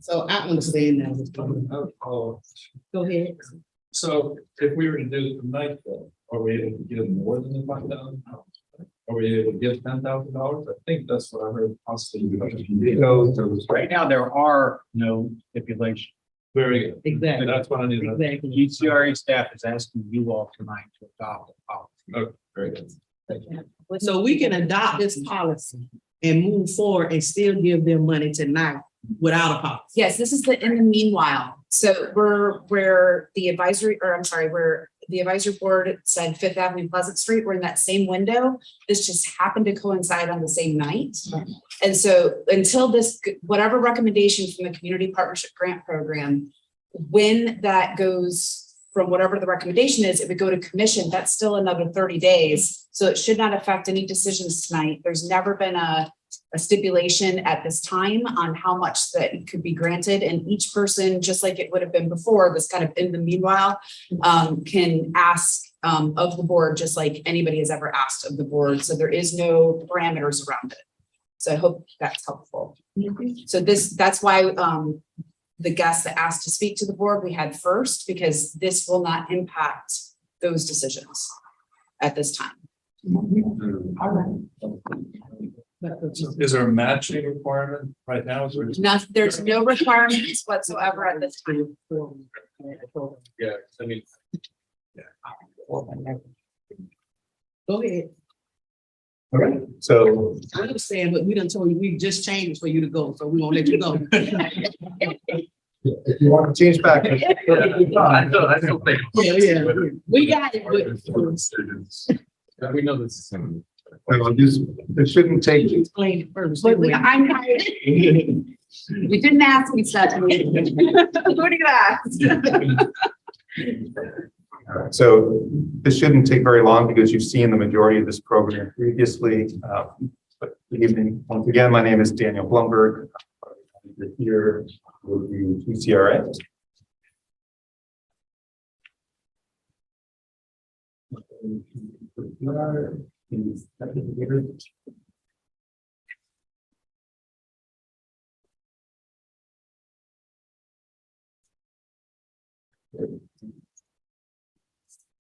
So I understand that. Go ahead. So if we were to do it tonight, though, are we able to give more than the $5,000? Are we able to give $10,000? I think that's what I heard possibly. So right now, there are no stipulations. Very good. Exactly. That's what I need. Exactly. GCRA staff is asking you all tonight to adopt a policy. Okay, very good. So we can adopt this policy and move forward and still give them money tonight without a policy. Yes, this is the, in the meanwhile, so where the advisory board said Fifth Avenue, Pleasant Street, we're in that same window. This just happened to coincide on the same night. And so until this, whatever recommendation from the Community Partnership Grant Program, when that goes from whatever the recommendation is, it would go to commission, that's still another 30 days. So it should not affect any decisions tonight. There's never been a stipulation at this time on how much that could be granted, and each person, just like it would have been before, was kind of in the meanwhile, can ask of the board just like anybody has ever asked of the board. So there is no parameters around it. So I hope that's helpful. So that's why the guests that asked to speak to the board we had first, because this will not impact those decisions at this time. All right. Is there a matching requirement right now? There's no requirements whatsoever at this time. Yeah, I mean. Go ahead. All right. So I understand, but we done told you, we just changed for you to go, so we won't let you go. if you want to change back. I don't think. Yeah. We got it. We know this. It shouldn't take. Explain it first. But I'm not. You didn't ask me such. Who do you ask? So this shouldn't take very long because you've seen the majority of this program previously. But good evening. Once again, my name is Daniel Blumberg. We're here with the GCRA.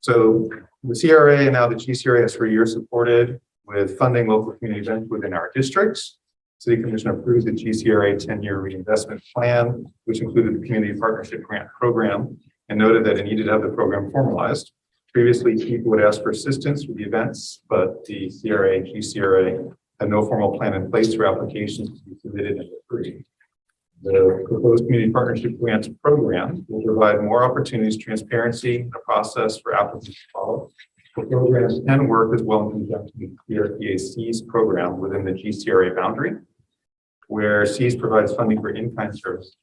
So the CRA and now the GCRA has for years supported with funding local community events within our districts. City Commission approved the GCRA 10-year reinvestment plan, which included the Community Partnership Grant Program, and noted that it needed to have the program formalized. Previously, people would ask for assistance with the events, but the CRA, GCRA had no formal plan in place for applications to be submitted and approved. The proposed Community Partnership Grants Program will provide more opportunities, transparency, and a process for applicants to follow. The programs can work as well in conjunction with the RPA's SEAS program within the GCRA boundary, where SEAS provides funding for in-kind services,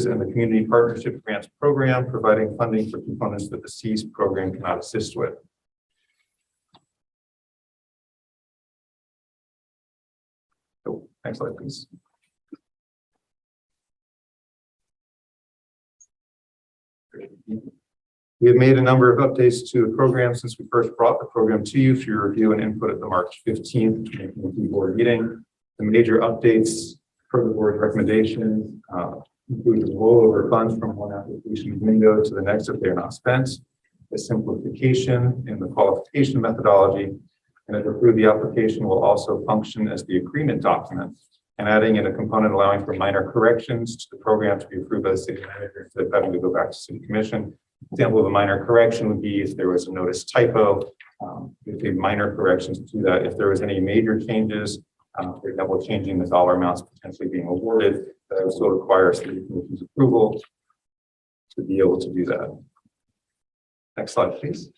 and the Community Partnership Grants Program providing funding for components that the SEAS program cannot assist with. So, next slide, please. We have made a number of updates to the program since we first brought the program to you for your review and input at the March 15th 2022 board meeting. The major updates per the board's recommendation include the rollover funds from one application window to the next if they're not spent, a simplification in the qualification methodology, and if approved, the application will also function as the agreement document, and adding in a component allowing for minor corrections to the program to be approved by the city manager instead of having to go back to city commission. Example of a minor correction would be if there was a notice typo, if a minor corrections to that. If there was any major changes, for example, changing the dollar amounts potentially being awarded, that would still require city commission's approval to be able to do that. Next slide, please.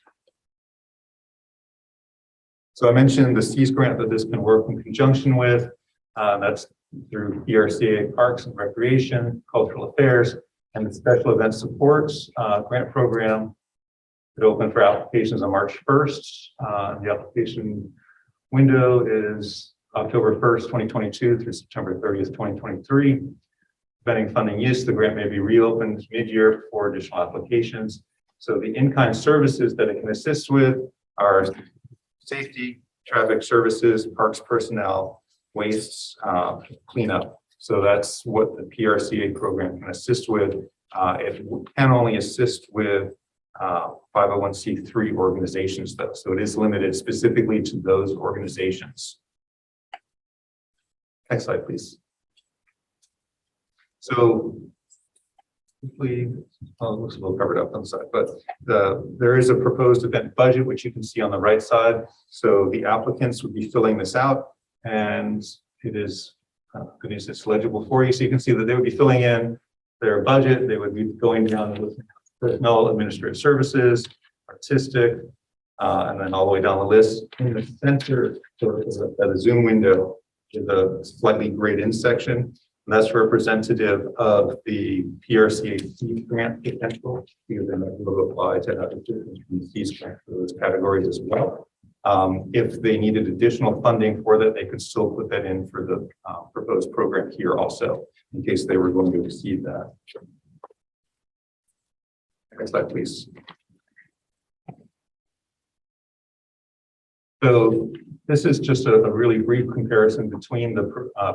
So I mentioned the SEAS grant that this can work in conjunction with. That's through PRCA Parks and Recreation, Cultural Affairs, and the Special Event Supports grant program. It opened for applications on March 1st. The application window is October 1st, 2022 through September 30th, 2023. Depending funding use, the grant may be reopened mid-year for additional applications. So the in-kind services that it can assist with are safety, traffic services, parks personnel, waste cleanup. So that's what the PRCA program can assist with. It can only assist with 501c3 organizations though. So it is limited specifically to those organizations. Next slide, please. So hopefully, it looks a little covered up on the side, but there is a proposed event budget, which you can see on the right side. So the applicants would be filling this out, and it is good news, it's legible for you. So you can see that they would be filling in their budget. They would be going down the list, personnel, administrative services, artistic, and then all the way down the list. In the center, sort of at a Zoom window, is a slightly grayed in section. And that's representative of the PRCA grant potential, because then that will apply to other fees grant for those categories as well. If they needed additional funding for that, they could still put that in for the proposed program here also, in case they were going to receive that. Next slide, please. So this is just a really brief comparison between the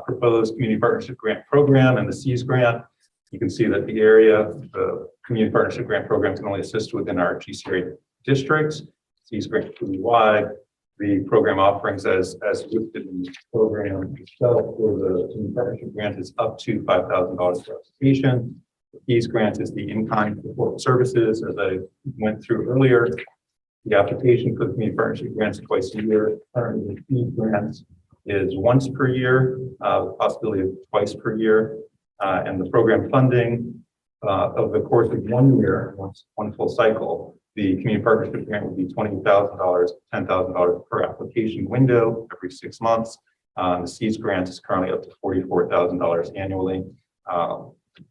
proposed community partnership grant program and the SEAS grant. You can see that the area, the community partnership grant program can only assist within our GCRA districts. SEAS grant is pretty wide. The program offerings as listed in the program itself for the community partnership grant is up to $5,000 per application. The SEAS grant is the in-kind support services, as I went through earlier. The application for the community partnership grants twice a year. Currently, the SEAS grants is once per year, the possibility of twice per year. And the program funding of the course of 1 year, one full cycle, the community partnership grant would be $20,000, $10,000 per application window every 6 months. The SEAS grant is currently up to $44,000 annually.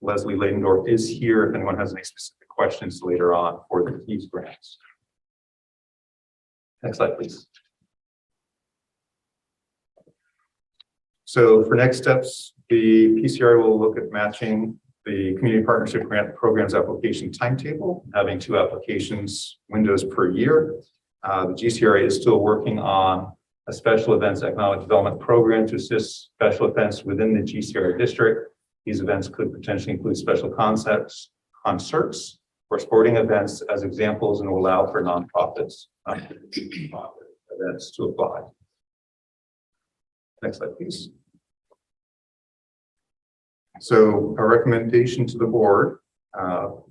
Leslie Ladendorf is here if anyone has any specific questions later on for the SEAS grants. Next slide, please. So for next steps, the PCRA will look at matching the community partnership grant program's application timetable, having 2 applications windows per year. The GCRA is still working on a special events economic development program to assist special events within the GCRA district. These events could potentially include special concerts, or sporting events as examples, and will allow for nonprofits events to apply. Next slide, please. So a recommendation to the board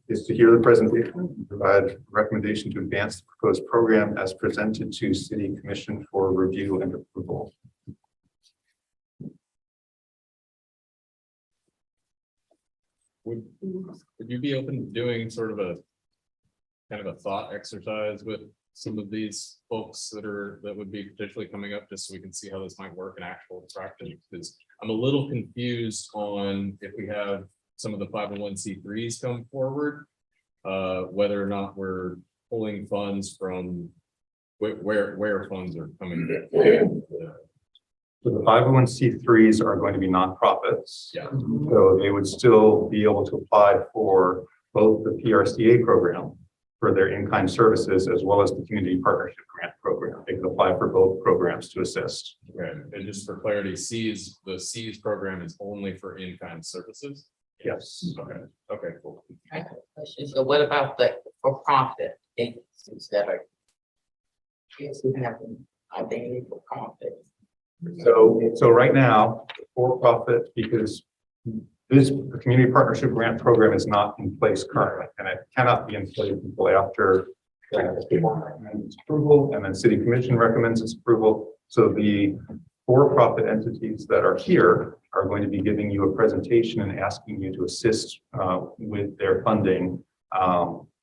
is to hear the presentation and provide a recommendation to advance the proposed program as presented to City Commission for review and approval. Would you be open to doing sort of a kind of a thought exercise with some of these folks that would be potentially coming up, just so we can see how this might work in actual practice? Because I'm a little confused on if we have some of the 501c3s come forward, whether or not we're pulling funds from where funds are coming from. So the 501c3s are going to be nonprofits. Yeah. So they would still be able to apply for both the PRCA program for their in-kind services, as well as the community partnership grant program. They could apply for both programs to assist. Okay, and just for clarity, the SEAS program is only for in-kind services? Yes. Okay, cool. I have a question. So what about the for-profit agencies that are? Yes, we have them. Are they for profit? So right now, for-profit, because the community partnership grant program is not in place currently, and it cannot be in place until after its approval, and then City Commission recommends its approval. So the for-profit entities that are here are going to be giving you a presentation and asking you to assist with their funding.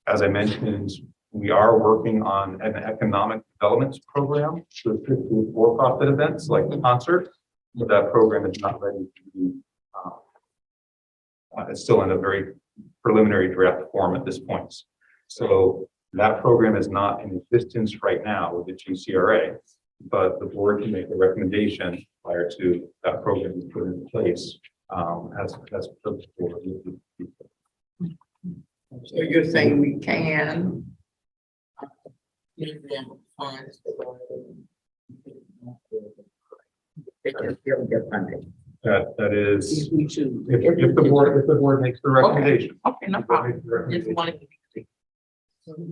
As I mentioned, we are working on an economic development program to assist with for-profit events like the concert, but that program is not ready to be. It's still in a very preliminary draft form at this point. So that program is not in existence right now with the GCRA, but the board can make a recommendation prior to that program being put in place as proposed for. So you're saying we can give them funds They can still get funding. That is, We choose. if the board makes the recommendation. Okay, no problem. Just wanted to be clear. So the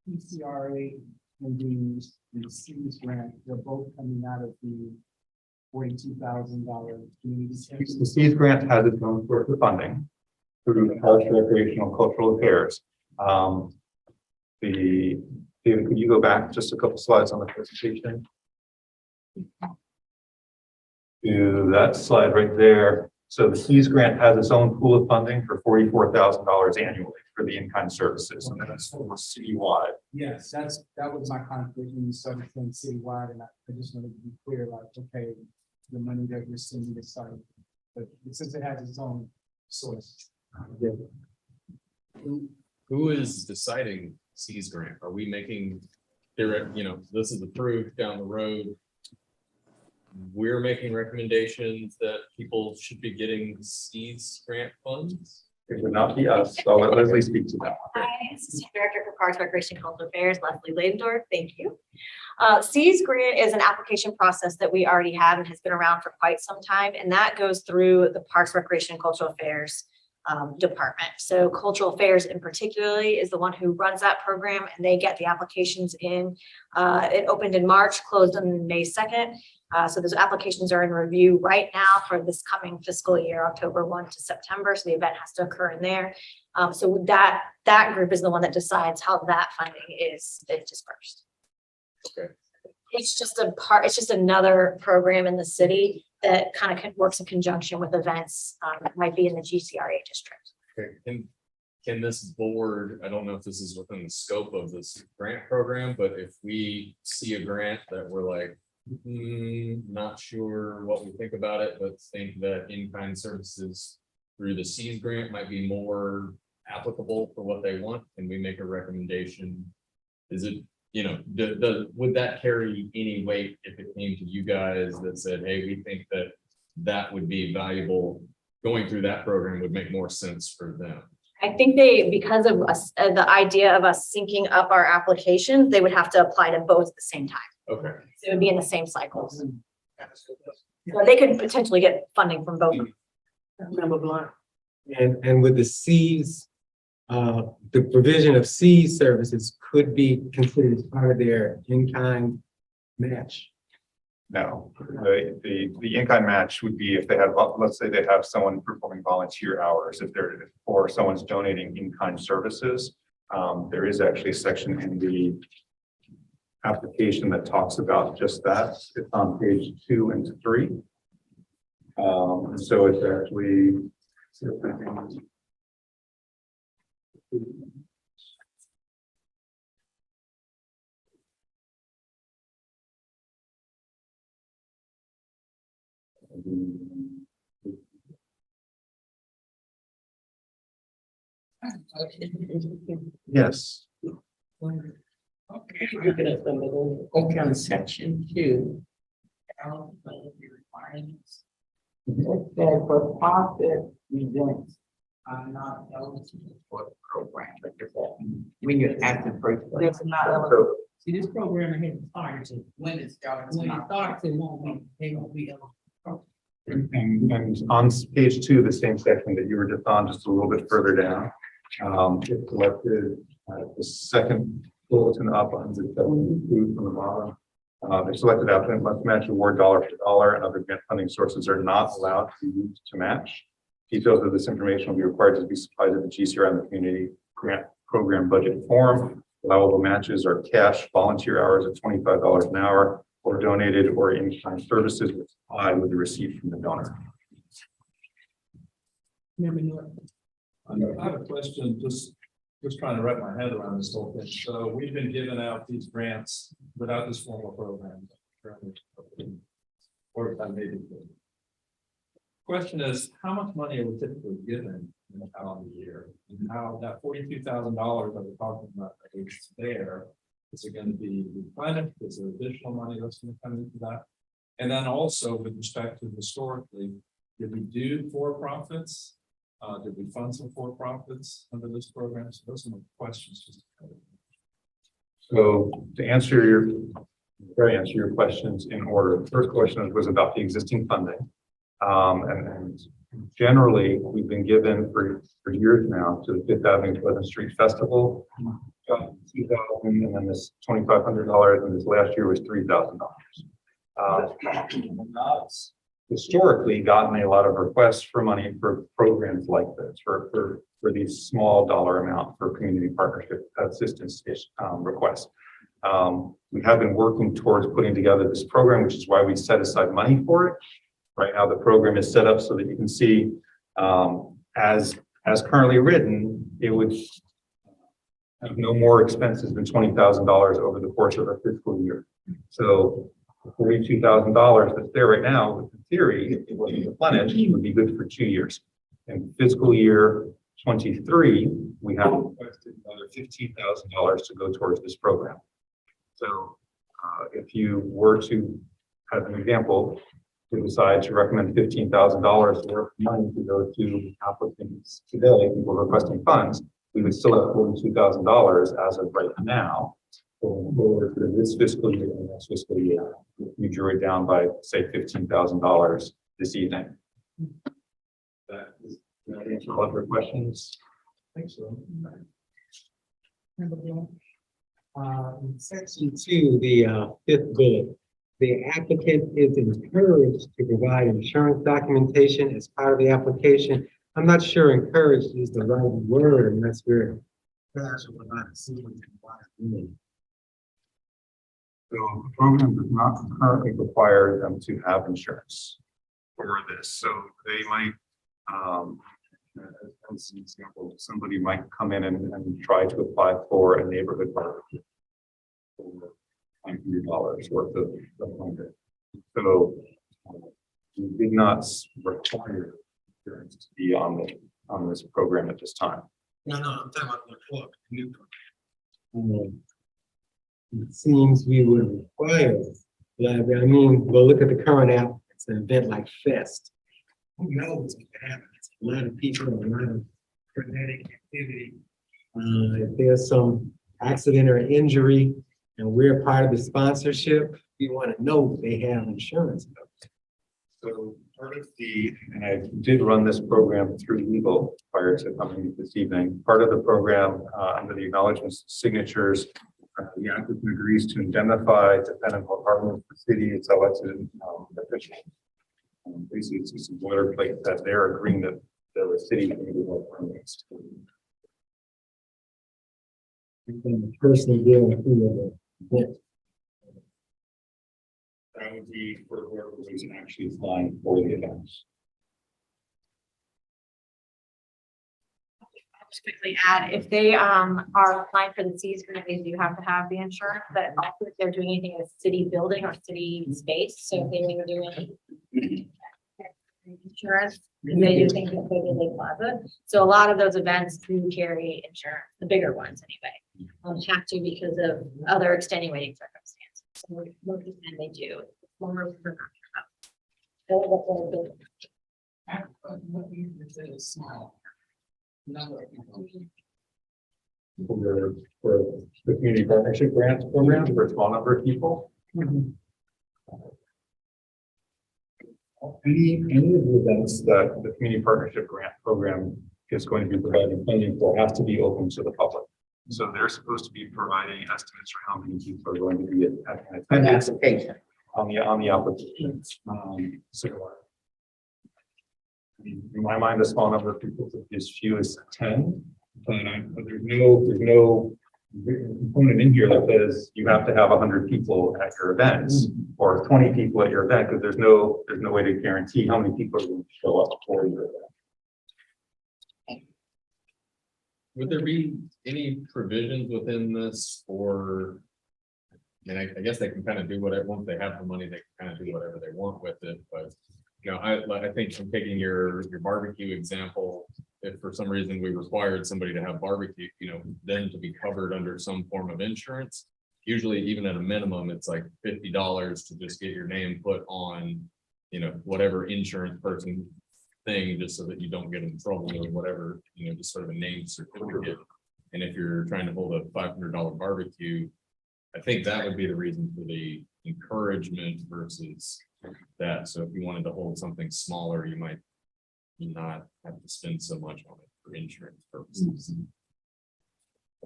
PCRA and the Seas grant, they're both coming out of the $42,000 community. The Seas grant has its own source of funding through Parks, Recreational, Cultural Affairs. David, could you go back just a couple slides on the presentation? To that slide right there. So the Seas grant has its own pool of funding for $44,000 annually for the in-kind services, and that's citywide. Yes, that was my conflict when you started saying citywide, and I just wanted to be clear, like, okay, the money that you're sending is starting, but since it has its own source. Who is deciding C's grant? Are we making direct, this is approved down the road? We're making recommendations that people should be getting C's grant funds? It would not be us. So I'll let Leslie speak to that. Hi, Assistant Director for Parks, Recreation, and Cultural Affairs, Leslie Ladendorf. Thank you. C's grant is an application process that we already have and has been around for quite some time, and that goes through the Parks, Recreation, and Cultural Affairs department. So Cultural Affairs in particularly is the one who runs that program, and they get the applications in. It opened in March, closed on May 2nd. So those applications are in review right now for this coming fiscal year, October 1 to September. So the event has to occur in there. So that group is the one that decides how that funding is dispersed. Okay. It's just another program in the city that kind of works in conjunction with events. It might be in the GCRA district. Okay. Can this board, I don't know if this is within the scope of this grant program, but if we see a grant that we're like, not sure what we think about it, but think that in-kind services through the C's grant might be more applicable for what they want, and we make a recommendation. Is it, would that carry any weight if it came to you guys that said, hey, we think that would be valuable, going through that program would make more sense for them? I think because of us, the idea of us syncing up our applications, they would have to apply to both at the same time. Okay. So it would be in the same cycles. So they could potentially get funding from both. Member Blunt. And with the C's, the provision of C's services could be considered as part of their in-kind match. No, the in-kind match would be if they have, let's say they have someone performing volunteer hours, or someone's donating in-kind services. There is actually a section in the application that talks about just that. It's on page 2 and 3. So it's actually. Yes. Okay, looking at some of those, okay, on section 2. Requirements. It said for profit events are not eligible for the program, but does that mean when you're at the first place? Not eligible. See, this program here starts, When it starts. when it starts, it won't be, they won't be eligible. And on page 2, the same section that you were just on, just a little bit further down, it selected the second bulletin up on the food from the bottom. They selected applicant must match award dollar for dollar, and other grant funding sources are not allowed to be used to match. Details of this information will be required to be supplied to the GCR and the community grant program budget form. Allowable matches are cash, volunteer hours at $25 an hour, or donated or in-kind services with the receipt from the donor. I have a question, just trying to wrap my head around this whole thing. So we've been giving out these grants without this formal program. Or if I made it. Question is, how much money are we typically given in a calendar year? And how that $42,000 that we're talking about is there, is it going to be replenished? Is there additional money that's going to come into that? And then also with respect to historically, did we do for-profits? Did we fund some for-profits under this program? So those are my questions. So to answer your try to answer your questions in order. The first question was about the existing funding. And generally, we've been given for years now to the Fifth Avenue Pleasant Street Festival, $2,000, and then this $2,500, and this last year was $3,000. Historically gotten a lot of requests for money for programs like this, for these small dollar amount for community partnership assistance requests. We have been working towards putting together this program, which is why we set aside money for it. Right now, the program is set up so that you can see, as currently written, it would have no more expenses than $20,000 over the course of a fiscal year. So $42,000 that's there right now, in theory, if it wasn't replenished, would be good for 2 years. In fiscal year 23, we have requested another $15,000 to go towards this program. So if you were to, as an example, to decide to recommend $15,000 worth of money to go to applicants today, people requesting funds, we would still have $42,000 as of right now. Going forward for this fiscal year and next fiscal year, we drew it down by, say, $15,000 this evening. That answer all of your questions? I think so. In section 2, the fifth bullet, the applicant is encouraged to provide insurance documentation as part of the application. I'm not sure encouraged is the right word unless we're. So the program does not currently require them to have insurance for this. So they might, as an example, somebody might come in and try to apply for a neighborhood barbecue for $100 worth of funding. So we did not require insurance to be on this program at this time. No, I'm talking about the new program. It seems we would require, I mean, well, look at the current app. It's an event like Fest. Who knows what's going to happen? It's a lot of people, a lot of frenetic activity. If there's some accident or injury and we're part of the sponsorship, we want to know they have insurance. So part of and I did run this program through legal prior to coming this evening. Part of the program under the acknowledgements signatures, the applicant agrees to indemnify dependent upon the city, its elected officials. Basically, it's just a boilerplate that they're agreeing that the city can do what permits. The person dealing with the event. That would be for whoever was actually flying for the events. Just quickly add, if they are applying for the C's grant, they do have to have the insurance, but also if they're doing anything in a city building or city space, so if they were doing insurance, they do things in Lake Plaza. So a lot of those events do carry insurance, the bigger ones anyway, have to because of other extenuating circumstances. So most of the time they do. More of them For the community partnership grants program for a small number of people. Any of the events that the community partnership grant program is going to be providing funding for has to be open to the public. So they're supposed to be providing estimates for how many people are going to be in attendance on the application. In my mind, a small number of people, as few as 10, but there's no component in here that says you have to have 100 people at your events or 20 people at your event, because there's no way to guarantee how many people are going to show up for your event. Would there be any provisions within this for, and I guess they can kind of do whatever, once they have the money, they can kind of do whatever they want with it, but you know, I think I'm taking your barbecue example, if for some reason we required somebody to have barbecue, you know, then to be covered under some form of insurance, usually even at a minimum, it's like $50 to just get your name put on, you know, whatever insurance person thing, just so that you don't get in trouble or whatever, you know, just sort of a name certificate. And if you're trying to hold a $500 barbecue, I think that would be the reason for the encouragement versus that. So if you wanted to hold something smaller, you might not have to spend so much on it for insurance purposes.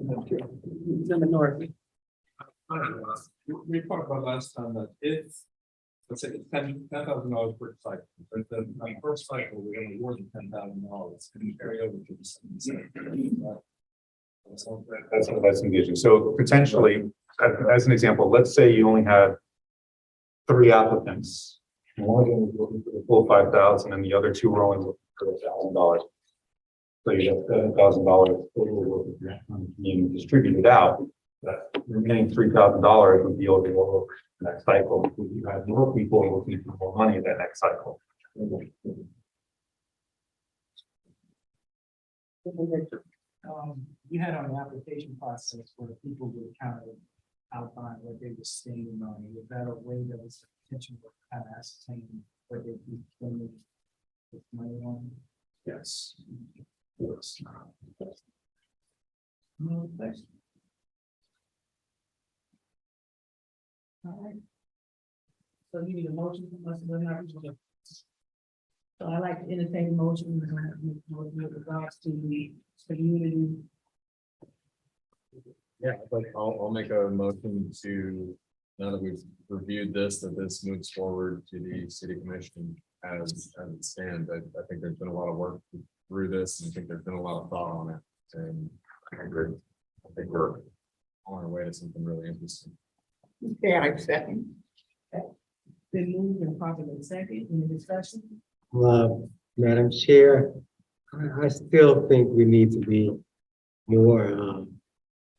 Member North. We talked about last time that if, let's say it's $10,000 per cycle, but then on the first cycle, we're gonna award them $10,000, can you carry over to the second cycle? That's what that's envisioned. So potentially, as an example, let's say you only had 3 applicants. One of them was looking for the full 5,000 and the other 2 were only looking for $1,000. So you have $7,000 being distributed out. That remaining $3,000 would be available the next cycle. If you have more people looking for more money that next cycle. You had on the application process where people would kind of outline what they were spending on. Was that a way that was potential to kind of ascertain what they be spending this money on? Yes. No question. All right. So you need a motion from us. So I like to entertain a motion with regards to the community. Yeah, but I'll make a motion to, now that we've reviewed this, that this moves forward to the city commission as it stands. I think there's been a lot of work through this, and I think there's been a lot of thought on it, and I agree. I think we're on our way to something really interesting. Okay, I second. Been moved and properly second in the discussion. Madam Chair, I still think we need to be more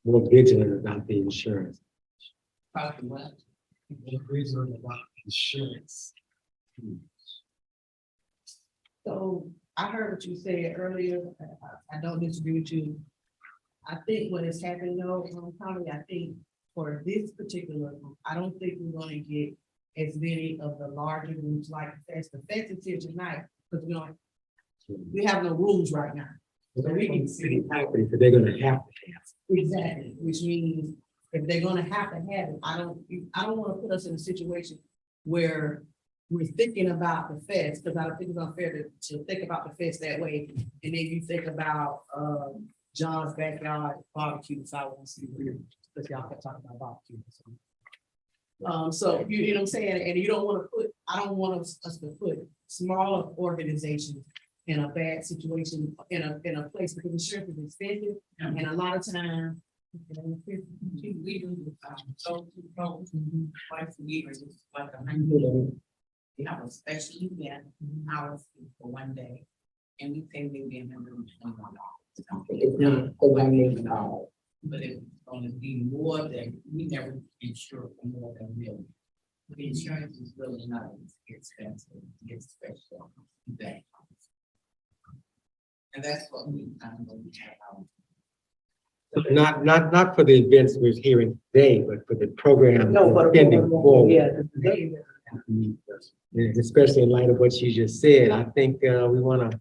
vigilant about the insurance. Vigilant about insurance. So I heard what you said earlier. I don't disagree with you. I think what has happened though, Tommy, I think for this particular group, I don't think we're gonna get as many of the larger groups like the fest. The fest is here tonight, because we have no rules right now. So we can city property, so they're gonna have to have. Exactly, which means if they're gonna have to have it, I don't wanna put us in a situation where we're thinking about the fest, because I don't think it's unfair to think about the fest that way. And then you think about John's backyard barbecue, so I want to see where, because y'all can talk about barbecue. So you know what I'm saying, and you don't want to put, I don't want us to put smaller organizations in a bad situation, in a place, because insurance is expensive, and a lot of times. We do so twice a year, it's like 100. We have a special event, hours for one day, and we pay maybe $121. It's not for $1 million. But it's gonna be more than, we never insure for more than $1 million. The insurance is really not expensive, it's special. That. And that's what we kind of have. Not for the events we're hearing today, but for the program. No, but extending forward. yeah. And especially in light of what you just said, I think we want to.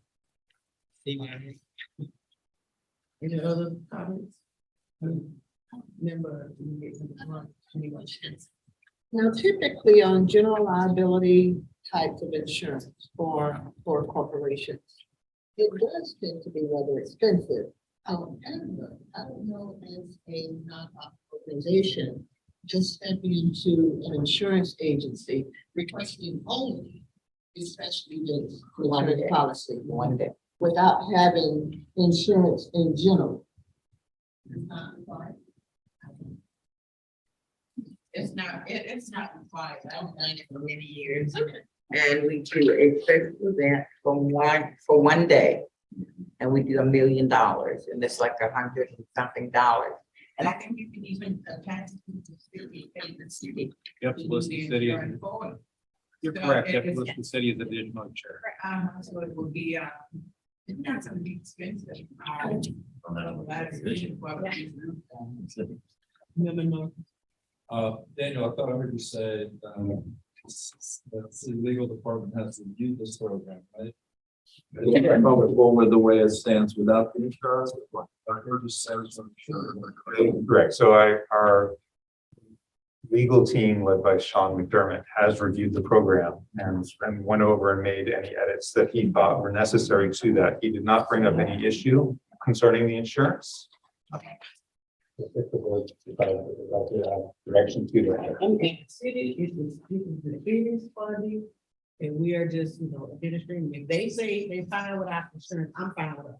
Any other comments? Member. Now, typically on general liability types of insurance for corporations, it does tend to be rather expensive. However, I don't know, as a non-profit organization, just stepping into an insurance agency requesting only, especially the one policy, one day, without having insurance in general. It's not required. I've done it for many years. And we do a special event for one day. And we do $1 million, and it's like $100 and something. And I think you can even attach it to still be paid the city. You have to list the city. You're correct, you have to list the city as additional insurer. So it will be, it's not gonna be expensive. Daniel, I thought I heard you say, that the legal department has reviewed this program, right? With the way it stands without the insurance, I heard you say some insurance. Correct. So our legal team led by Sean McDermott has reviewed the program and went over and made any edits that he thought were necessary to that. He did not bring up any issue concerning the insurance. If the board decided that they'd like to have direction to that. Okay, city is the biggest funding, and we are just, administering. If they say they fine with our insurance, I'm fine with it.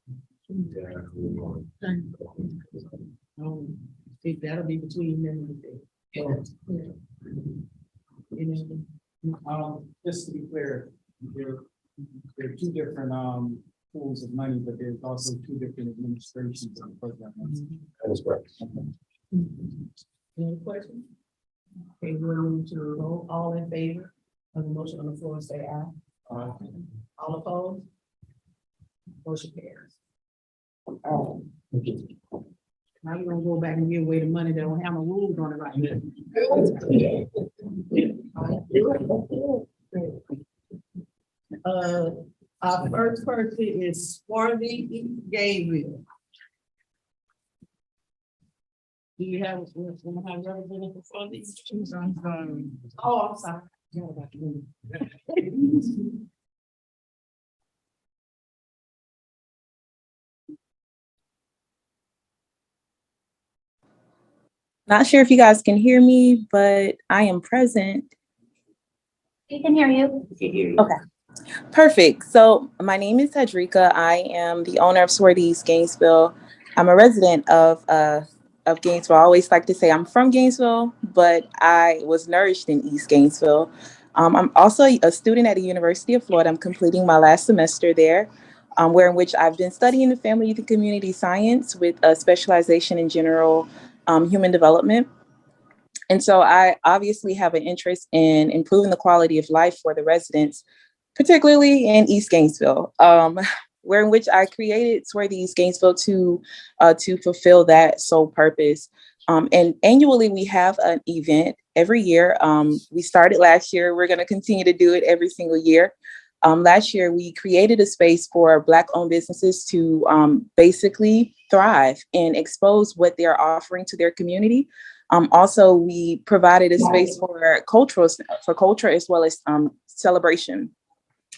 Think that'll be between them and the. Just to be clear, there are two different, pools of money, but there's also two different administrations of the program. That is correct. Any questions? Okay, we're moving to a vote. All in favor of the motion on the floor, say aye. All opposed? Motion carries. Now you're gonna go back and give away the money that don't have no rules on it right now. Our first person is Swarthy Gainesville. Do you have representative for these? Oh, I'm sorry. Yeah, about to move. Not sure if you guys can hear me, but I am present. We can hear you. Okay, perfect. So my name is Tadrika. I am the owner of Swarthy's Gainesville. I'm a resident of Gainesville. I always like to say I'm from Gainesville, but I was nourished in East Gainesville. I'm also a student at the University of Florida. I'm completing my last semester there, where in which I've been studying the family, youth, and community science with a specialization in general human development. And so I obviously have an interest in improving the quality of life for the residents, particularly in East Gainesville, where in which I created Swarthy's Gainesville to fulfill that sole purpose. And annually we have an event every year. We started last year. We're going to continue to do it every single year. Last year, we created a space for Black-owned businesses to basically thrive and expose what they're offering to their community. Also, we provided a space for culture as well as celebration.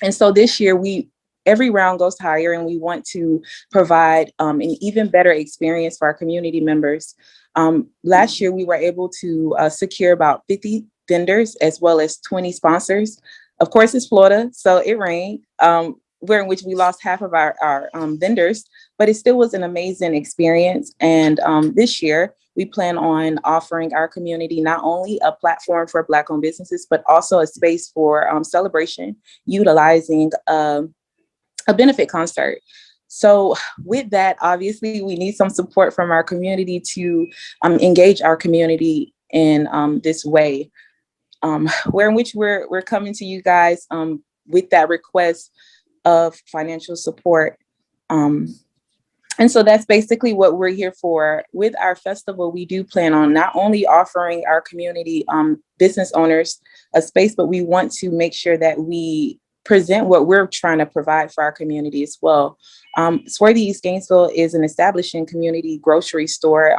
And so this year, every round goes higher, and we want to provide an even better experience for our community members. Last year, we were able to secure about 50 vendors as well as 20 sponsors. Of course, it's Florida, so it rained, where in which we lost half of our vendors, but it still was an amazing experience. And this year, we plan on offering our community not only a platform for Black-owned businesses, but also a space for celebration, utilizing a benefit concert. So with that, obviously, we need some support from our community to engage our community in this way. Where in which we're coming to you guys with that request of financial support. And so that's basically what we're here for. With our festival, we do plan on not only offering our community business owners a space, but we want to make sure that we present what we're trying to provide for our community as well. Swarthy's Gainesville is an establishing community grocery store,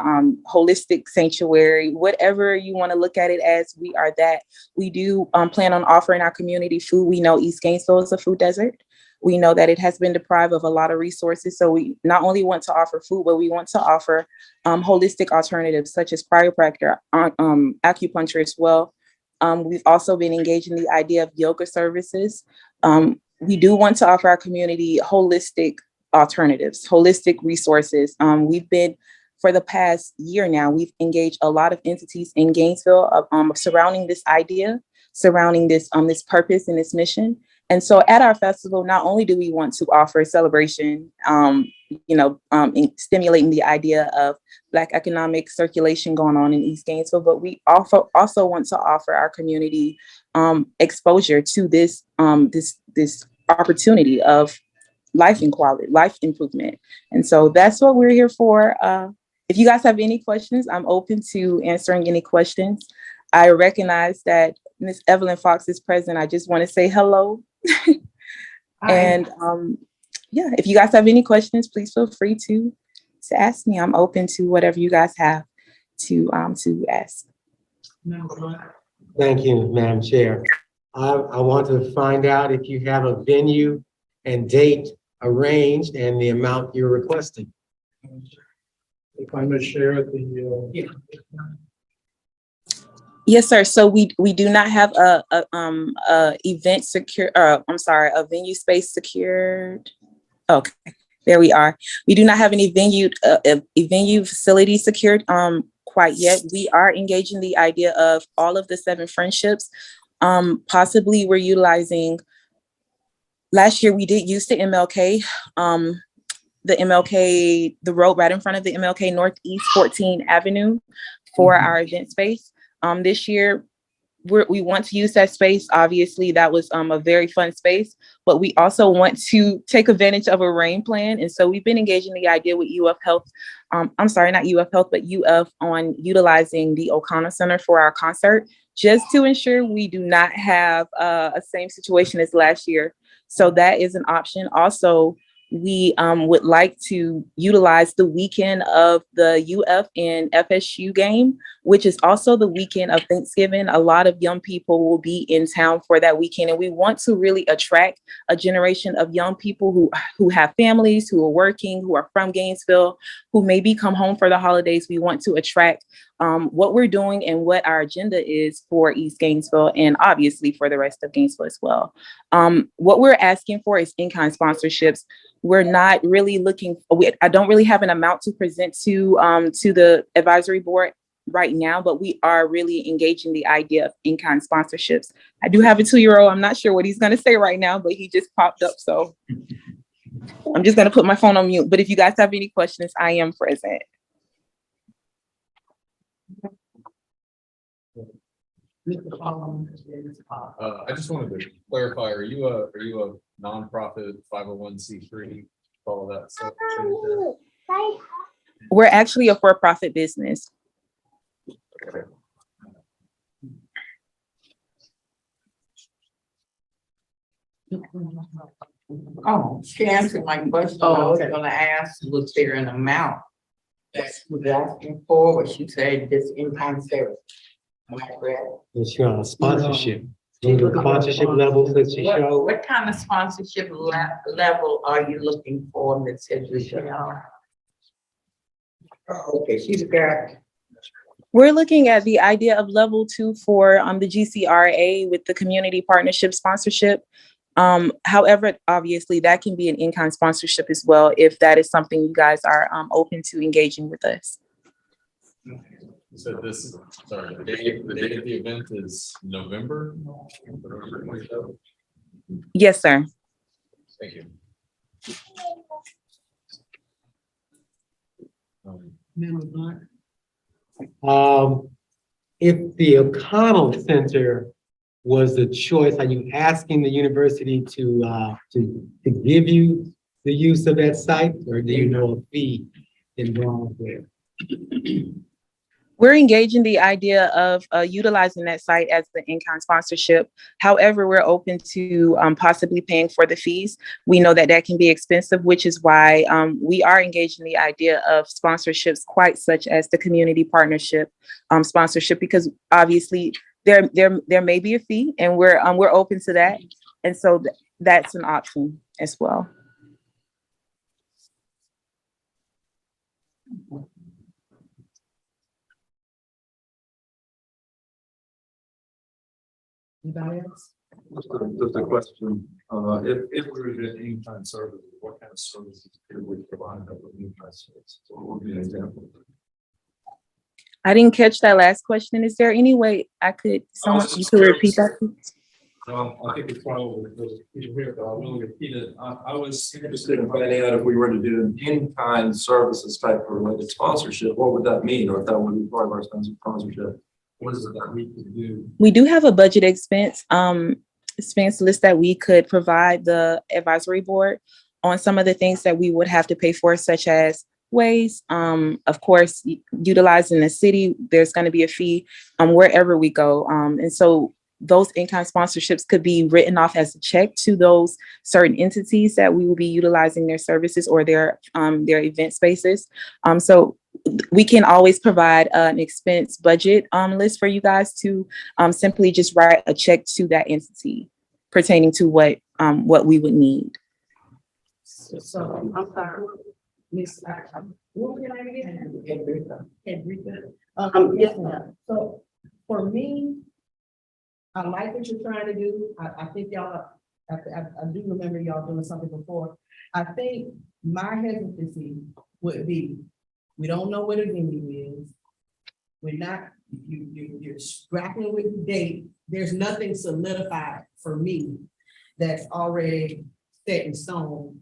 holistic sanctuary, whatever you want to look at it as, we are that. We do plan on offering our community food. We know East Gainesville is a food desert. We know that it has been deprived of a lot of resources. So we not only want to offer food, but we want to offer holistic alternatives such as chiropractor, acupuncture as well. We've also been engaged in the idea of yoga services. We do want to offer our community holistic alternatives, holistic resources. We've been, for the past year now, we've engaged a lot of entities in Gainesville surrounding this idea, surrounding this purpose and this mission. And so at our festival, not only do we want to offer celebration, stimulating the idea of Black economic circulation going on in East Gainesville, but we also want to offer our community exposure to this opportunity of life equality, life improvement. And so that's what we're here for. If you guys have any questions, I'm open to answering any questions. I recognize that Ms. Evelyn Fox is present. I just want to say hello. And if you guys have any questions, please feel free to ask me. I'm open to whatever you guys have to ask. Member Blunt. Thank you, Madam Chair. I want to find out if you have a venue and date arranged and the amount you're requesting. If I may share the, Yes, sir. So we do not have a event secure, I'm sorry, a venue space secured. Okay, there we are. We do not have any a venue facility secured quite yet. We are engaging the idea of all of the 7 friendships. Possibly we're utilizing, last year we did use the MLK, the road right in front of the MLK Northeast 14th Avenue for our event space. This year, we want to use that space. Obviously, that was a very fun space, but we also want to take advantage of a rain plan. And so we've been engaging the idea with UF Health. I'm sorry, not UF Health, but UF on utilizing the O'Connor Center for our concert, just to ensure we do not have a same situation as last year. So that is an option. Also, we would like to utilize the weekend of the UF and FSU game, which is also the weekend of Thanksgiving. A lot of young people will be in town for that weekend, and we want to really attract a generation of young people who have families, who are working, who are from Gainesville, who maybe come home for the holidays. We want to attract what we're doing and what our agenda is for East Gainesville, and obviously for the rest of Gainesville as well. What we're asking for is in-kind sponsorships. We're not really I don't really have an amount to present to the advisory board right now, but we are really engaging the idea of in-kind sponsorships. I do have a 2-year-old. I'm not sure what he's going to say right now, but he just popped up. So I'm just going to put my phone on mute. But if you guys have any questions, I am present. I just wanted to clarify, are you a nonprofit 501c3, all of that stuff? We're actually a for-profit business. Oh, she answered my question. I was gonna ask, was there an amount that she was asking for, what she said, this in-kind service? Am I correct? It's your sponsorship. These are sponsorship levels that you show. What kind of sponsorship level are you looking for, Ms. Hedrick? Okay, she's got. We're looking at the idea of level 2 for the GCRA with the community partnership sponsorship. However, obviously that can be an in-kind sponsorship as well, if that is something you guys are open to engaging with us. So the date of the event is November? Yes, sir. Thank you. Member Blunt. If the O'Connell Center was the choice, are you asking the university to give you the use of that site, or do you know a fee involved there? We're engaging the idea of utilizing that site as the in-kind sponsorship. However, we're open to possibly paying for the fees. We know that that can be expensive, which is why we are engaging the idea of sponsorships, quite such as the community partnership sponsorship, because obviously there may be a fee, and we're open to that, and so that's an option as well. Anybody else? Just a question, if we were doing in-kind services, what kind of services could we provide that would in-kind services? So what would be an example? I didn't catch that last question. Is there any way you could repeat that? I think it's probably here, but I will repeat it. I was interested in finding out if we were to do an in-kind services type of related sponsorship, what would that mean? Or if that would be part of our sponsorship, what is it that we could do? We do have a budget expense list that we could provide the advisory board on some of the things that we would have to pay for, such as ways. Of course, utilizing the city, there's going to be a fee wherever we go. And so those in-kind sponsorships could be written off as a check to those certain entities that we will be utilizing their services or their event spaces. So we can always provide an expense budget list for you guys to simply just write a check to that entity pertaining to what we would need. So, I'm sorry. Miss, what can I get? Henrika. Yes, ma'am. So, for me, I like what you're trying to do. I think y'all, I do remember y'all doing something before. I think my hesitancy would be, we don't know what a venue is. We're not, you're grappling with the date. There's nothing solidified for me that's already set in stone.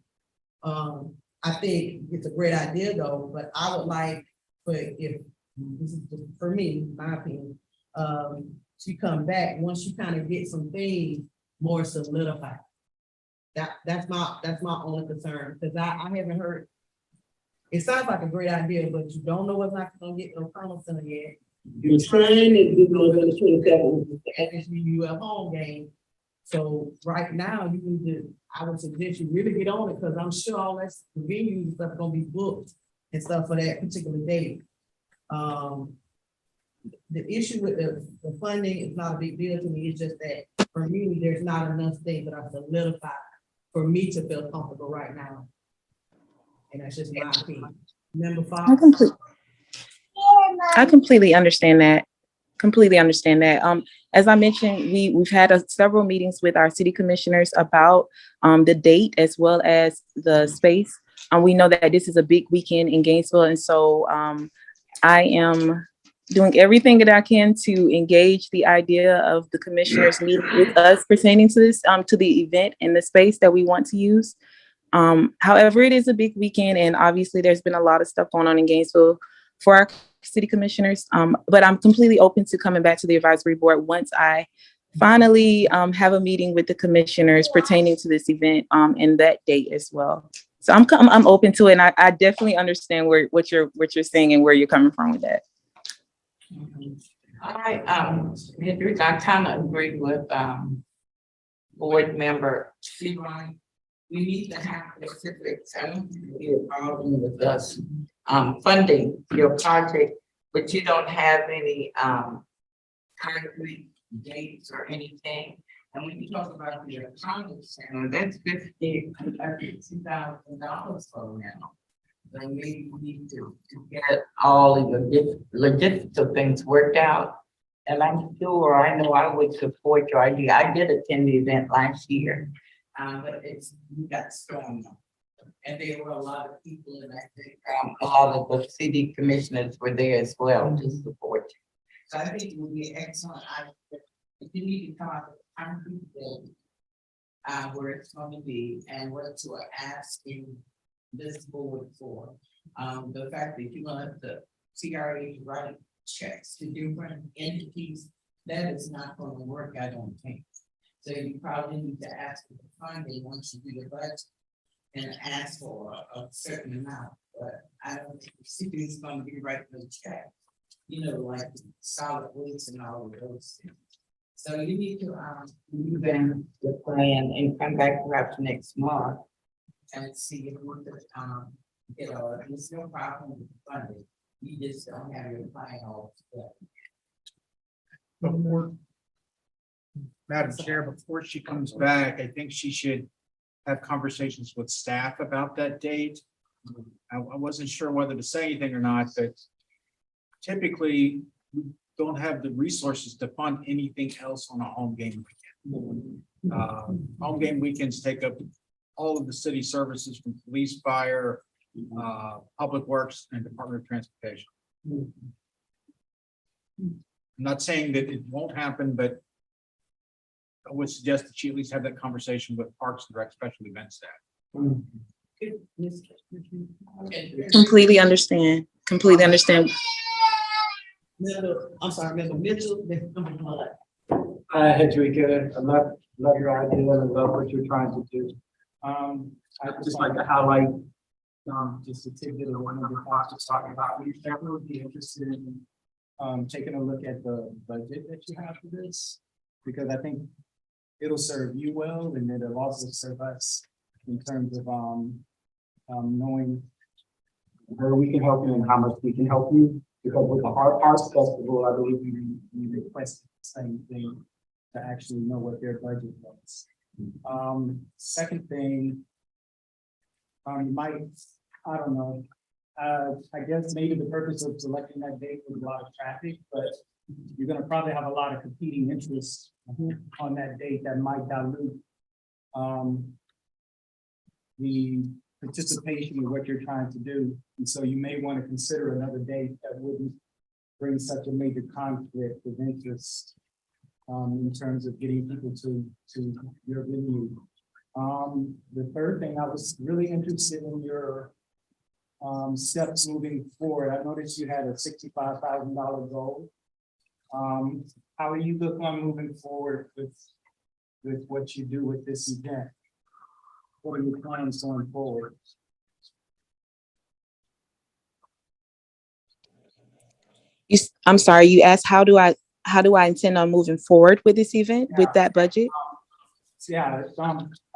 I think it's a great idea though, but I would like, if this is just for me, my opinion, to come back once you kind of get some things more solidified. That's my only concern, because I haven't heard. It sounds like a great idea, but you don't know what's not gonna get no promise in it yet. You're trying to do on the 27th, you at home game. So right now, you need to, I would suggest you really get on it, because I'm sure all that's the venues and stuff gonna be booked and stuff for that particular date. The issue with the funding is not a big deal to me. It's just that for me, there's not enough things that are solidified for me to feel comfortable right now. And that's just my opinion. Member Fox? I completely understand that. As I mentioned, we've had several meetings with our city commissioners about the date as well as the space. We know that this is a big weekend in Gainesville, and so I am doing everything that I can to engage the idea of the commissioners meeting with us pertaining to this, to the event and the space that we want to use. However, it is a big weekend, and obviously there's been a lot of stuff going on in Gainesville for our city commissioners. But I'm completely open to coming back to the advisory board once I finally have a meeting with the commissioners pertaining to this event and that date as well. So I'm open to it, and I definitely understand what you're saying and where you're coming from with that. Hendricks, I kind of agree with board member Sheeran. We need to have specifics. I don't think it'll be a problem with us funding your project, but you don't have any concrete dates or anything. And when you talk about the electronic center, that's $2,000 for now. Then maybe we need to get all of the logistical things worked out. And I'm sure, I know I would support your idea. I did attend the event last year, but we got strong. And there were a lot of people, and I think a lot of the city commissioners were there as well to support you. So I think it would be excellent. If you need to come up with a concrete thing, where it's going to be and what you are asking this board for. The fact that you want the CRA to write checks to different entities, that is not going to work, I don't think. So you probably need to ask for the funding once you do the budget and ask for a certain amount. But I don't think the city is going to be writing the check, like solid waste and all of those things. So you need to revamp the plan and come back perhaps next month and see if we could, there's no problem with funding. You just don't have your plan all together. Before, Madam Chair, before she comes back, I think she should have conversations with staff about that date. I wasn't sure whether to say anything or not, but typically we don't have the resources to fund anything else on a home game weekend. Home game weekends take up all of the city services from police, fire, public works, and Department of Transportation. I'm not saying that it won't happen, but I would suggest that you at least have that conversation with Parks and Rec special event staff. Completely understand. I'm sorry, Member Mitchell. Hi, Hedrika. I love your idea and I love what you're trying to do. I'd just like to highlight just a tidbit of what Member Fox was talking about. We definitely would be interested in taking a look at the budget that you have for this, because I think it'll serve you well, and it'll also serve us in terms of knowing where we can help you and how much we can help you. Because with the Arts Festival, I believe we requested the same thing to actually know what their budget was. Second thing, you might, I don't know, I guess maybe the purpose of selecting that date was a lot of traffic, but you're gonna probably have a lot of competing interests on that date that might dilute the participation in what you're trying to do. And so you may want to consider another date that wouldn't bring such a major conflict of interest in terms of getting people to your venue. The third thing, I was really interested in your steps moving forward. I noticed you had a $65,000 goal. How are you looking on moving forward with what you do with this event? What are your plans going forward? I'm sorry, you asked, how do I intend on moving forward with this event, with that budget? Yeah,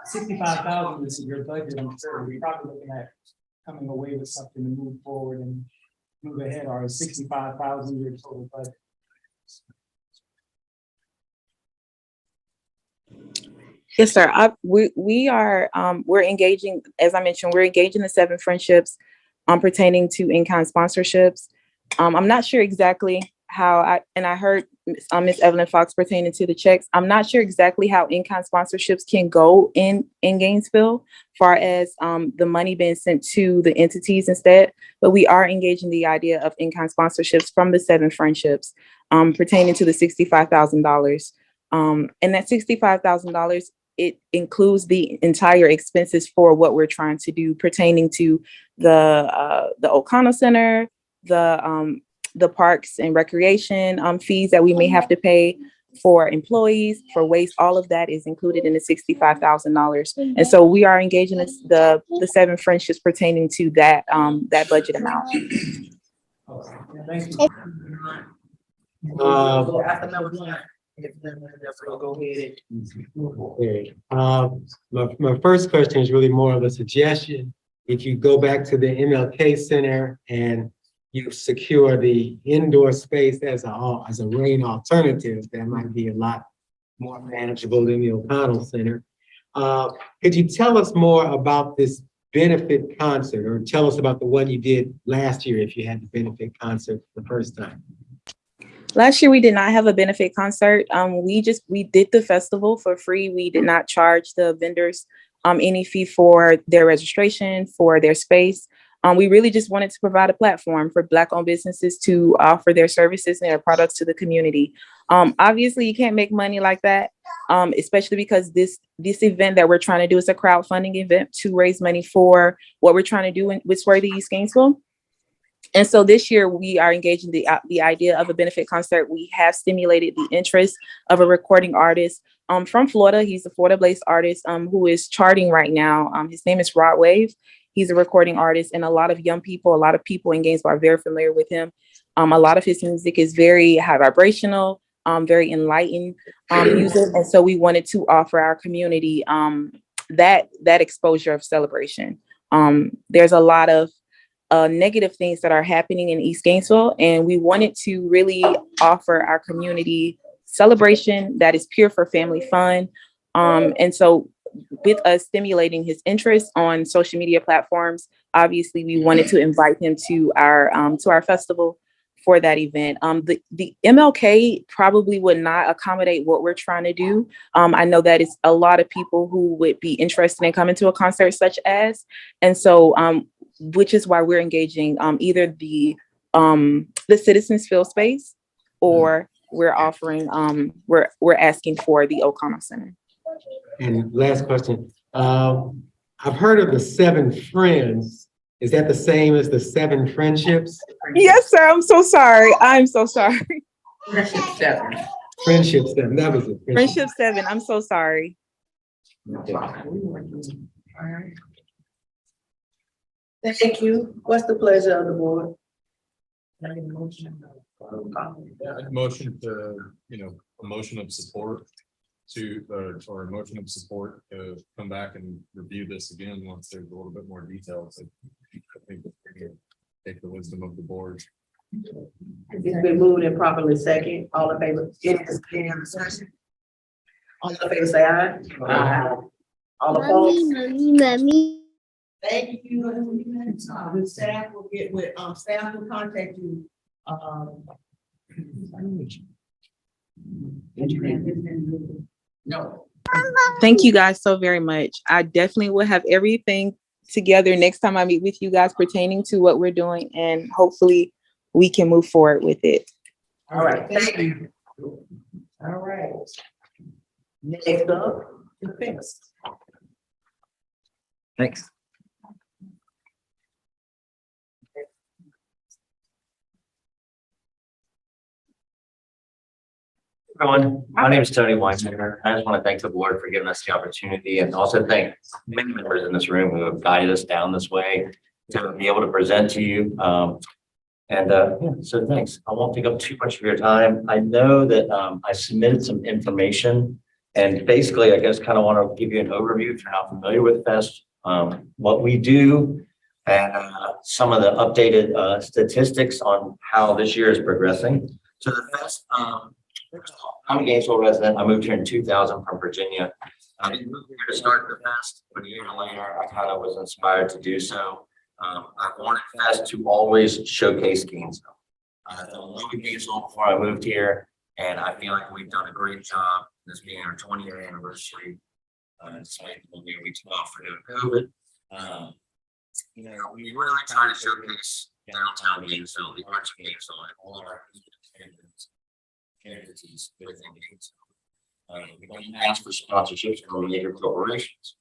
65,000 is your budget. I'm sure we're probably looking at coming away with something to move forward and move ahead, or is 65,000 your total budget? Yes, sir. We're engaging, as I mentioned, we're engaging the 7 friendships pertaining to in-kind sponsorships. I'm not sure exactly how I heard Miss Evelyn Fox pertaining to the checks. I'm not sure exactly how in-kind sponsorships can go in Gainesville, far as the money being sent to the entities instead. But we are engaging the idea of in-kind sponsorships from the 7 friendships pertaining to the $65,000. And that $65,000, it includes the entire expenses for what we're trying to do pertaining to the O'Connell Center, the parks and recreation fees that we may have to pay for employees, for waste. All of that is included in the $65,000. And so we are engaging the 7 friendships pertaining to that that budget amount. Thank you. Go ahead. Okay. My first question is really more of a suggestion. If you go back to the MLK Center and you secure the indoor space as a rain alternative, that might be a lot more manageable than the O'Connell Center. Could you tell us more about this benefit concert, or tell us about the one you did last year if you had the benefit concert the first time? Last year, we did not have a benefit concert. We did the festival for free. We did not charge the vendors any fee for their registration, for their space. We really just wanted to provide a platform for Black-owned businesses to offer their services and their products to the community. Obviously, you can't make money like that, especially because this event that we're trying to do is a crowdfunding event to raise money for what we're trying to do with Swarthy East Gainesville. And so this year we are engaging the idea of a benefit concert. We have stimulated the interest of a recording artist from Florida. He's a Florida-based artist who is charting right now. His name is Rod Wave. He's a recording artist, and a lot of young people, a lot of people in Gainesville are very familiar with him. A lot of his music is very high vibrational, very enlightened music. And so we wanted to offer our community that exposure of celebration. There's a lot of negative things that are happening in East Gainesville, and we wanted to really offer our community celebration that is pure for family fun. And so with us stimulating his interest on social media platforms, obviously we wanted to invite him to our festival for that event. The MLK probably would not accommodate what we're trying to do. I know that it's a lot of people who would be interested in coming to a concert such as, and so which is why we're engaging either the Citizens Field space, or we're offering we're asking for the O'Connell Center. And last question, I've heard of the 7 friends. Is that the same as the 7 friendships? Yes, sir. I'm so sorry. I'm so sorry. Friendship 7. Friendship 7, that was it. Friendship 7. I'm so sorry. Thank you. What's the pleasure of the board? Motion to, a motion of support to, or a motion of support to come back and review this again once there's a little bit more details. I think take the wisdom of the board. It's been moved and properly second. All in favor? Any other discussion? All in favor, say aye. Aye. All opposed? Thank you. The staff will get with, staff will contact you. No. Thank you guys so very much. I definitely will have everything together next time I meet with you guys pertaining to what we're doing, and hopefully we can move forward with it. All right, thank you. All right. Next up, the fix. Thanks. Everyone, my name is Tony Weinberger. I just want to thank the board for giving us the opportunity, and also thank many members in this room who have guided us down this way to be able to present to you. So thanks. I won't take up too much of your time. I know that I submitted some information, and basically I guess kind of want to give you an overview if you're not familiar with FEST, what we do, and some of the updated statistics on how this year is progressing. So the FEST, I'm a Gainesville resident. I moved here in 2000 from Virginia. I didn't move here to start the FEST, but a year later, I kind of was inspired to do so. I wanted FEST to always showcase Gainesville. I fell in love with Gainesville before I moved here, and I feel like we've done a great job. This being our 20-year anniversary, despite the year we took off for COVID. We really try to showcase downtown Gainesville, the arts of Gainesville, and all of our entities within Gainesville. We don't ask for sponsorships from major corporations.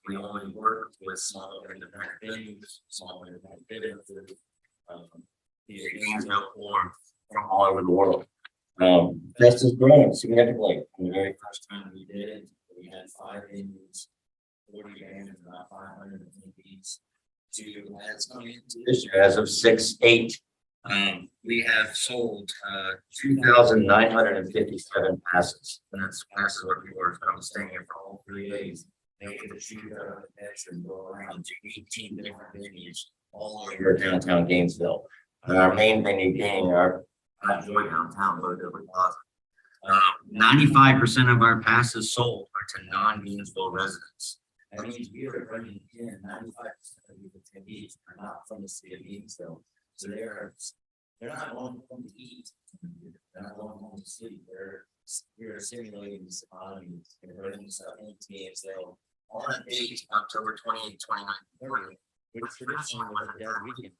We only work with small independent venues, small independent businesses, either Gainesville or from all over the world. FEST has grown significantly. From the very first time we did it, we had 5 venues, 40 bands, about 500 attendees. As coming into this year, as of 6/8, we have sold 2,957 passes. That's passes where people are coming staying here for all 3 days. They get to shoot out the pitch and go around to 18 different venues all over downtown Gainesville. Our main venue being our Joy downtown, Louisville Plaza. 95% of our passes sold are to non-Gainesville residents. That means we are bringing in 95% of the attendees are not from the city of Gainesville. So they're not going home to eat. They're not going home to sleep. We're simulating this economy and bringing stuff into Gainesville on a date, October 28th, 29th, 30th, which traditionally was a dead weekend.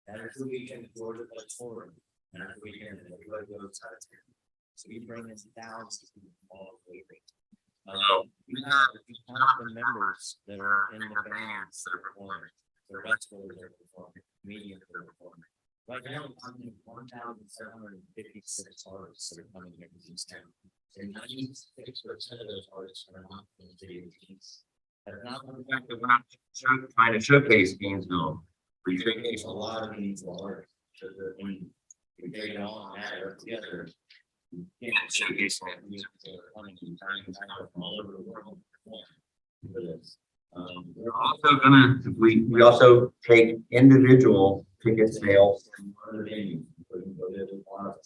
And every weekend, Georgia plays forward. And every weekend, everybody goes out of town. So we bring in thousands of people all over the way. We have the members that are in the bands that are performing, the wrestlers that are performing, comedians that are performing. Right now, I'm in 1,756 artists that are coming here to Houston. And 96% of those artists are not from the city of Gainesville. That's not the fact that we're not trying to showcase Gainesville. We showcase a lot of Gainesville artists. So that when we get it all and add it up together, we can't showcase that music that are coming from all over the world for this. We're also gonna, we also take individual ticket sales from other venues, including the Plaza.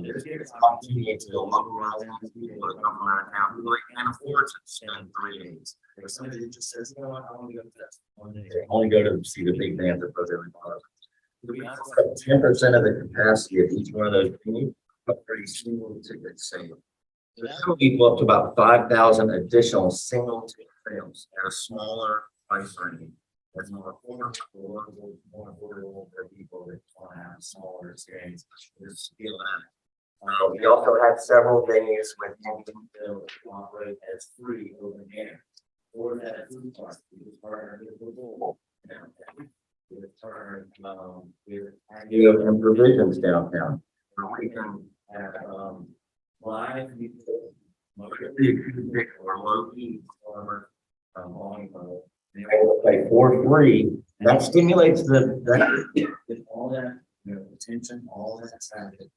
There's an opportunity to go localize people that come from out of town who really can't afford to spend 3 days. There's somebody that just says, you know what, I want to go to that one day. They only go to see the big bands that go there. We have 10% of the capacity of each one of those venues, but pretty single ticket sale. So that will equal up to about 5,000 additional single ticket sales at a smaller price range. That's more affordable for people that want to have a smaller experience. We also have several venues with Gainesville that operate as free open air. Or that food park, we partner with Louisville downtown. We partner with and provisions downtown. We can have live music, acoustic or low key performers from all they will play for free. That stimulates all that, attention, all that's happening.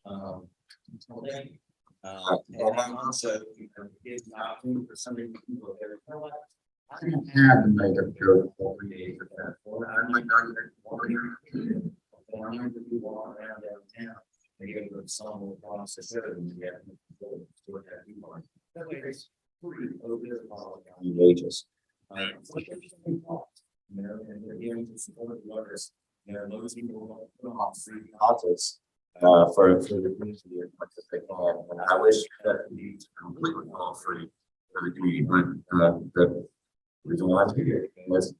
And also gives an opportunity for somebody to go there. I didn't have the night of Joe for 3 days of that. Well, I might not even want to. I remember people walking around downtown. They go to some across the city and you get. That way it's free over the wages. It's like everything costs, you know, and they're giving to support the workers. You know, most people don't put off free deposits for the community as much as they can. And I wish that would be completely all free for the community, but the reason why I'm here is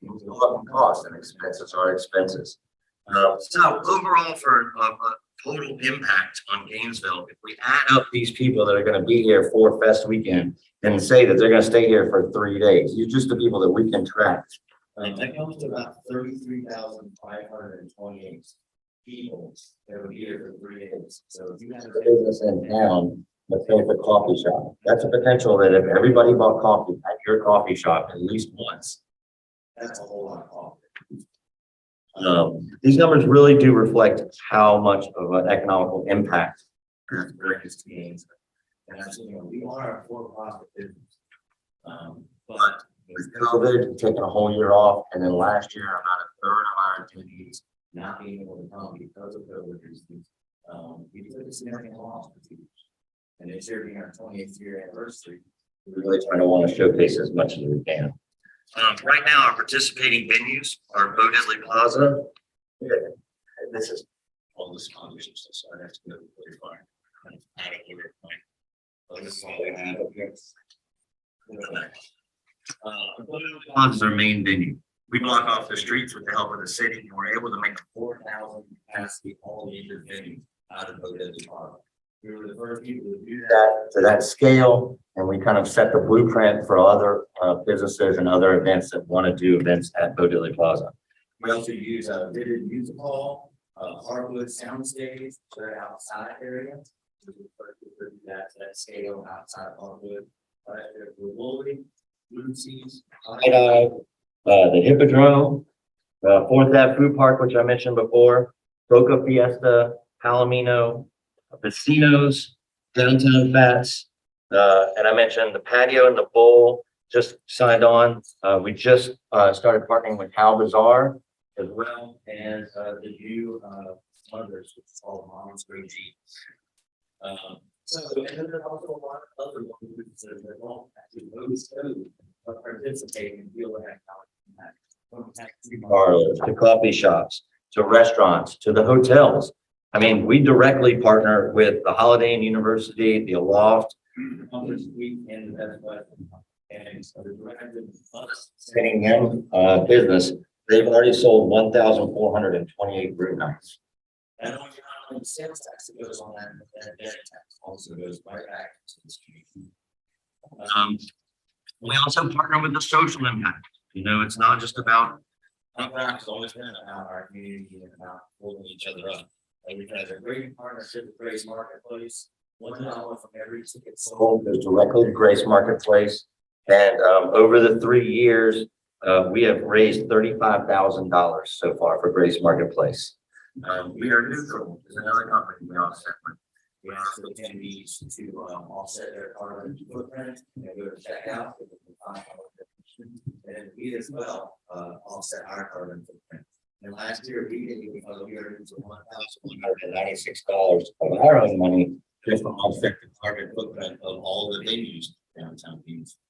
it's a lot of costs and expenses are expenses. So overall, for a total impact on Gainesville, if we add up these people that are going to be here for Fest weekend and say that they're going to stay here for 3 days, you're just the people that we can track. That comes to about 33,528 people that will be here for 3 days. So if you have a business in town, let's say it's a coffee shop, that's a potential that if everybody bought coffee at your coffee shop at least once, that's a whole lot of coffee. These numbers really do reflect how much of an economical impact this brings to Gainesville. And as you know, we are a for-profit business. But with COVID taking a whole year off, and then last year about a third of our attendees not being able to come because of COVID reasons, we took a significant loss for 2 years. And this year being our 20th year anniversary, we're really trying to want to showcase as much as we can. Right now, our participating venues are Bo Diddley Plaza. This is all the scholarships, so I have to go really far. This is all we have up here. Plaza is our main venue. We block off the streets with the help of the city, and we're able to make a 4,000 capacity all-year venue out of Bo Diddley Plaza. We were the first people to do that to that scale, and we kind of set the blueprint for other businesses and other events that want to do events at Bo Diddley Plaza. We also use a Vivid Music Hall, hardwood soundstage, so that outside area. That scale outside of hardwood. Woolly, Lucy's, the Hippodrome, 4th Ave Food Park, which I mentioned before, Boca Fiesta, Palomino, Vecinos, Downtown Fats, and I mentioned the patio and the bowl just signed on. We just started partnering with Hal Bazaar as well as the new others, which is called Mom's Green Jeans. So, and then there's also a lot of other businesses that don't actually notice code, but participate and feel that from taxi parlors to coffee shops to restaurants to the hotels. I mean, we directly partner with the Holiday Inn University, the Aloft, the Comfort Suite, and the Best Western. And so the direct us sending them business, they've already sold 1,428 room nights. And only the sales tax that goes on that, that tax also goes right back to the community. We also partner with the social impact. You know, it's not just about, it's always been about our community and about holding each other up. We've had a great partnership with Grace Marketplace. $1 from every ticket sold goes directly to Grace Marketplace. And over the 3 years, we have raised $35,000 so far for Grace Marketplace. We are neutral. There's another company we offset with. We ask the attendees to offset their carbon footprint and they go to checkout. And we as well offset our carbon footprint. And last year we gave $1,196 of our own money just to offset the carbon footprint of all the venues downtown Gainesville.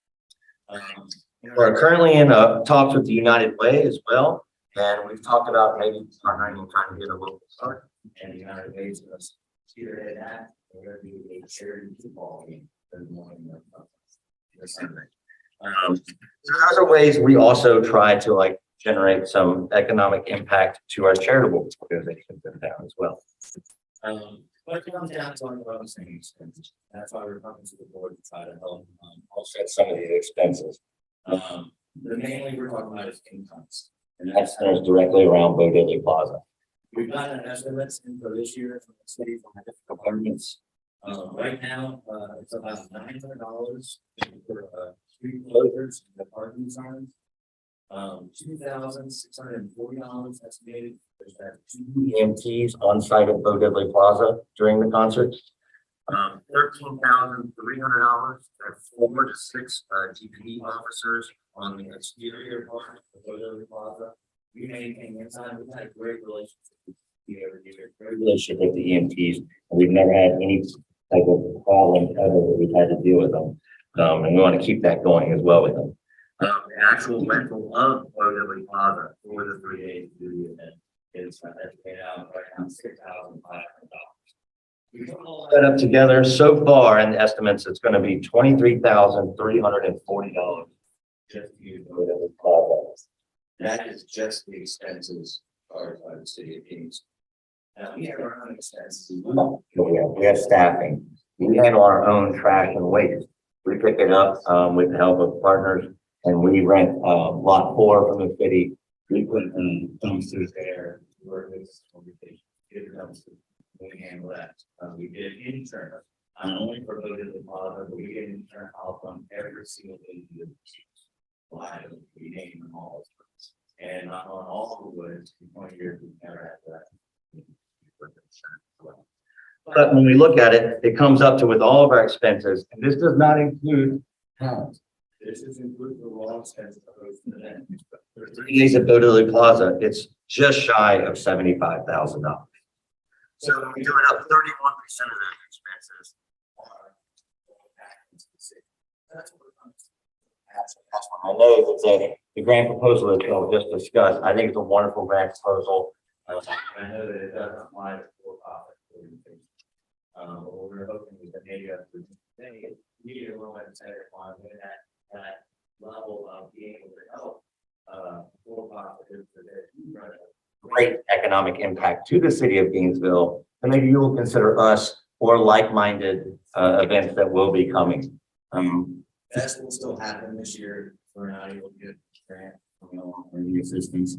We're currently in talks with the United Way as well, and we've talked about maybe partnering and trying to get a local start. And the United Way is going to spearhead that. We're going to do a charity football game in the morning this Sunday. So those are ways we also try to generate some economic impact to our charitable organizations in town as well. But it comes down to our own same expenses. That's why we're coming to the board to try to help offset some of these expenses. The mainly we're talking about is incomes, and that centers directly around Bo Diddley Plaza. We've got an estimate in for this year from the city from the different departments. Right now, it's about $900 for street closures and the parking signs. $2,640 estimated. There's that 2 EMTs on site at Bo Diddley Plaza during the concert. $13,300. There are 4 to 6 GP officers on the exterior part of the Bodie Plaza. We maintain inside, we've had a great relationship. Great relationship with the EMTs, and we've never had any type of problem ever that we've had to deal with them. And we want to keep that going as well with them. The actual rental of Bodie Plaza for the 3 days to the event is paid out right around $6,500. We put all that up together so far, and the estimates, it's going to be $23,340 just to use Bodie Plaza. That is just the expenses charged by the city of Gainesville. Now, we have our own expenses. We have staffing. We handle our own trash and waste. We pick it up with the help of partners, and we rent lot 4 from the city. We put dumpsters there. Work with get a dumpster. We handle that. We did insurance, not only for Bodie Plaza, but we get insurance off on every single thing. We name them all. And not on all the woods, in 20 years, we've never had that. But when we look at it, it comes up to with all of our expenses, and this does not include towns. This is include the raw expenses of hosting the event. For 3 days at Bodie Plaza, it's just shy of $75,000. So when we do it up, 31% of those expenses are back into the city. That's what we're going to do. I know that the grant proposal that Bill just discussed, I think it's a wonderful grant proposal. I know that it doesn't apply to for-profit organizations. But what we're hoping is that maybe after today, we get a little bit better on that level of being able to help for-profit great economic impact to the city of Gainesville, and maybe you will consider us or like-minded events that will be coming. That will still happen this year. We're not able to get a grant from the assistance.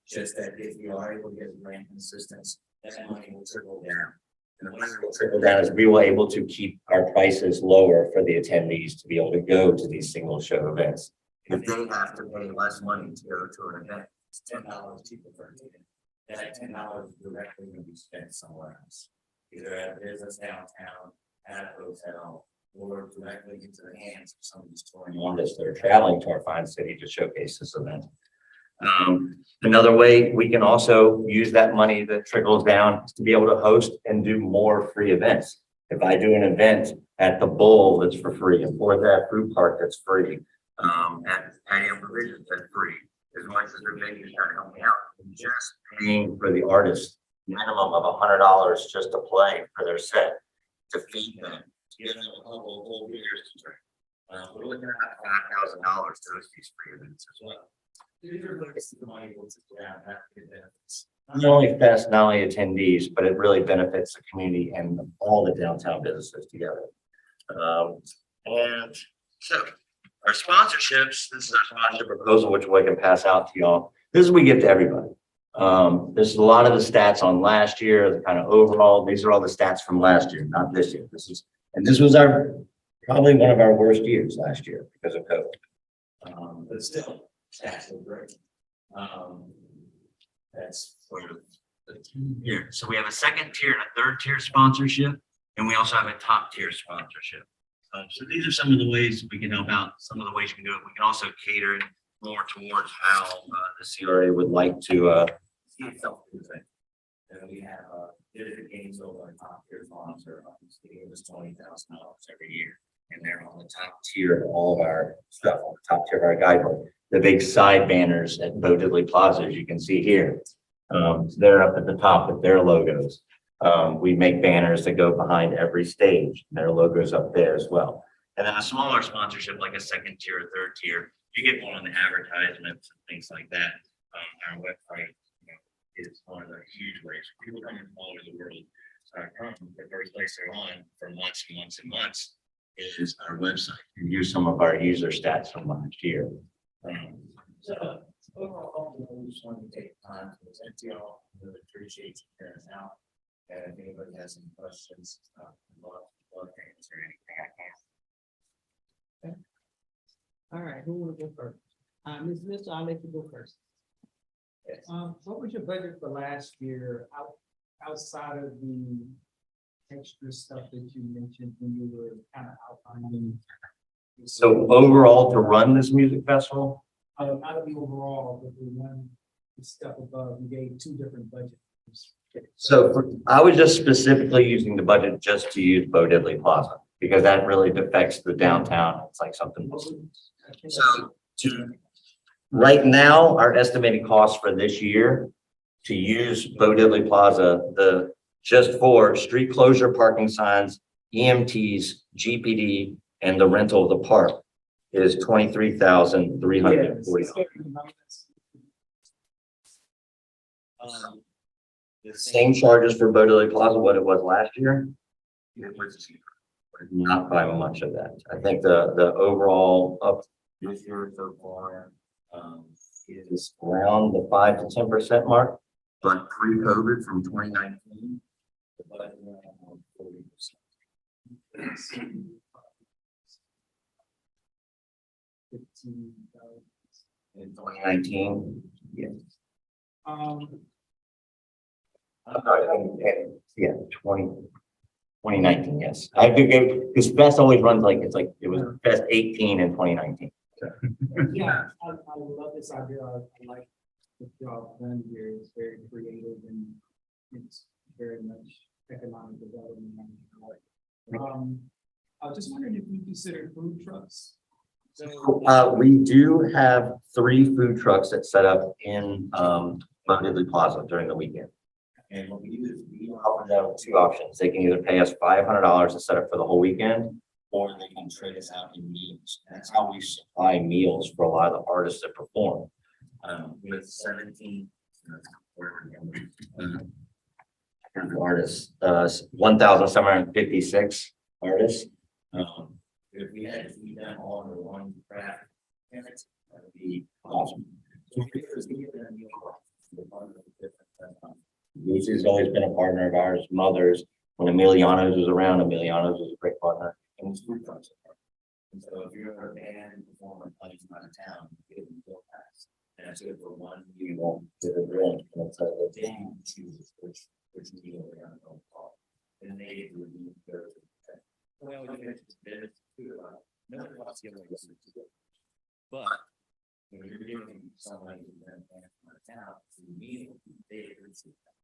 Just that if we are able to get a grant and assistance, that money will trickle down. And the money will trickle down as we will able to keep our prices lower for the attendees to be able to go to these single show events. If they have to pay less money to go to an event, it's $10 cheaper per ticket. That $10 is directly going to be spent somewhere else, either at a business downtown, at a hotel, or directly into the hands of some of these touring artists that are traveling to our fine city to showcase this event. Another way we can also use that money that trickles down to be able to host and do more free events. If I do an event at the Bowl that's for free, and for that fruit park that's free, at Patio Provisions that's free, as much as they're making trying to help me out, I'm just paying for the artist minimum of $100 just to play for their set, to feed them, to give them a couple of whole beers to drink. We're looking at $5,000 to host these free events as well. These are ways the money will sit down, that benefits not only fest, not only attendees, but it really benefits the community and all the downtown businesses together. And so our sponsorships, this is our sponsorship proposal, which we can pass out to y'all. This is what we give to everybody. This is a lot of the stats on last year, the kind of overall, these are all the stats from last year, not this year. This was our, probably one of our worst years last year because of COVID. But still, stats are great. That's sort of the tier. So we have a second tier and a third tier sponsorship, and we also have a top tier sponsorship. So these are some of the ways we can help out, some of the ways you can do it. We can also cater it more towards how the CRA would like to see itself do things. And we have Visit Gainesville, our top tier sponsor, they give us $20,000 every year. And they're on the top tier of all of our stuff, on the top tier of our guidebook. The big side banners at Bodie Plaza, as you can see here. They're up at the top with their logos. We make banners that go behind every stage. Their logos up there as well. And then a smaller sponsorship, like a second tier or third tier, you get one on the advertisements and things like that. Our website is one of the huge ways. People coming from all over the world. The first place they're on for months and months and months is our website. And here's some of our user stats from last year. So overall, we just want to take time to present to y'all. Really appreciate you hearing us out. And if anybody has any questions, I'd love to answer anything I can. All right, who will go first? Ms. Mitchell, I'll let you go first. What was your budget for last year outside of the extra stuff that you mentioned when you were kind of outlining? So overall, to run this music festival, Not the overall, but the one, the step above, you gave two different budgets. I was just specifically using the budget just to use Bo Diddley Plaza, because that really affects the downtown. It's like something. So right now, our estimated cost for this year to use Bo Diddley Plaza, just for street closure, parking signs, EMTs, GPD, and the rental of the park is $23,340. The same charges for Bo Diddley Plaza, what it was last year. It was not by much of that. I think the overall up this year so far is around the 5 to 10% mark, but pre-COVID from 2019. the budget went up 40%. In 2019, yes. Yeah, 2019, yes. I do give, because Fest always runs like, it was Fest 18 in 2019. Yeah, I love this idea. I like what y'all done here. It's very creative and it's very much economic development. I was just wondering if you consider food trucks. We do have 3 food trucks that set up in Bo Diddley Plaza during the weekend. And what we do is we offer them 2 options. They can either pay us $500 to set up for the whole weekend, or they can trade us out in meals. That's how we supply meals for a lot of the artists that perform. With 17 artists, 1,756 artists. If we had to feed them all under one craft, that would be awesome. Lucy's always been a partner of ours. Mother's, when Emiliano's was around, Emiliano's was a great partner. And it's food trucks. And so if you're a band performer playing out of town, you get them bill packs. And it's good for one meal to the drink. And it's like the band chooses which meal they're gonna go for. And they get to review their. Well, you get to bid too. Nobody wants to give away this. But when you're giving somebody who's been a band from out of town, it's a meal, they appreciate that.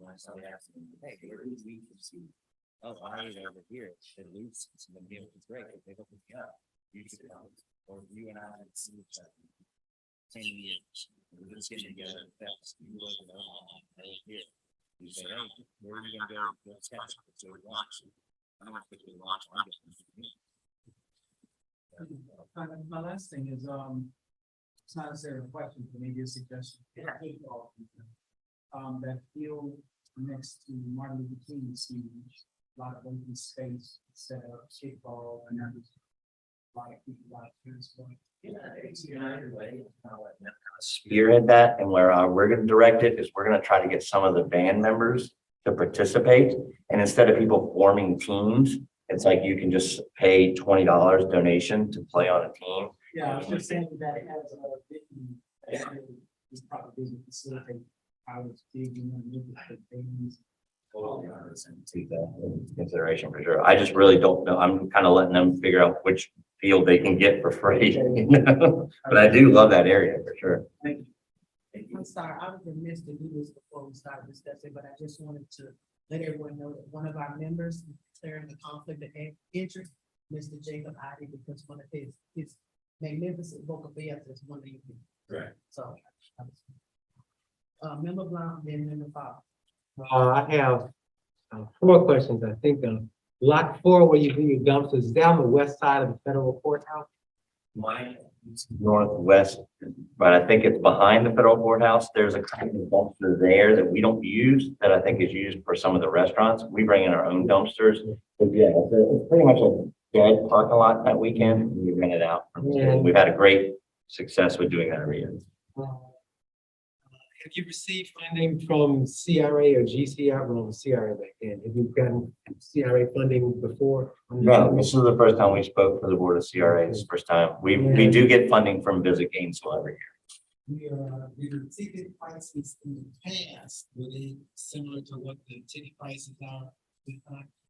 When somebody asks me, hey, where do we see? Oh, I ate over here at least the meal is great. They hook me up. You should come, or you and I have seen each other 10 years. We're just getting together fast. You look at over here. You say, hey, where are you gonna go? Let's catch up. So we watch. I don't want to watch. My last thing is, it's not necessarily a question, but maybe a suggestion. Yeah. That field next to Martin Luther King speech, a lot of open space, set up kickball, and there's a lot of people out there. Spearhead that, and where we're going to direct it is we're going to try to get some of the band members to participate, and instead of people forming teams, it's like you can just pay $20 donation to play on a team. Yeah, I was just saying that it has a it's probably doesn't facilitate how it's big and things. Take that into consideration for sure. I just really don't know. I'm kind of letting them figure out which field they can get for free. You know? But I do love that area for sure. Thank you. I'm sorry, I was remiss to do this before we started discussing, but I just wanted to let everyone know that one of our members declaring the conflict of interest, Mr. Jacob Ivy, because one of his magnificent vocal bands is one of you. Right. So. Member Blount, then member Fox. I have 4 questions. I think lot 4, where you do your dumpsters, is that on the west side of the federal courthouse? Mine is northwest, but I think it's behind the federal courthouse. There's a kind of dumpster there that we don't use that I think is used for some of the restaurants. We bring in our own dumpsters. But yeah, it's pretty much a dead parking lot that weekend. We rent it out. Yeah. We've had a great success with doing that every year. Have you received funding from CRA or GCR? Well, CRA back then. Have you gotten CRA funding before? No, this is the first time we spoke for the board of CRA. It's the first time. We do get funding from Visit Gainesville every year. The ticket prices in the past, were they similar to what the ticket prices are?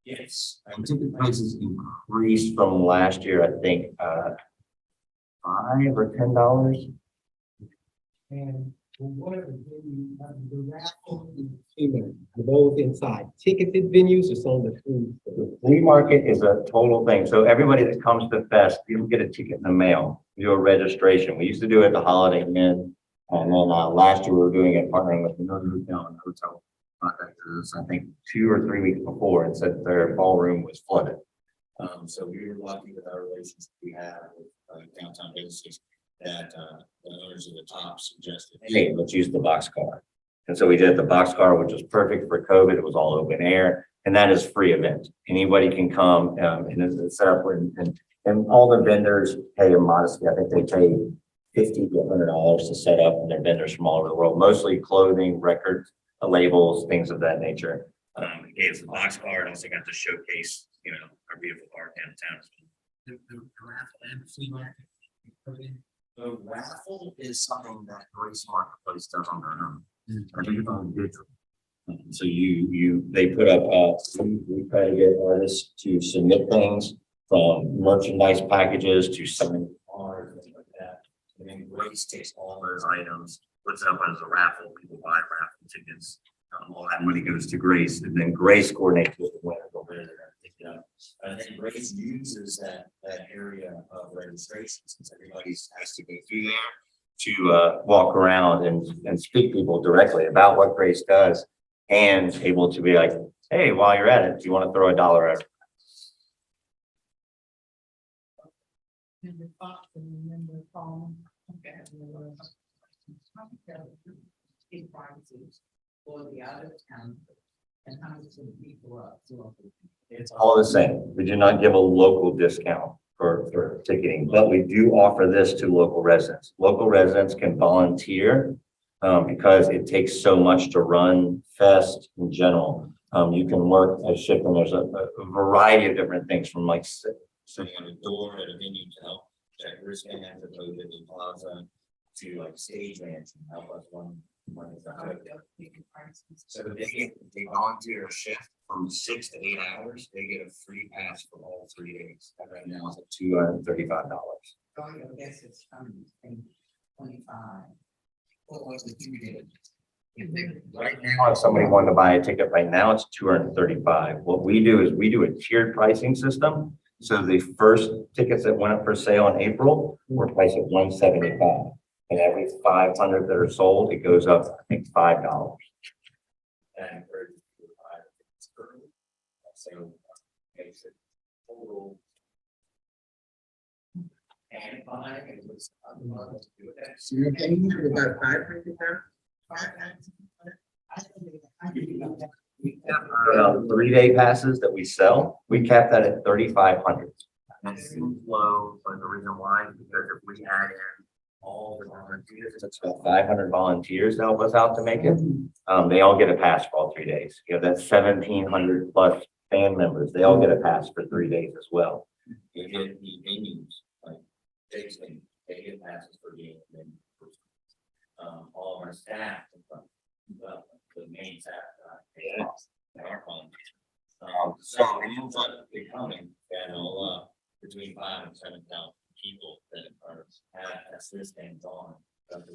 Yes, ticket prices increased from last year, I think, $5 or $10. And whatever, the raffle, both inside ticketed venues or some of the food. The flea market is a total thing. So everybody that comes to Fest, you don't get a ticket in the mail. You do a registration. We used to do it at the Holiday Inn. And then last year we were doing it partnering with another hotel, and the hotel contacted us, I think 2 or 3 weeks before, and said their ballroom was flooded. So we were lucky with our relationship we have with downtown businesses that the owners of the top suggested, hey, let's use the boxcar. And so we did the boxcar, which was perfect for COVID. It was all open air, and that is free event. Anybody can come and it's set up and all the vendors pay a modest. I think they pay $50 to $100 to set up, and they're vendors from all over the world, mostly clothing, records, labels, things of that nature. It gave us the boxcar and also got to showcase, our beautiful art downtown. The raffle and the flea market. The raffle is something that Grace Marketplace does on their own. I think it's on digital. So they put up, we try to get artists to submit things from merchandise packages to selling art, things like that. And then Grace takes all those items, puts it up as a raffle, people buy raffle tickets. All that money goes to Grace, and then Grace coordinates with the winner over there. And then Grace uses that area of registration, since everybody has to go through there, to walk around and speak to people directly about what Grace does, and able to be like, hey, while you're at it, do you want to throw $1 out? Member Fox and Member Paul. Okay. For the out of town, and how much of people up to. It's all the same. We do not give a local discount for ticketing, but we do offer this to local residents. Local residents can volunteer because it takes so much to run Fest in general. You can work a shift, and there's a variety of different things, from like sitting on the door at a venue to help checkers and at the plaza to like stage management, help us run. So they volunteer a shift from 6 to 8 hours. They get a free pass for all 3 days. And right now it's at $235. So I guess it's 25. What was the ticket? Right now, if somebody wanted to buy a ticket right now, it's $235. What we do is we do a tiered pricing system. So the first tickets that went up for sale in April were priced at $175. And every 500 that are sold, it goes up, I think, $5. And so makes it total. And buy, it was, So you're paying for about 500 we have 3-day passes that we sell. We cap that at 3,500. And it's low, but the reason why is because if we add in all the volunteers, it's about 500 volunteers to help us out to make it. They all get a pass for all 3 days. That's 1,700 plus fan members. They all get a pass for 3 days as well. You get the venues, like Jake's venue, they get passes for being all of our staff, the main staff, they are volunteers. So it ends up becoming between 5,000 and 7,000 people that are at this hands on. But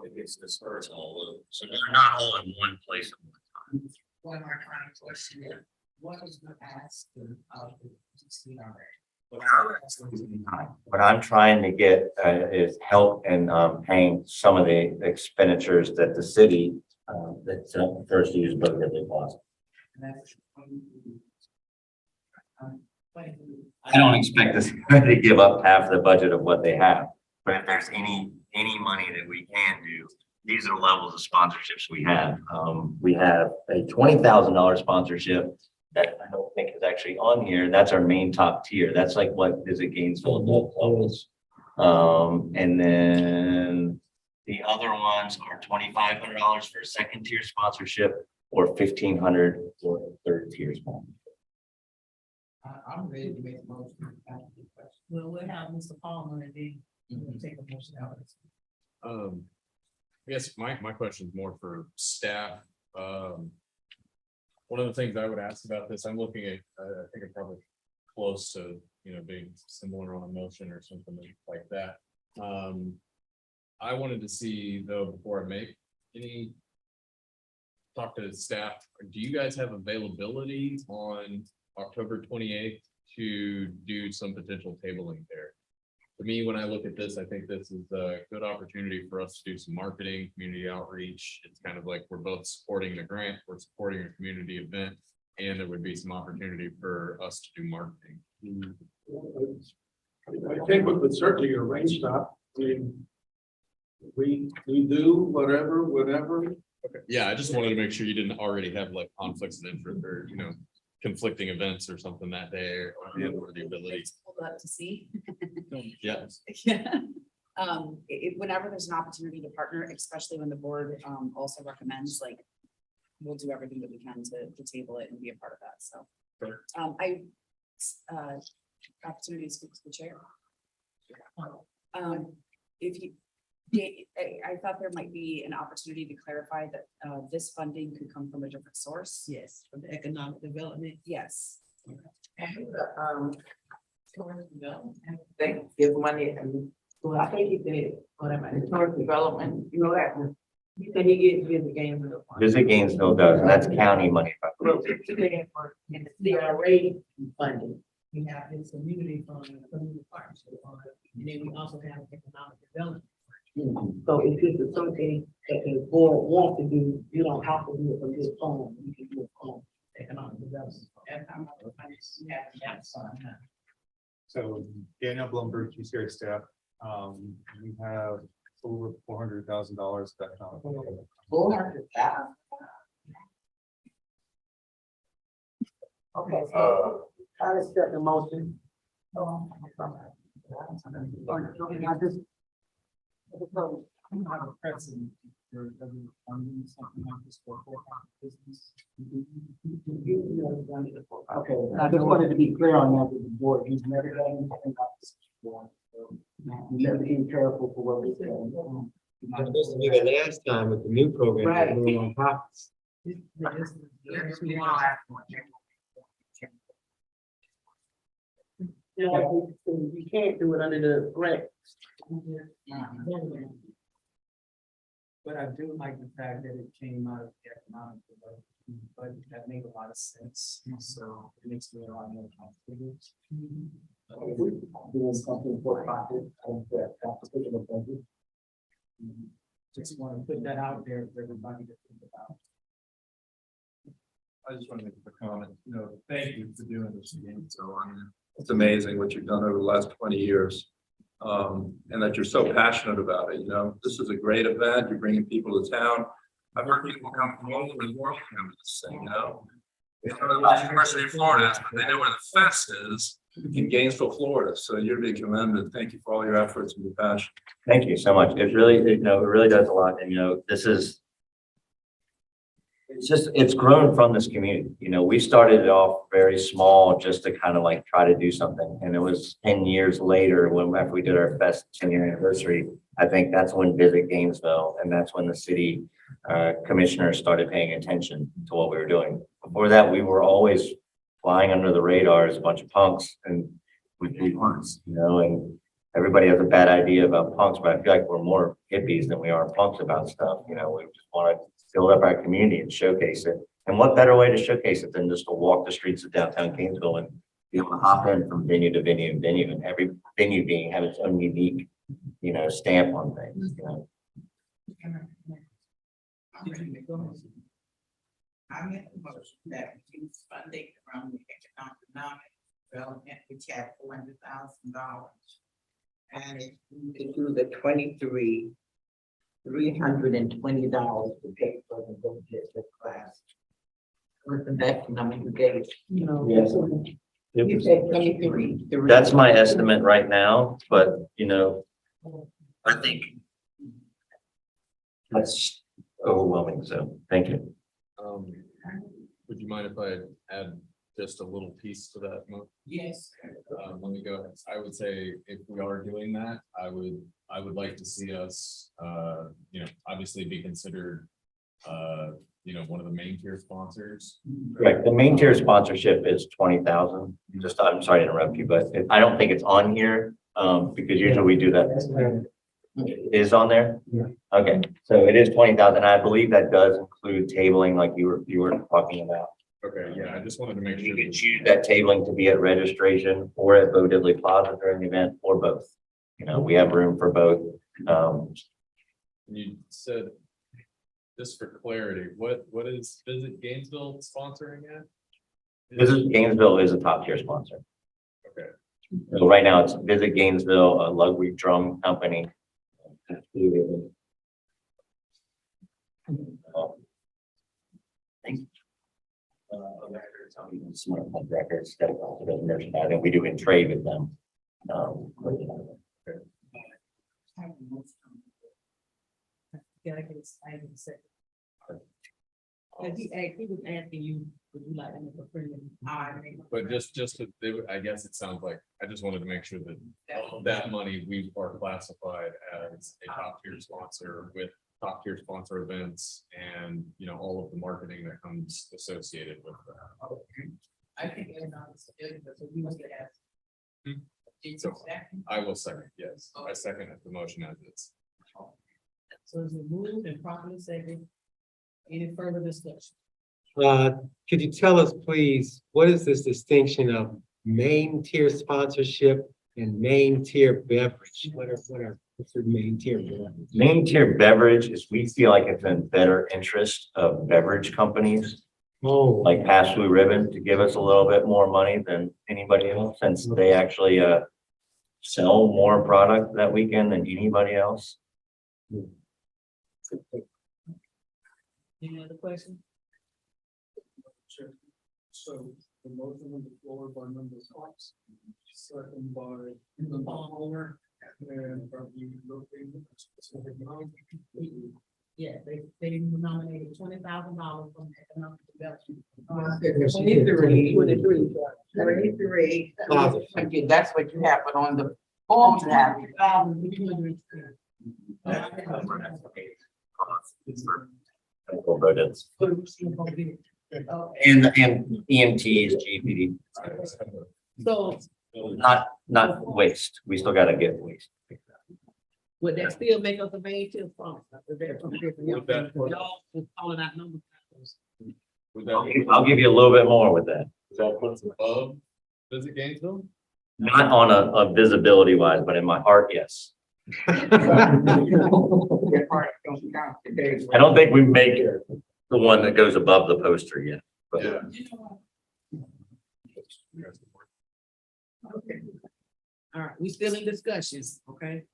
it gets dispersed all over. So they're not all in one place at one time. One of our current question is, what is the ask of the GCRA? What I'm trying to get is help in paying some of the expenditures that the city that first used Book River Plaza. I don't expect this to give up half the budget of what they have, but if there's any money that we can do, these are the levels of sponsorships we have. We have a $20,000 sponsorship that I don't think is actually on here. That's our main top tier. That's like what is at Gainesville adult levels. And then the other ones are $2,500 for a second tier sponsorship or $1,500 for a third tier sponsorship. I'm ready to make a motion. Well, we'll have Mr. Palmer and then we'll take a motion out. I guess my question is more for staff. One of the things I would ask about this, I'm looking at, I think I'm probably close to, being similar on a motion or something like that. I wanted to see though, before I make any talk to the staff, do you guys have availability on October 28th to do some potential tabling there? For me, when I look at this, I think this is a good opportunity for us to do some marketing, community outreach. It's kind of like we're both supporting the grant, we're supporting a community event, and there would be some opportunity for us to do marketing. I think we could certainly arrange that. I mean, we do whatever. Okay. Yeah, I just wanted to make sure you didn't already have like conflicts of interest or, conflicting events or something that day or the ability. Hold up to see. Yeah. Yeah. Whenever there's an opportunity to partner, especially when the board also recommends, like, we'll do everything that we can to table it and be a part of that, so. Sure. Opportunity to speak to the chair. If you, I thought there might be an opportunity to clarify that this funding could come from a different source. Yes, for the economic development. Yes. They give money, well, I think he did, whatever, the tourist development, that, he said he gets the Gainesville. Visit Gainesville does, and that's county money. Well, in the CRA funding. We have this community fund, community partnership fund, and then we also have economic development. So if it's something that the board wants to do, you don't have to do it from this phone, you can do it from Economic development. So Daniel Blumberg, GCRA staff, we have over $400,000 of economic development. 400,000. Okay, so I accept the motion. I'm not a precedent for every funding something like this for business. Okay, I just wanted to be clear on that with the board. He's never done anything about this before. So we have to be careful for what we say. This will be the last time with the new program. Right. We're on top. You can't do it under the grant. But I do like the fact that it came out of the economic development, but that made a lot of sense, so it makes me a lot more comfortable. Doing something for profit. Just want to put that out there for everybody to think about. I just want to make a comment, thank you for doing this again. So, It's amazing what you've done over the last 20 years. And that you're so passionate about it, this is a great event, you're bringing people to town. I've heard people come from all over the world to come to this thing, They don't know where the University of Florida is, but they know where the fest is in Gainesville, Florida. So you're to be commended. Thank you for all your efforts and your passion. Thank you so much. It really does a lot. And, it's grown from this community. We started it off very small just to kind of like try to do something. And it was 10 years later after we did our best 10-year anniversary, I think that's when Visit Gainesville, and that's when the city commissioners started paying attention to what we were doing. Before that, we were always flying under the radar as a bunch of punks and with big punks, and everybody has a bad idea about punks, but I feel like we're more hippies than we are punks about stuff. We just want to build up our community and showcase it. And what better way to showcase it than just to walk the streets of downtown Gainesville and be able to hop in from venue to venue and venue, and every venue have its own unique, stamp on things. I make a motion that we use funding from the economic development, which had $400,000. And if we could do the $320 to pay for the budget class. With the next number you gave, Yes. you said 23. That's my estimate right now, but I think that's overwhelming. So thank you. Would you mind if I add just a little piece to that? Yes. Let me go. I would say if we are doing that, I would like to see us, obviously be considered one of the main tier sponsors. Correct. The main tier sponsorship is 20,000. Just, I'm sorry to interrupt you, but I don't think it's on here, because usually we do that. It is on there? Yeah. Okay, so it is 20,000. I believe that does include tabling like you were talking about. Okay, yeah, I just wanted to make You sure. can choose that tabling to be at registration or at Bo Diddley Plaza during the event, or both. We have room for both. You said, just for clarity, what is Visit Gainesville sponsoring at? Visit Gainesville is a top tier sponsor. Okay, So right now it's Visit Gainesville, a luxury drum company. Smart home records that also does merchandising. We do in trade with them. He was asking you, would you like to make a premium? but I guess it sounds like, I just wanted to make sure that that money, we are classified as a top tier sponsor with top tier sponsor events and, all of the marketing that comes associated with that. I think that's not, so we must ask. So I will second, yes, I second the motion as it's. So it's moved and properly seconded. Any further discussion? Could you tell us, please, what is this distinction of main tier sponsorship and main tier beverage? What's the main tier beverage? Main tier beverage is, we feel like it's in better interest of beverage companies Oh, like Pass Blue Ribbon to give us a little bit more money than anybody else, since they actually sell more product that weekend than anybody else. Any other questions? Sure. So the motion on the floor by member Cox, second by the homeowner, and probably located a specific amount. Yeah, they nominated $20,000 from economic development. 23. That's what you have, but on the form you have. And EMTs, GPD, So not waste. We still gotta get waste. would that still make us a main tier sponsor? Would that- Y'all just calling out numbers. Would that, I'll give you a little bit more with that. is that what's above Visit Gainesville? Not on a visibility wise, but in my heart, yes. I don't think we make the one that goes above the poster yet. But Yeah. Okay. All right, we still in discussions, okay?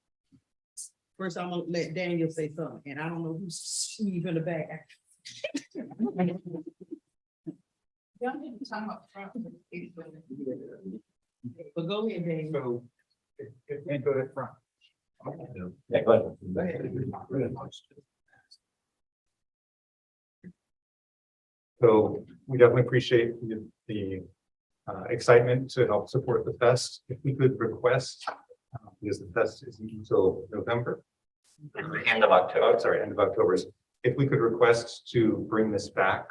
First, I'm gonna let Daniel say something, and I don't know who's in the back. Y'all need to talk about front. But go ahead, Daniel. So, and go to front. yeah, go ahead. So we definitely appreciate the excitement to help support the fest. If we could request, because the fest is until November. End of October. Oh, sorry, end of October. If we could request to bring this back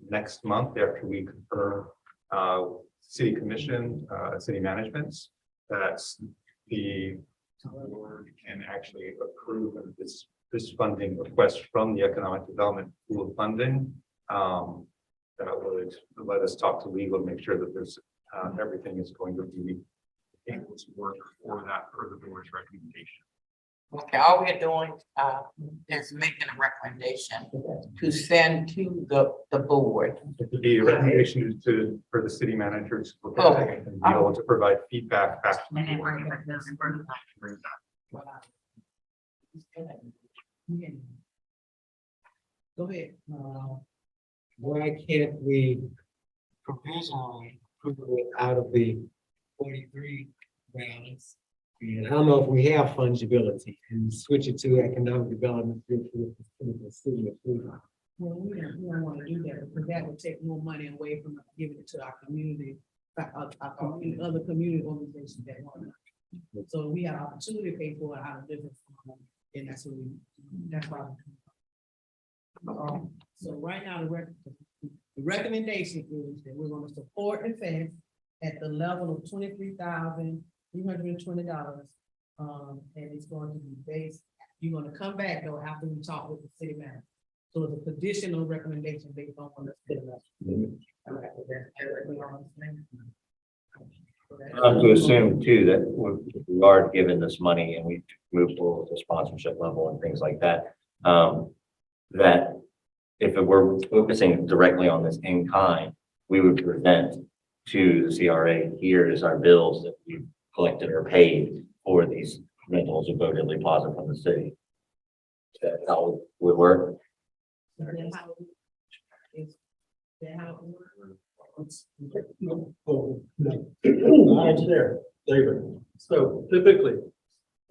next month after we confirm city commission, city managements, that's the board can actually approve of this funding request from the economic development pool of funding. That would let us talk to legal, make sure that there's everything is going to be able to work for that per the board's recommendation. Okay, all we're doing, is making a recommendation to send to the board. The recommendation is for the city manager to look at it and be able to provide feedback back. To the board. Go ahead. why can't we provisionally approve it out of the 43 balance? And I don't know if we have fungibility and switch it to economic development. Well, we don't want to do that, because that would take more money away from giving it to our community, other community organizations that want it. So we have opportunity to pay for it out of different, and that's what that's why. So right now, the recommendation is that we're gonna support the fence at the level of $23,320. And it's going to be based, you're gonna come back though after we talk with the city manager. So it's a conditional recommendation based on the city manager. All right, with that, everybody understand? I have to assume too that we are given this money and we move forward with the sponsorship level and things like that. That if it were focusing directly on this in kind, we would present to the CRA, here is our bills that we collected or paid for these rentals of voted deposit from the city. Is that how it would work? Is that how it works? Hi, Chair, David. So typically,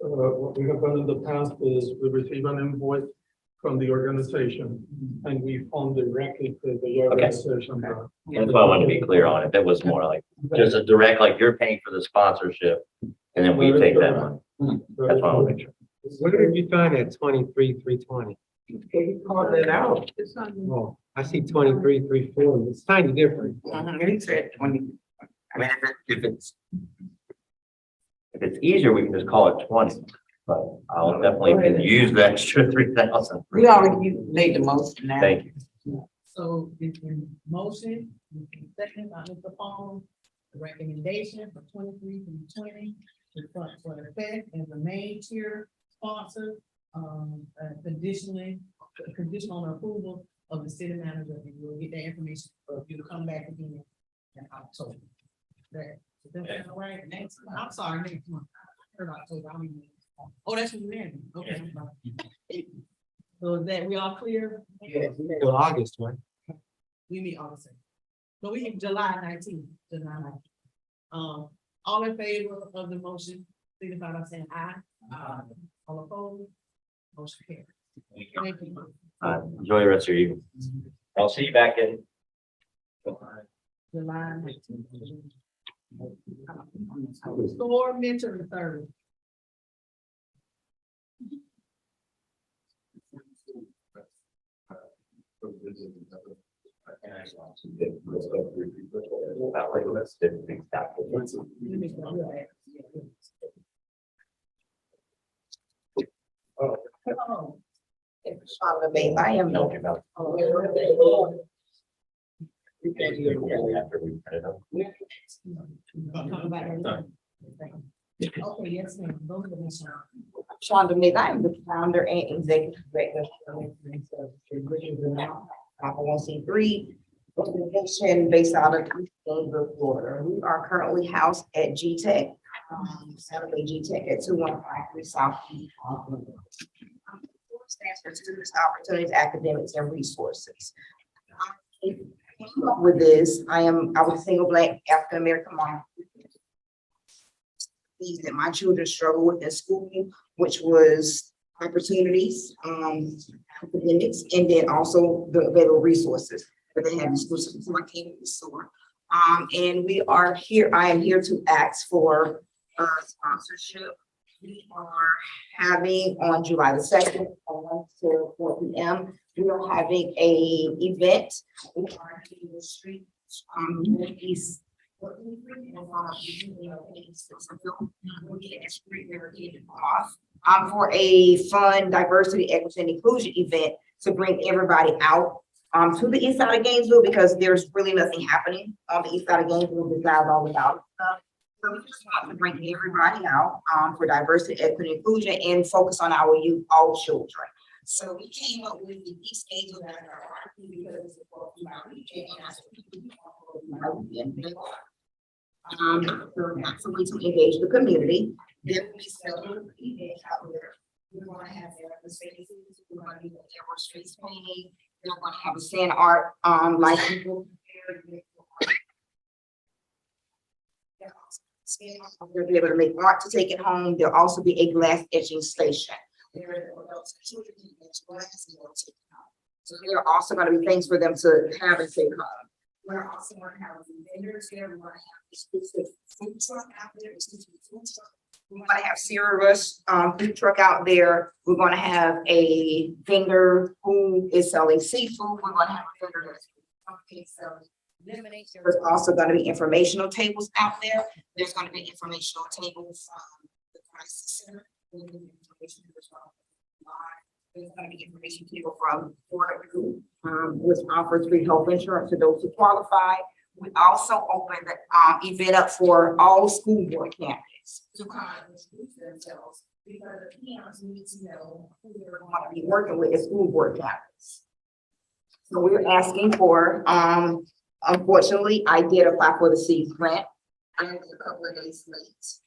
what we have done in the past is we receive an invoice from the organization and we fund directly to the organization. That's what I wanted to be clear on. If it was more like just a direct, like you're paying for the sponsorship and then we take that money. That's what I want to make sure. What did you find at 23,320? He called it out. Oh, I see 23,340. It's tiny different. He said 20. I mean, if it's easier, we can just call it 20, but I'll definitely use the extra 3,000. We already made the most now. Thank you. So it's in motion, second by Mr. Paul, the recommendation for 23-20, for the Fed and the main tier sponsor, conditional on approval of the city manager, and we'll get that information for you to come back again in October. That's all right. Next, I'm sorry, next month. I heard October. I don't even. Oh, that's what we're in. Okay. I'm sorry. So is that we all clear? Till August, right? We meet August 2nd. So we meet July 19th. All in favor of the motion, signify by saying aye. All opposed? Motion carries. Thank you. Enjoy the rest of your evening. I'll see you back in. July 19th. Store mentoring service. I am no. Okay, yes, ma'am. Those are the missions. Shonda Mead, I am the founder and executive director of 501c3 organization based out of Gainesville, Florida. We are currently housed at GTech, Saturday GTech at 2153 South East. Stands for Students, Opportunities, Academics, and Resources. With this, I was a single Black African American mom. Things that my children struggle with in school, which was opportunities, academics, and then also the available resources that they have in school. So I came to the store. And we are here, I am here to ask for sponsorship. We are having on July the 2nd, 1 to 4 p.m. We are having a event. We are in the street, Northeast. For a fun diversity, equity, and inclusion event to bring everybody out to the east side of Gainesville, because there's really nothing happening on the east side of Gainesville besides all the dollar stuff. So we just want to bring everybody out for diversity, equity, and inclusion, and focus on our youth, all children. So we came up with the East Gainesville because so we to engage the community. There will be several events out there. We're going to have the spaces. We're going to do the street painting. We're going to have a sand art license. They'll be able to make art to take it home. There'll also be a glass etching station. So there are also going to be things for them to have and take home. We're also going to have vendors there. We're going to have exclusive food truck out there, exclusive food truck We're gonna have serious food truck out there. We're gonna have a vendor who is selling seafood. We're gonna have a vendor that's selling lemonade. There's also gonna be informational tables out there. There's gonna be informational tables from the crisis center. There's gonna be information table from Florida Group, which offers free health insurance to those who qualify. We also opened the event up for all school board candidates to come and introduce themselves, because the parents need to know who they're going to be working with as school board candidates. So we're asking for, unfortunately, I did apply for the seed grant. I was a couple of days late.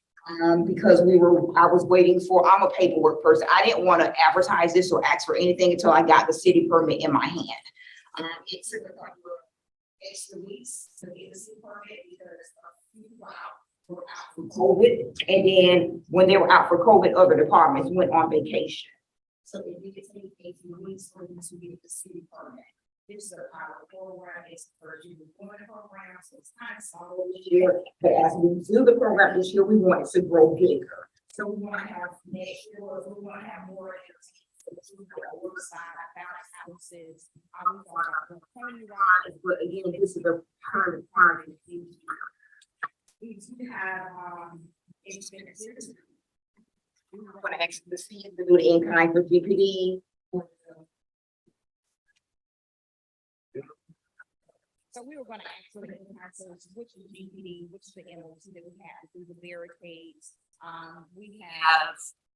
Because I was waiting for, I'm a paperwork person. I didn't want to advertise this or ask for anything until I got the city permit in my hand. It took a couple of extra weeks to get the city permit because people were out for COVID. And then when they were out for COVID, other departments went on vacation. So it did take a few weeks for them to get the city permit. This is a pilot program, it's the first year we're doing the program, so it's kind of slow this year. But as we do the program this year, we want it to grow bigger. So we want to have next year, we want to have more. But again, this is a permanent part of the future. We do have expenditures. We want to actually see the new in-kind for GPD. So we were gonna actually, which is GPD, which is the MOC that we have, through the barricades. We have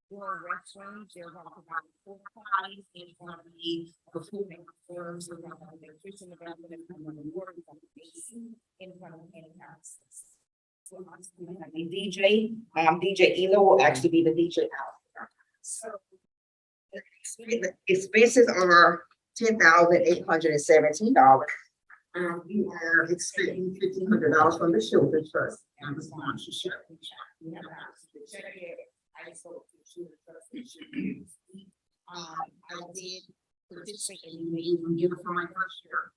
rural restrooms, they're gonna provide porta potties, it's gonna be the food and firms, we're gonna have electrician available, and water, we're gonna be AC, in front of the houses. So we have a DJ, DJ Elo will actually be the DJ out there. So the expenses are $10,817. We are expecting $1,500 from the Children's Trust and the sponsorship. I did participate in the year for my first year.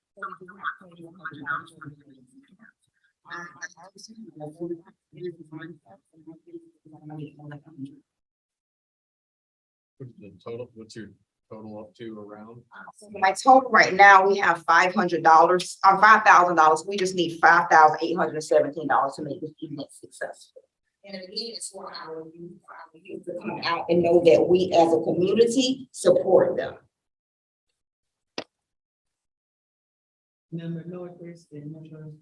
What's your total up to around? My total right now, we have $500, $5,000. We just need $5,817 to make this event successful. And again, it's for our youth to come out and know that we as a community support them. Member Northwest and Metro.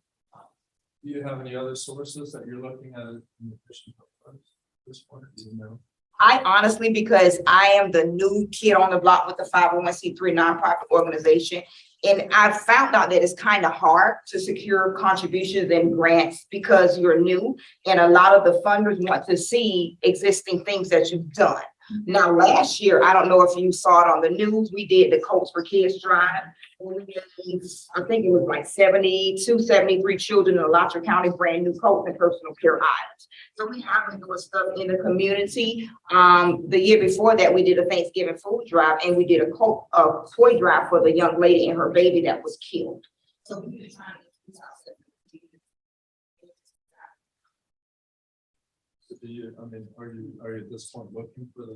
Do you have any other sources that you're looking at in addition to this one? Do you know? I honestly, because I am the new kid on the block with the 501c3 nonprofit organization, and I found out that it's kind of hard to secure contributions and grants because you're new, and a lot of the funders want to see existing things that you've done. Now, last year, I don't know if you saw it on the news, we did the Coats for Kids drive. We gave, I think it was like 73 children in Alachua County brand new coats and personal care items. So we have been doing stuff in the community. The year before that, we did a Thanksgiving food drive, and we did a toy drive for the young lady and her baby that was killed. So we've been trying to do Do you, I mean, are you at this point looking for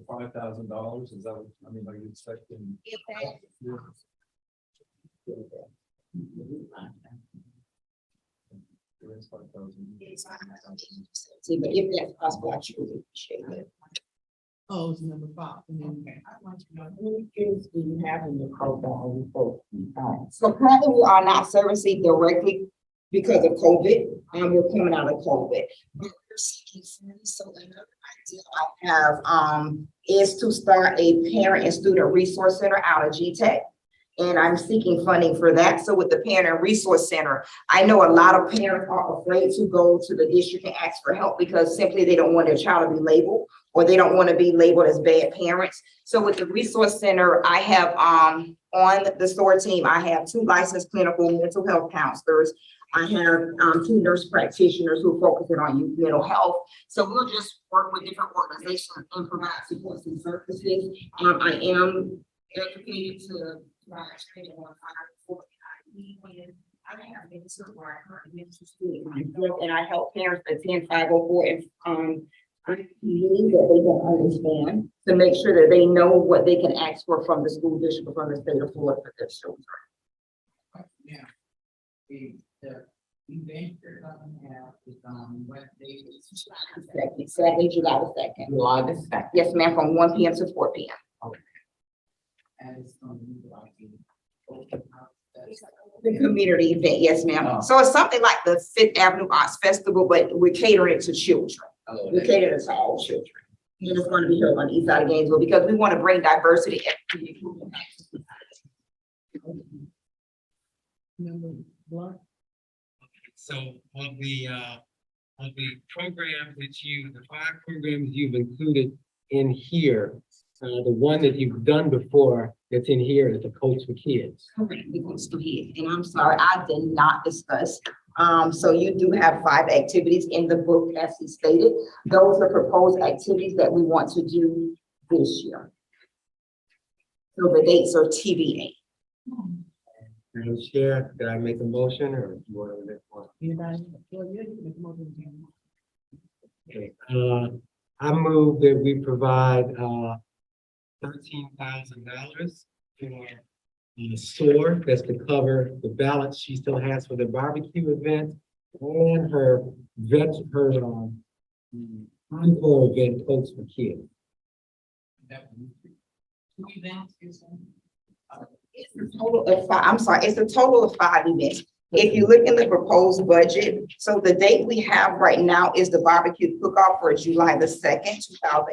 $5,000? Is that what, I mean, are you expecting? if that. See, but if that's possible, I truly appreciate it. Oh, it's number 5. Okay. So currently we are not servicing directly because of COVID, and we're coming out of COVID. But we're seeking funds, so another idea I have is to start a parent and student resource center out of GTech. And I'm seeking funding for that. So with the Parent and Resource Center, I know a lot of parents are afraid to go to the district and ask for help because simply they don't want their child to be labeled, or they don't want to be labeled as bad parents. So with the Resource Center, I have on the SOAR team, I have 2 licensed clinical mental health counselors. I have 2 nurse practitioners who are focusing on youth mental health. So we'll just work with different organizations and provide supports and services. I am educated to provide training on how to I have been to where I currently mental student, and I help parents attend 504 and that they can understand, to make sure that they know what they can ask for from the school district, or from the state of Florida for their children. Yeah. The event they're gonna have is on what day? Saturday, July the 2nd. July the 2nd. Yes, ma'am, from 1 p.m. to 4 p.m. And it's gonna be like The community event, yes, ma'am. So it's something like the Fifth Avenue Arts Festival, but we're catering to children. We're catering to all children. And it's going to be here on the east side of Gainesville because we want to bring diversity. So of the programs that the 5 programs you've included in here, the one that you've done before that's in here is the Coach for Kids. Correct, the Coach for Kids. And I'm sorry, I did not discuss. So you do have 5 activities in the book, as he stated. Those are proposed activities that we want to do this year. So the dates are TBA. Madam Chair, did I make a motion or you want to make one? Anybody? Well, yeah, you can make a motion. Okay, I move that we provide $13,000 for a store that's to cover the balance she still has for the barbecue event and her encore event, Coach for Kids. It's a total of 5, I'm sorry, it's a total of 5 events. If you look in the proposed budget, so the date we have right now is the barbecue cook-off for July the 2nd,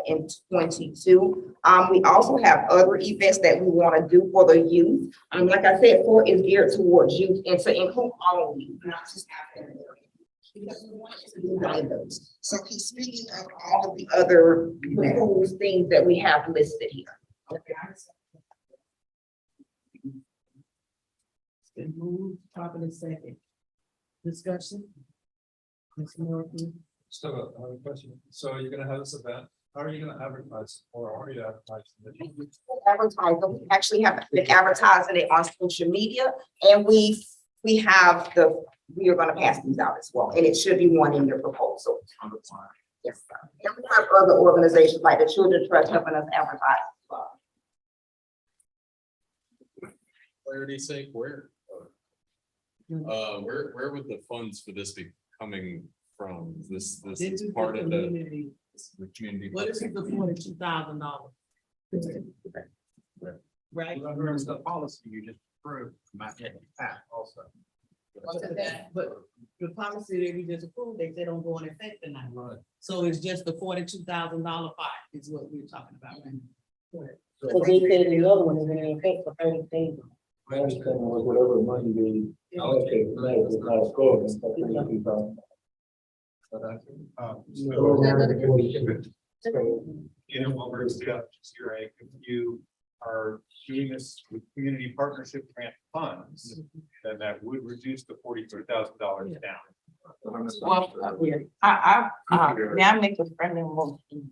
2022. We also have other events that we want to do for the youth. Like I said, 4 is geared towards youth and to include all of you, not just African Americans. Because we want to do those. So he's speaking of all of the other proposed things that we have listed here. Okay. It's been moved, properly second. Discussion? Ms. Morgan? Still have a question. So you're gonna have this event, how are you gonna advertise, or are you advertising? Advertising, we actually have been advertising it on social media, and we are gonna pass these out as well, and it should be one in your proposal. Yes, sir. And we have other organizations like the Children's Trust helping us advertise as well. Clarity's sake, where would the funds for this be coming from? This This is is part the of the community. community. What is it, the $42,000? Right? Remember the policy you just approved, might get passed also. But the policy that we just approved, they don't go in effect tonight. Right. So it's just the $42,000 fine is what we're talking about, right? So they said the other one is in effect for 30 days. My understanding was whatever money they allocate, tonight is not a score. It's not $32,000. So, what we're discussing here, if you are doing this with community partnership grant funds, then that would reduce the $42,000 down. Well, may I make a friendly motion?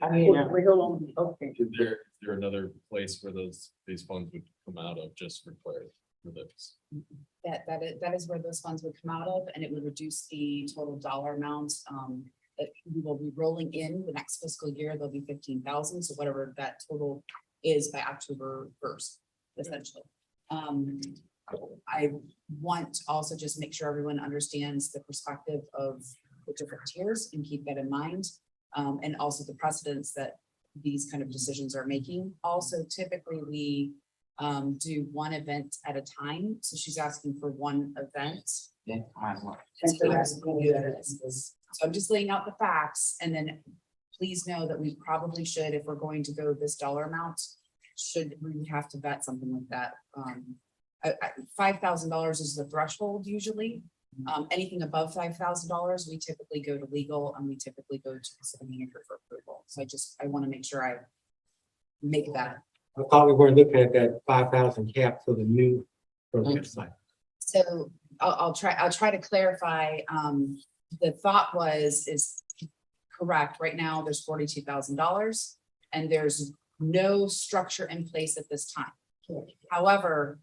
Okay. Is there another place where these funds would come out of, just for clarity for this? That is where those funds would come out of, and it would reduce the total dollar amount. That we will be rolling in the next fiscal year, there'll be 15,000, so whatever that total is by October 1st, essentially. I want to also just make sure everyone understands the perspective of the different tiers and keep that in mind. And also the precedents that these kind of decisions are making. Also, typically we do one event at a time. So she's asking for one event. So I'm just laying out the facts, and then please know that we probably should, if we're going to go this dollar amount, we have to vet something like that. $5,000 is the threshold usually. Anything above $5,000, we typically go to legal, and we typically go to the city manager for approval. So I want to make sure I make that. I thought we were looking at that 5,000 cap for the new program site. So I'll try to clarify. The thought is correct. Right now, there's $42,000 and there's no structure in place at this time. However,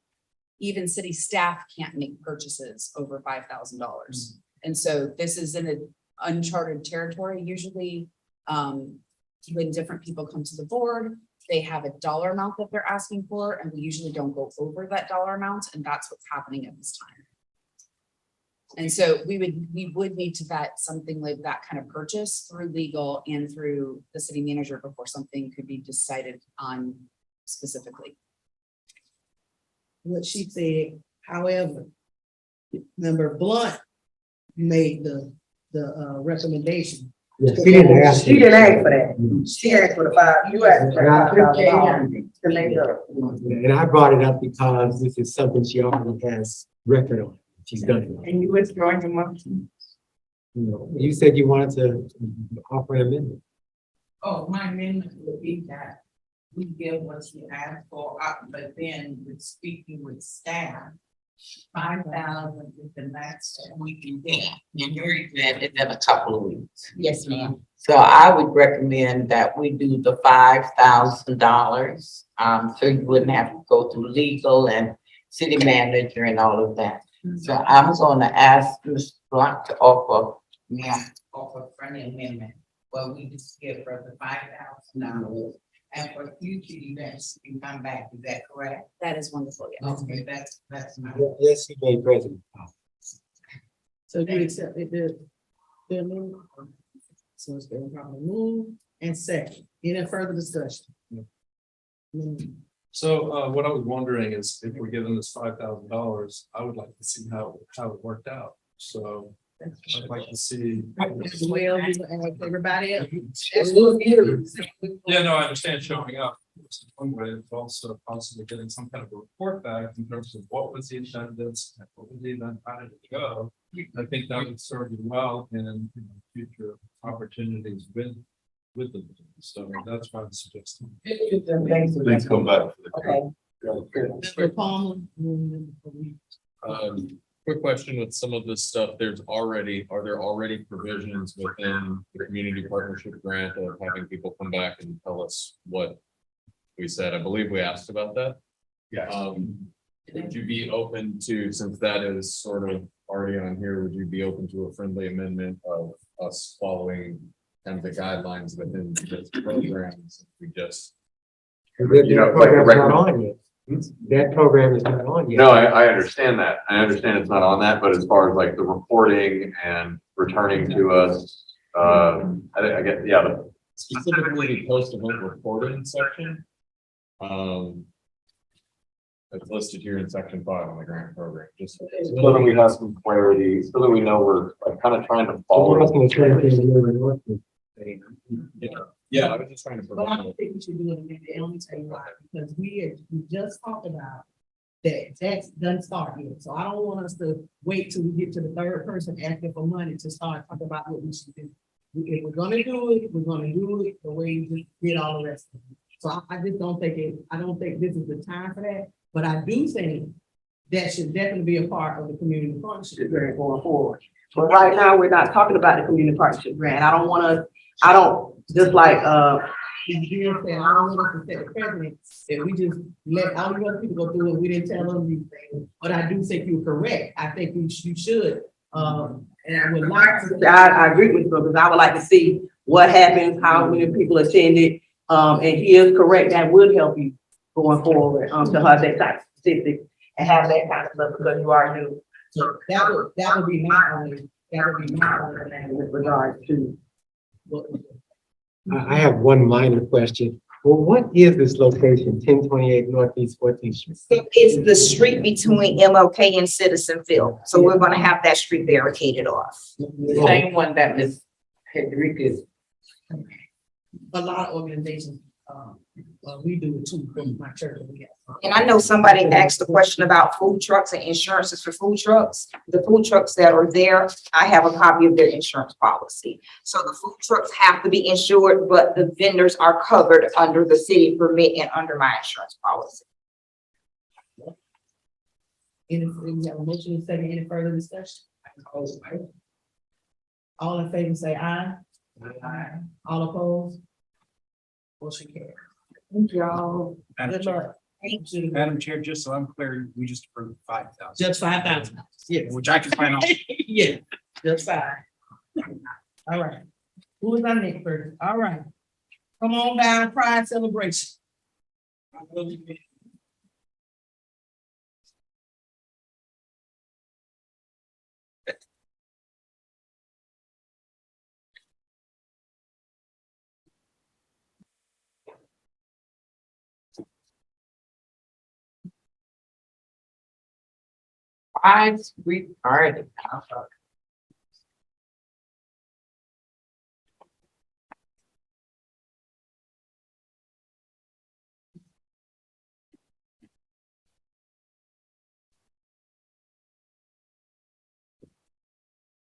even city staff can't make purchases over $5,000. And so this is in an uncharted territory. Usually When different people come to the board, they have a dollar amount that they're asking for, and we usually don't go over that dollar amount, and that's what's happening at this time. And so we would need to vet something like that kind of purchase through legal and through the city manager before something could be decided on specifically. What she said, however, Member Blunt made the recommendation. She didn't ask. She didn't ask for that. She asked for the $5,000. You asked for $5,000 to make up. And I brought it up because this is something she already has record on. She's done it. And you withdrawing your motion? You know, you said you wanted to offer an amendment. Oh, my amendment would be that we give what you asked for, but then with speaking with staff, 5,000 is the max that we can get. In your event, it's in a couple of weeks. Yes, ma'am. So I would recommend that we do the $5,000, so you wouldn't have to go through legal and city manager and all of that. So I'm gonna ask Ms. Blunt to offer friendly amendment, where we just give her the $5,000. And for future events, you can come back, is that correct? That is wonderful, yes. Okay, that's my. Yes, she made president. So you accept it, the amendment? So it's been probably moved and second. Any further discussion? So what I was wondering is if we're given this $5,000, I would like to see how it worked out. So I'd like to see. Well, everybody else. Yeah, no, I understand showing up. It's one way, it's also possibly getting some kind of a report back in terms of what was the attendance, what was the event, how did it go? I think that would serve you well in future opportunities with the business. So that's why I'm suggesting. Please come back. Member Palmer. Quick question with some of this stuff, are there already provisions within the community partnership grant of having people come back and tell us what we said? I believe we asked about that. Yeah. Would you be open to, since that is sort of already on here, would you be open to a friendly amendment of us following kind of the guidelines within this programs? We just. You know, like that program is not on yet. No, I understand that. I understand it's not on that, but as far as like the reporting and returning to us, I get, yeah. Specifically the post-event reporting section. It's listed here in section 5 on the grant program, just so that we have some clarity, so that we know we're like kind of trying to follow. Yeah, I was just trying to. But I don't think we should do it again. Let me tell you why, because we just talked about that's done start yet. So I don't want us to wait till we get to the third person asking for money to start talking about what we should do. If we're gonna do it, we're gonna do it the way you just did all the rest of it. So I just don't think I don't think this is the time for that, but I do think that should definitely be a part of the community partnership grant going forward. But right now, we're not talking about the community partnership grant. I don't just like, you said, I don't want us to set the precedent that we just let all the other people go through it. We didn't tell them these things, but I do think you're correct. I think you should, and I would like to. I agree with you, because I would like to see what happens, how many people attended, and he is correct, that would help you going forward, to have that type of statistics and have that kind of stuff, because you are new. So that would be my only thing with regard to what we do. I have one minor question. Well, what is this location, 1028 Northeast 14th Street? It's the street between MLK and Citizenville. So we're gonna have that street barricaded off. The same one that Ms. Henriquez. A lot of organizations, we do it too, from my church. And I know somebody asked a question about food trucks and insurances for food trucks. The food trucks that are there, I have a copy of their insurance policy. So the food trucks have to be insured, but the vendors are covered under the city permit and under my insurance policy. We have a motion and second, any further discussion? All in favor say aye. Aye. All opposed? Motion carries. Thank y'all. Good luck. Madam Chair, just so I'm clear, we just approved 5,000. Just 5,000. Yes. Which I can plan on. Yeah, just 5. All right. Who is our next person? All right. Come on down, pride celebration. Retarded.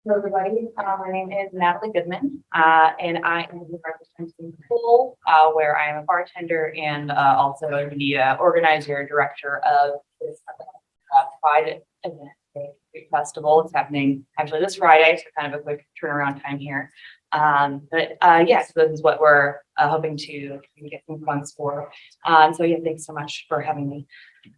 Hello, everybody. My name is Natalie Goodman, and I am the representing pool, where I am a bartender and also the organizer, director of this Pride event, Street Festival. It's happening actually this Friday, so kind of a quick turnaround time here. Yes, this is what we're hoping to get some funds for. So yeah, thanks so much for having me.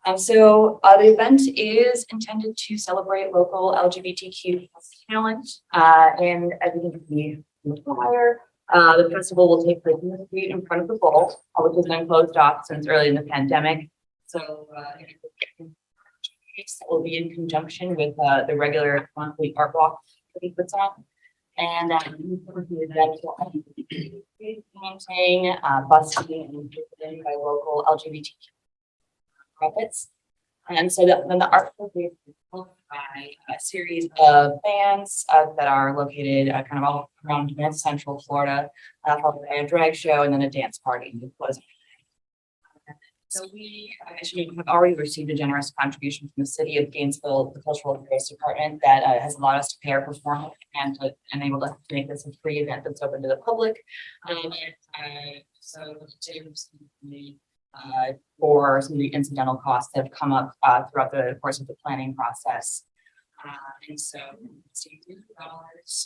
The event is intended to celebrate local LGBTQ talent, and as you can see in the flyer, the festival will take place in the street in front of the bowl, which has been closed off since early in the pandemic. So, it will be in conjunction with the regular monthly art walk that he puts on. And the event will be painting, busking, and driven by local LGBTQ profits. And so then the art will be by a series of bands that are located kind of all around North Central Florida, followed by a drag show and then a dance party. So we actually have already received a generous contribution from the city of Gainesville, the Cultural Affairs Department, that has allowed us to pay our performance and to enable us to make this a free event that's open to the public. For some of the incidental costs that have come up throughout the course of the planning process. And so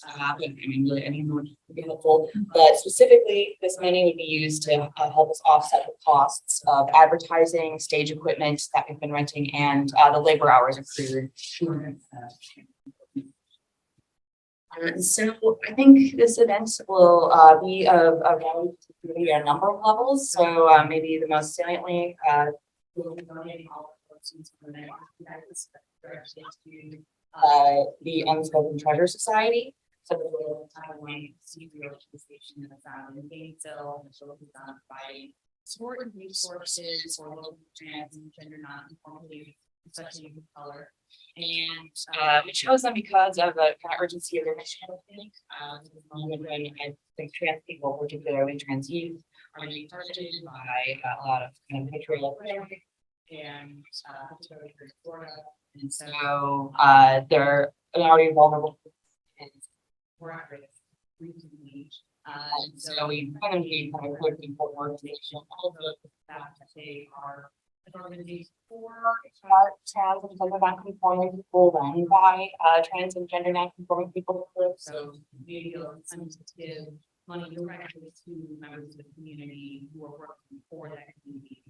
I mean, really anyone would be helpful, but specifically this money would be used to help us offset the costs of advertising, stage equipment that we've been renting, and the labor hours accrued. So I think this event will be of value to a number of levels. So maybe the most saliently, we'll be donating all the proceeds from the the Unspoken Treasure Society. So the little timeline see the organization that's in Gainesville, and she'll be providing support and resources for local trans and gender non-conformity, especially in color. And we chose them because of the kind of urgency of their mission, I think. When I think trans people, particularly trans youth, are being targeted by a lot of kind of patriarchal rhetoric and Florida. And so they're already vulnerable and we're at risk recently. And so we kind of need kind of looking for organization, all the fact that they are an organization for trans and gender non-conforming people run by trans and gender non-conforming people. So maybe some to give money directly to members of the community who are working for that community.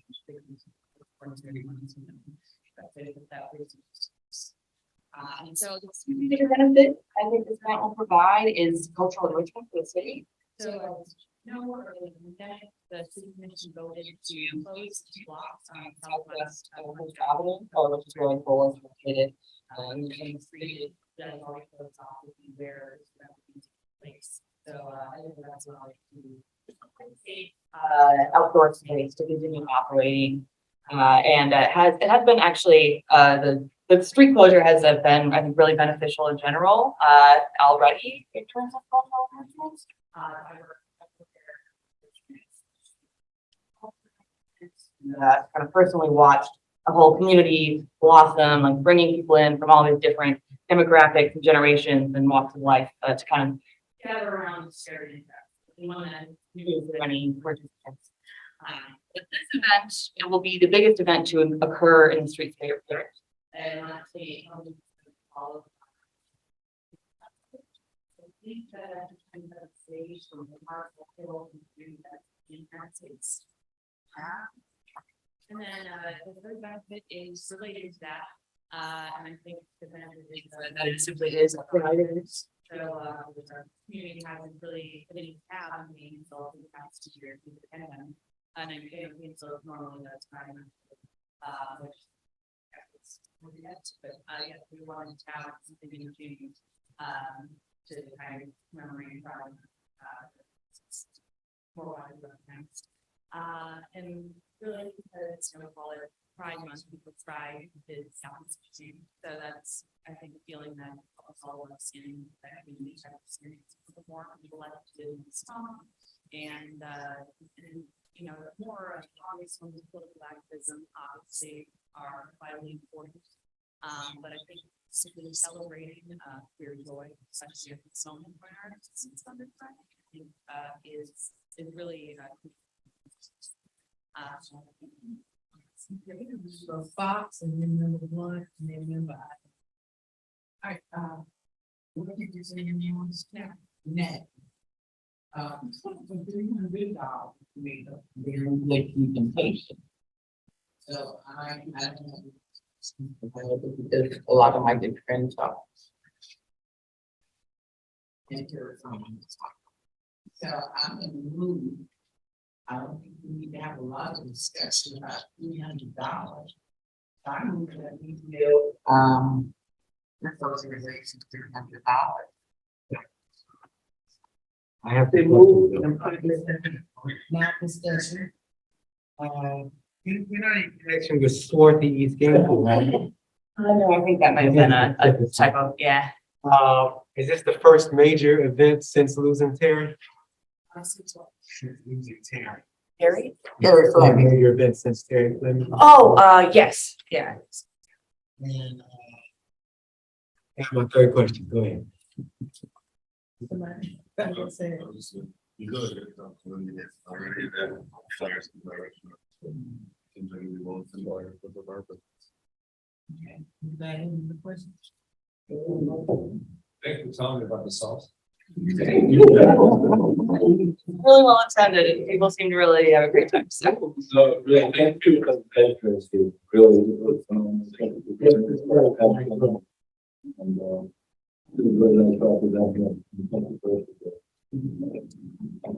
And so the bigger benefit I think this grant will provide is cultural enrichment for the city. So the city commission voted to close 2 blocks on Southwest Avenue, which is where the bowl is located. And created that already closed off where it's place. So I think that's what outdoor space to continue operating. And it has been actually the street closure has been, I think, really beneficial in general already in terms of cultural enrichment. Kind of personally watched a whole community blossom, like bringing people in from all these different demographics and generations and walks of life to kind of gather around and share it. We want to use many participants. But this event, it will be the biggest event to occur in the streets of Florida. And honestly, all of and then the third benefit is related to that. And I think the benefit is that it simply is a private So, our community hasn't really put any tab on Gainesville for the past 2 years due to the pandemic. And then Gainesville is normally that's kind of, which. But, yeah, we wanted to have something in June, to kind of commemorate from, more widely recognized. And really, because, we call it Pride Month, people try is Southeast June. So that's, I think, a feeling that us all understanding that we need to experience more people like to do this time. And, more obvious ones of political activism, obviously, are vitally important. But I think simply celebrating queer joy, especially at this moment when our existence under threat, is really So Fox and then number one, and then number. All right, what did you say your name was? Net. $300 made up. Like you can taste it. So I don't know. Because a lot of my good friends are. So I'm in the mood. I don't think we need to have a lot of discussion about $300. I'm moving that we build, This organization $300. I have they to move and put it in my discussion. You're not in connection with Swarthy East Gainesville, right? no, I think that might have been a typo, yeah. Is this the first major event since losing Terry? Since losing Terry. Harry? Terry Fleming. Major event since Terry Fleming. Oh, yes, yeah. And, and my third question, go ahead. Somebody, that's what I said. You go ahead. Already there. Fires and direction. Seems like we won't see water for the purpose. Okay, you got any other questions? Thank you for telling me about the sauce. Really well attended. People seem to really have a great time. So. So, yeah, thank you for the interest. It really. And,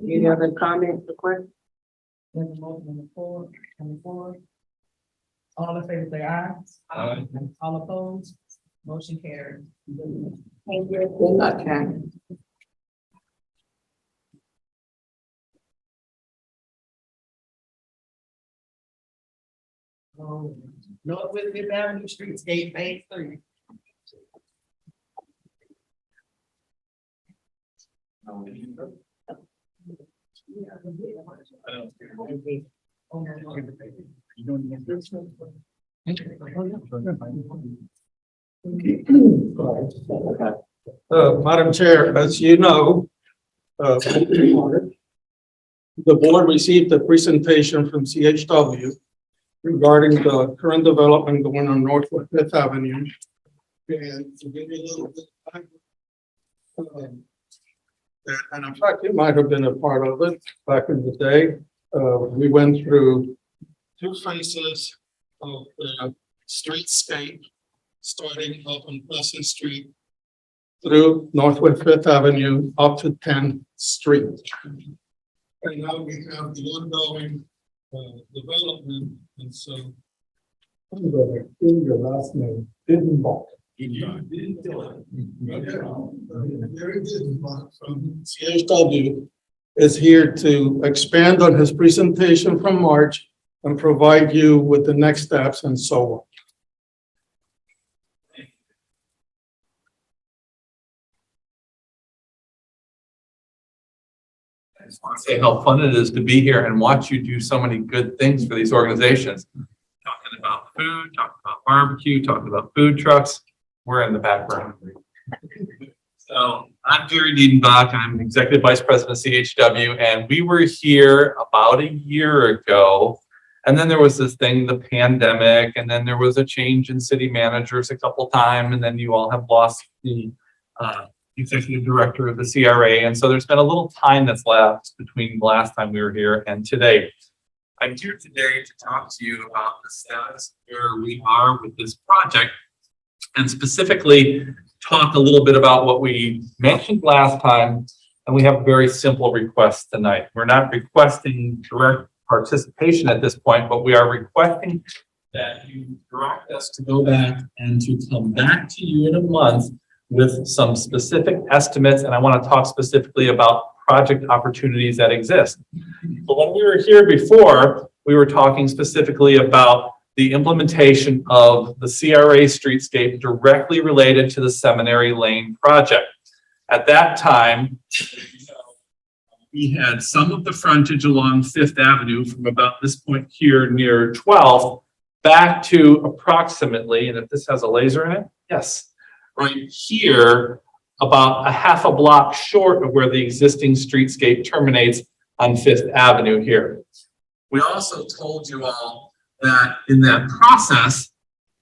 Any other comments or questions? There's a motion on the floor. All in favor, say aye. Aye. All opposed, motion carried. Thank you. Good luck, Karen. Northwest Fifth Avenue Streetscape Phase 3. Madam Chair, as you know, the board received a presentation from CHW regarding the current development going on Northwest Fifth Avenue. And to give you a little bit of background, and in fact, it might have been a part of it back in the day. We went through 2 phases of the streetscape, starting up on Pleasant Street through Northwest Fifth Avenue up to 10th Street. And now we have the ongoing development, and so. Your last name, Didenbach. Very Didenbach from CHW is here to expand on his presentation from March and provide you with the next steps and so on. I just want to say how fun it is to be here and watch you do so many good things for these organizations. Talking about food, talking about barbecue, talking about food trucks. We're in the background. So I'm Jerry Diedenbach. I'm Executive Vice President of CHW, and we were here about a year ago. And then there was this thing, the pandemic, and then there was a change in city managers a couple times, and then you all have lost the executive director of the CRA. And so there's been a little time that's left between the last time we were here and today. I'm here today to talk to you about the status where we are with this project, and specifically talk a little bit about what we mentioned last time. And we have a very simple request tonight. We're not requesting direct participation at this point, but we are requesting that you direct us to go back and to come back to you in a month with some specific estimates. And I want to talk specifically about project opportunities that exist. But when we were here before, we were talking specifically about the implementation of the CRA streetscape directly related to the Seminary Lane project. At that time, we had some of the frontage along Fifth Avenue from about this point here near 12th back to approximately, and if this has a laser in it, yes, right here, about a half a block short of where the existing streetscape terminates on Fifth Avenue here. We also told you all that in that process,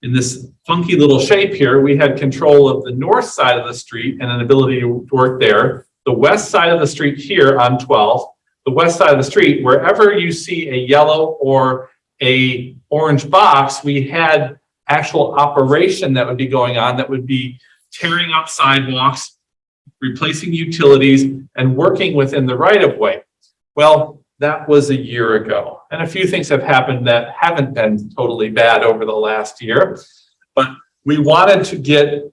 in this funky little shape here, we had control of the north side of the street and an ability to work there. The west side of the street here on 12th, the west side of the street, wherever you see a yellow or a orange box, we had actual operation that would be going on that would be tearing up sidewalks, replacing utilities, and working within the right of way. Well, that was a year ago. And a few things have happened that haven't been totally bad over the last year. But we wanted to get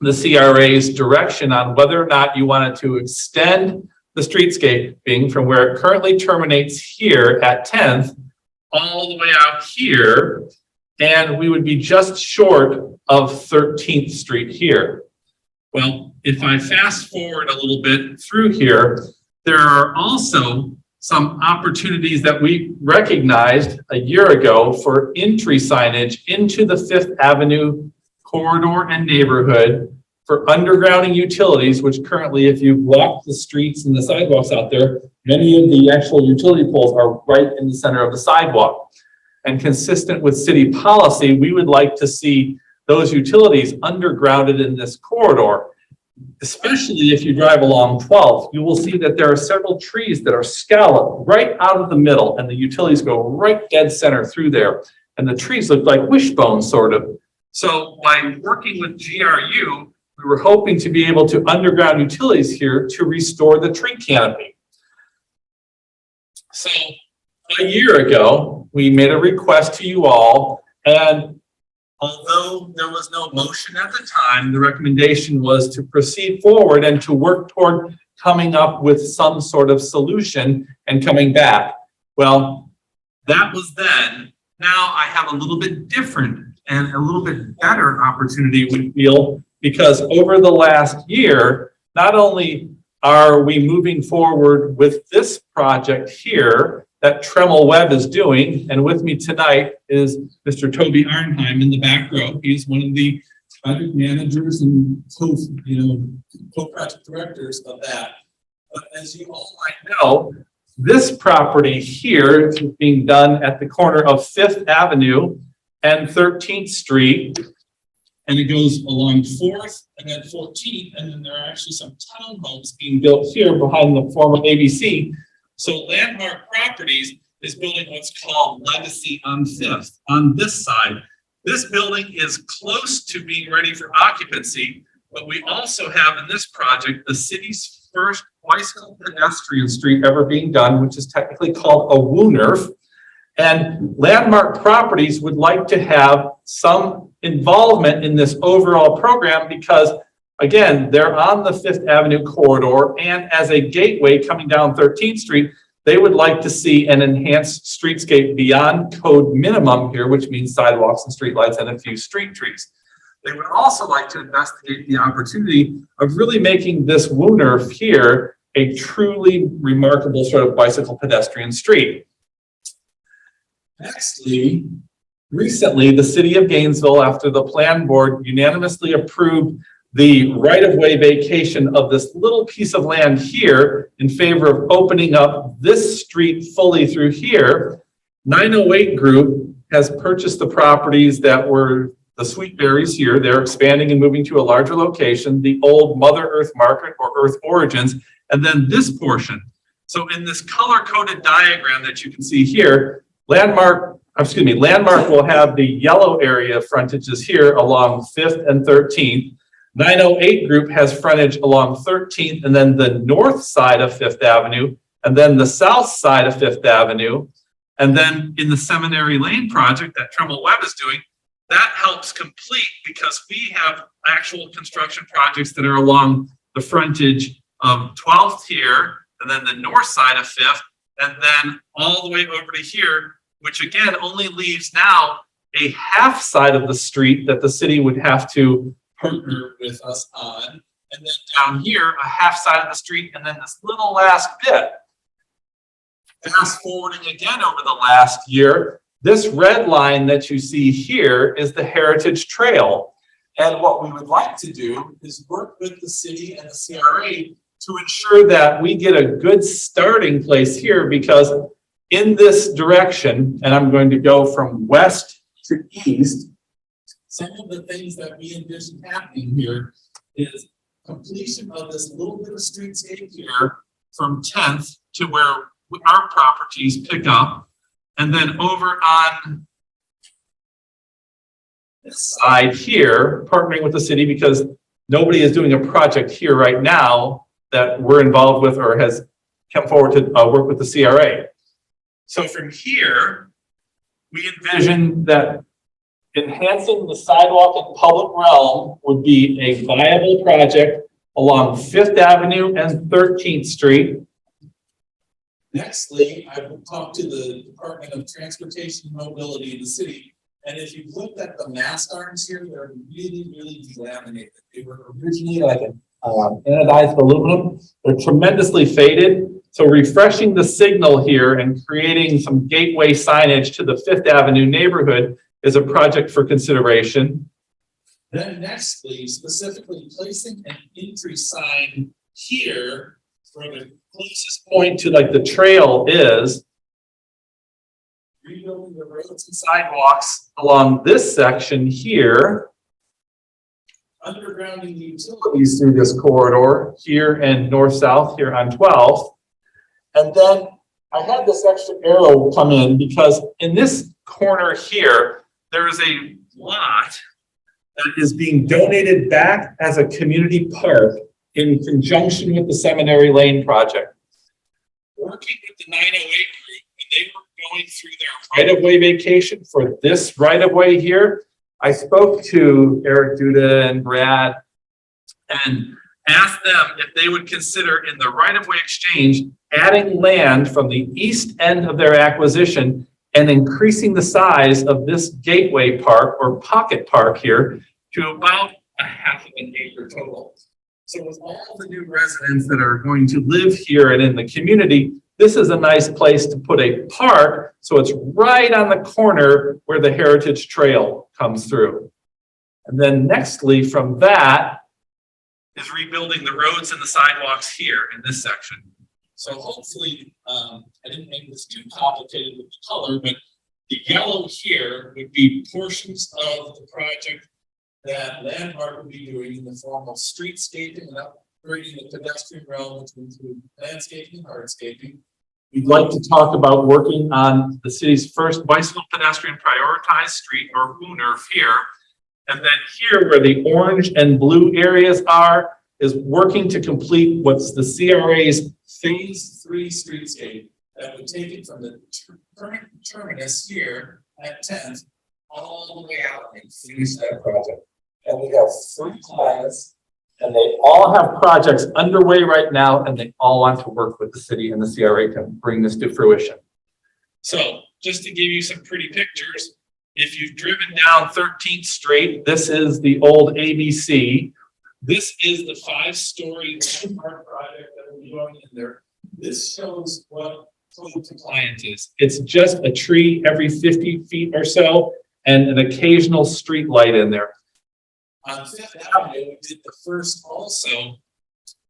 the CRA's direction on whether or not you wanted to extend the streetscaping from where it currently terminates here at 10th all the way out here, and we would be just short of 13th Street here. Well, if I fast forward a little bit through here, there are also some opportunities that we recognized a year ago for entry signage into the Fifth Avenue corridor and neighborhood for undergrounding utilities, which currently, if you walk the streets and the sidewalks out there, many of the actual utility poles are right in the center of the sidewalk. And consistent with city policy, we would like to see those utilities undergrounded in this corridor. Especially if you drive along 12th, you will see that there are several trees that are scalloped right out of the middle, and the utilities go right dead center through there. And the trees look like wishbones, sort of. So by working with GRU, we were hoping to be able to underground utilities here to restore the tree canopy. So a year ago, we made a request to you all, and although there was no motion at the time, the recommendation was to proceed forward and to work toward coming up with some sort of solution and coming back. Well, that was then. Now I have a little bit different and a little bit better opportunity, we feel, because over the last year, not only are we moving forward with this project here that Tremel Webb is doing, and with me tonight is Mr. Toby Arnheim in the back row. He's one of the project managers and co-project directors of that. But as you all might know, this property here is being done at the corner of 5th Avenue and 13th Street. And it goes along 4th and then 14th, and then there are actually some townhomes being built here behind the former ABC. So Landmark Properties is building what's called Legacy on 5th on this side. This building is close to being ready for occupancy, but we also have in this project the city's first bicycle pedestrian street ever being done, which is technically called a WUNERF. And Landmark Properties would like to have some involvement in this overall program because, again, they're on the 5th Avenue corridor, and as a gateway coming down 13th Street, they would like to see an enhanced streetscape beyond code minimum here, which means sidewalks and streetlights and a few street trees. They would also like to investigate the opportunity of really making this WUNERF here a truly remarkable sort of bicycle pedestrian street. Nextly, recently, the city of Gainesville, after the plan board unanimously approved the right-of-way vacation of this little piece of land here in favor of opening up this street fully through here, 908 Group has purchased the properties that were the Sweet Berries here. They're expanding and moving to a larger location, the old Mother Earth Market or Earth Origins, and then this portion. So in this color-coded diagram that you can see here, Landmark will have the yellow area frontages here along 5th and 13th. 908 group has frontage along 13th and then the north side of Fifth Avenue and then the south side of Fifth Avenue. And then in the Seminary Lane project that Trumbull Webb is doing, that helps complete because we have actual construction projects that are along the frontage of 12th here and then the north side of Fifth and then all the way over to here, which again only leaves now a half side of the street that the city would have to partner with us on. And then down here, a half side of the street, and then this little last bit. Fast forwarding again over the last year, this red line that you see here is the Heritage Trail. And what we would like to do is work with the city and the CRA to ensure that we get a good starting place here, because in this direction, and I'm going to go from west to east, some of the things that we envision happening here is completion of this little bit of streetscape here from 10th to where our properties pick up. And then over on this side here, partnering with the city, because nobody is doing a project here right now that we're involved with or has come forward to work with the CRA. So from here, we envision that enhancing the sidewalk and public realm would be a viable project along Fifth Avenue and 13th Street. Nextly, I will talk to the Department of Transportation and Mobility in the city. And if you looked at the mast arms here, they're really, really delaminated. They were originally like an anodized aluminum. They're tremendously faded. So refreshing the signal here and creating some gateway signage to the Fifth Avenue neighborhood is a project for consideration. Then nextly, specifically placing an entry sign here where the closest point to like the trail is, rebuilding the roads and sidewalks along this section here, undergrounding the utilities through this corridor here and north-south here on 12th. And then I had this extra arrow come in because in this corner here, there is a lot that is being donated back as a community park in conjunction with the Seminary Lane project. Working with the 908 group, when they were going through their right-of-way vacation for this right-of-way here, I spoke to Eric Duda and Brad and asked them if they would consider in the right-of-way exchange adding land from the east end of their acquisition and increasing the size of this gateway park or pocket park here to about a half of an acre total. So with all the new residents that are going to live here and in the community, this is a nice place to put a park. So it's right on the corner where the Heritage Trail comes through. And then nextly from that is rebuilding the roads and the sidewalks here in this section. So hopefully, I didn't make this too complicated with the color, but the yellow here would be portions of the project that Landmark would be doing in the form of streetscaping and upgrading the pedestrian realm, which would include landscaping and hardscaping. We'd like to talk about working on the city's first bicycle pedestrian prioritized street or WUNRF here. And then here where the orange and blue areas are is working to complete what's the CRA's phase 3 streetscape that would take it from the current terminus here at 10th all the way out and finish that project. And we have 3 clients and they all have projects underway right now and they all want to work with the city and the CRA to bring this to fruition. So just to give you some pretty pictures, if you've driven down 13th Street, this is the old ABC. This is the 5-story landmark project that we're doing in there. This shows what code compliant is. It's just a tree every 50 feet or so and an occasional street light in there. On Fifth Avenue, we did the first also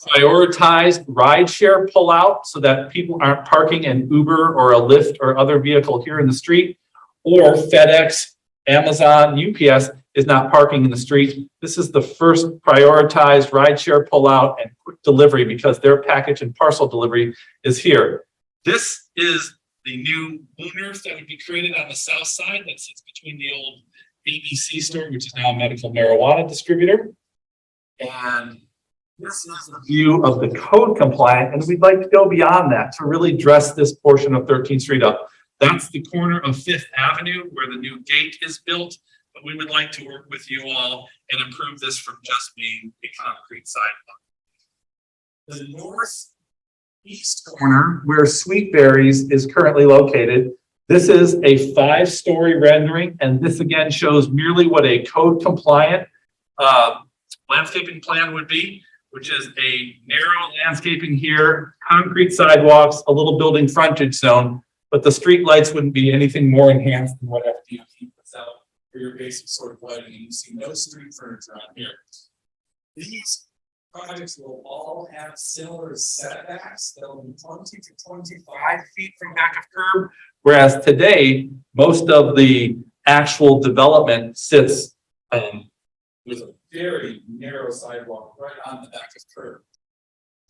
prioritized rideshare pullout so that people aren't parking an Uber or a Lyft or other vehicle here in the street, or FedEx, Amazon, UPS is not parking in the street. This is the first prioritized rideshare pullout and quick delivery because their package and parcel delivery is here. This is the new WUNRF that would be created on the south side that sits between the old ABC store, which is now a medical marijuana distributor. And this is the view of the code compliant, and we'd like to go beyond that to really dress this portion of 13th Street up. That's the corner of 5th Avenue where the new gate is built, but we would like to work with you all and improve this from just being a concrete sidewalk. The northeast corner where Sweet Berries is currently located, this is a 5-story rendering, and this again shows merely what a code compliant landscaping plan would be, which is a narrow landscaping here, concrete sidewalks, a little building frontage zone, but the street lights wouldn't be anything more enhanced than what FDOT puts out for your basic sort of lighting. You see no street furniture on here. These projects will all have similar setbacks. They'll be 20 to 25 feet from back of curb, whereas today, most of the actual development sits with a very narrow sidewalk right on the back of curb.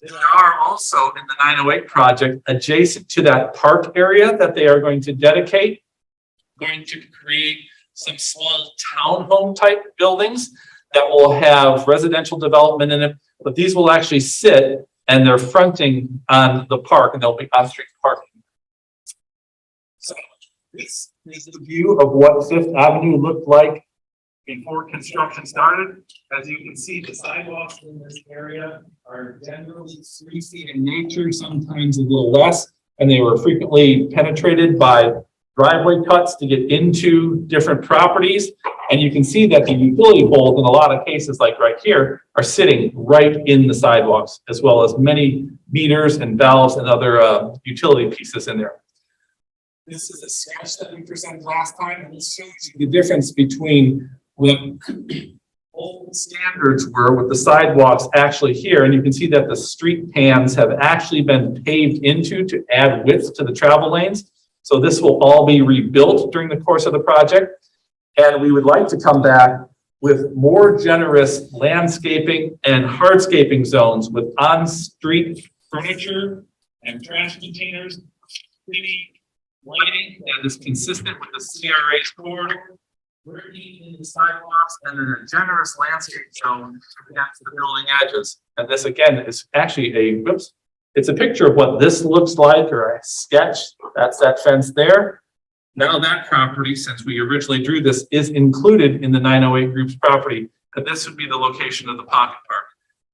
There are also in the 908 project, adjacent to that park area that they are going to dedicate, going to create some small townhome type buildings that will have residential development in it, but these will actually sit and they're fronting on the park and they'll be on-street parking. So this is the view of what 5th Avenue looked like before construction started. As you can see, the sidewalks in this area are generally 3 feet in nature, sometimes a little less, and they were frequently penetrated by driveway cuts to get into different properties. And you can see that the utility poles in a lot of cases, like right here, are sitting right in the sidewalks, as well as many meters and valves and other utility pieces in there. This is a sketch that we presented last time, and it shows you the difference between what old standards were with the sidewalks actually here. And you can see that the street pans have actually been paved into to add width to the travel lanes. So this will all be rebuilt during the course of the project. And we would like to come back with more generous landscaping and hardscaping zones with on-street furniture and trash containers, city lighting that is consistent with the CRA's corridor, working in the sidewalks, and then a generous landscape zone to connect to the building edges. And this again is actually it's a picture of what this looks like, or a sketch. That's that fence there. Now that property, since we originally drew this, is included in the 908 group's property, and this would be the location of the pocket park.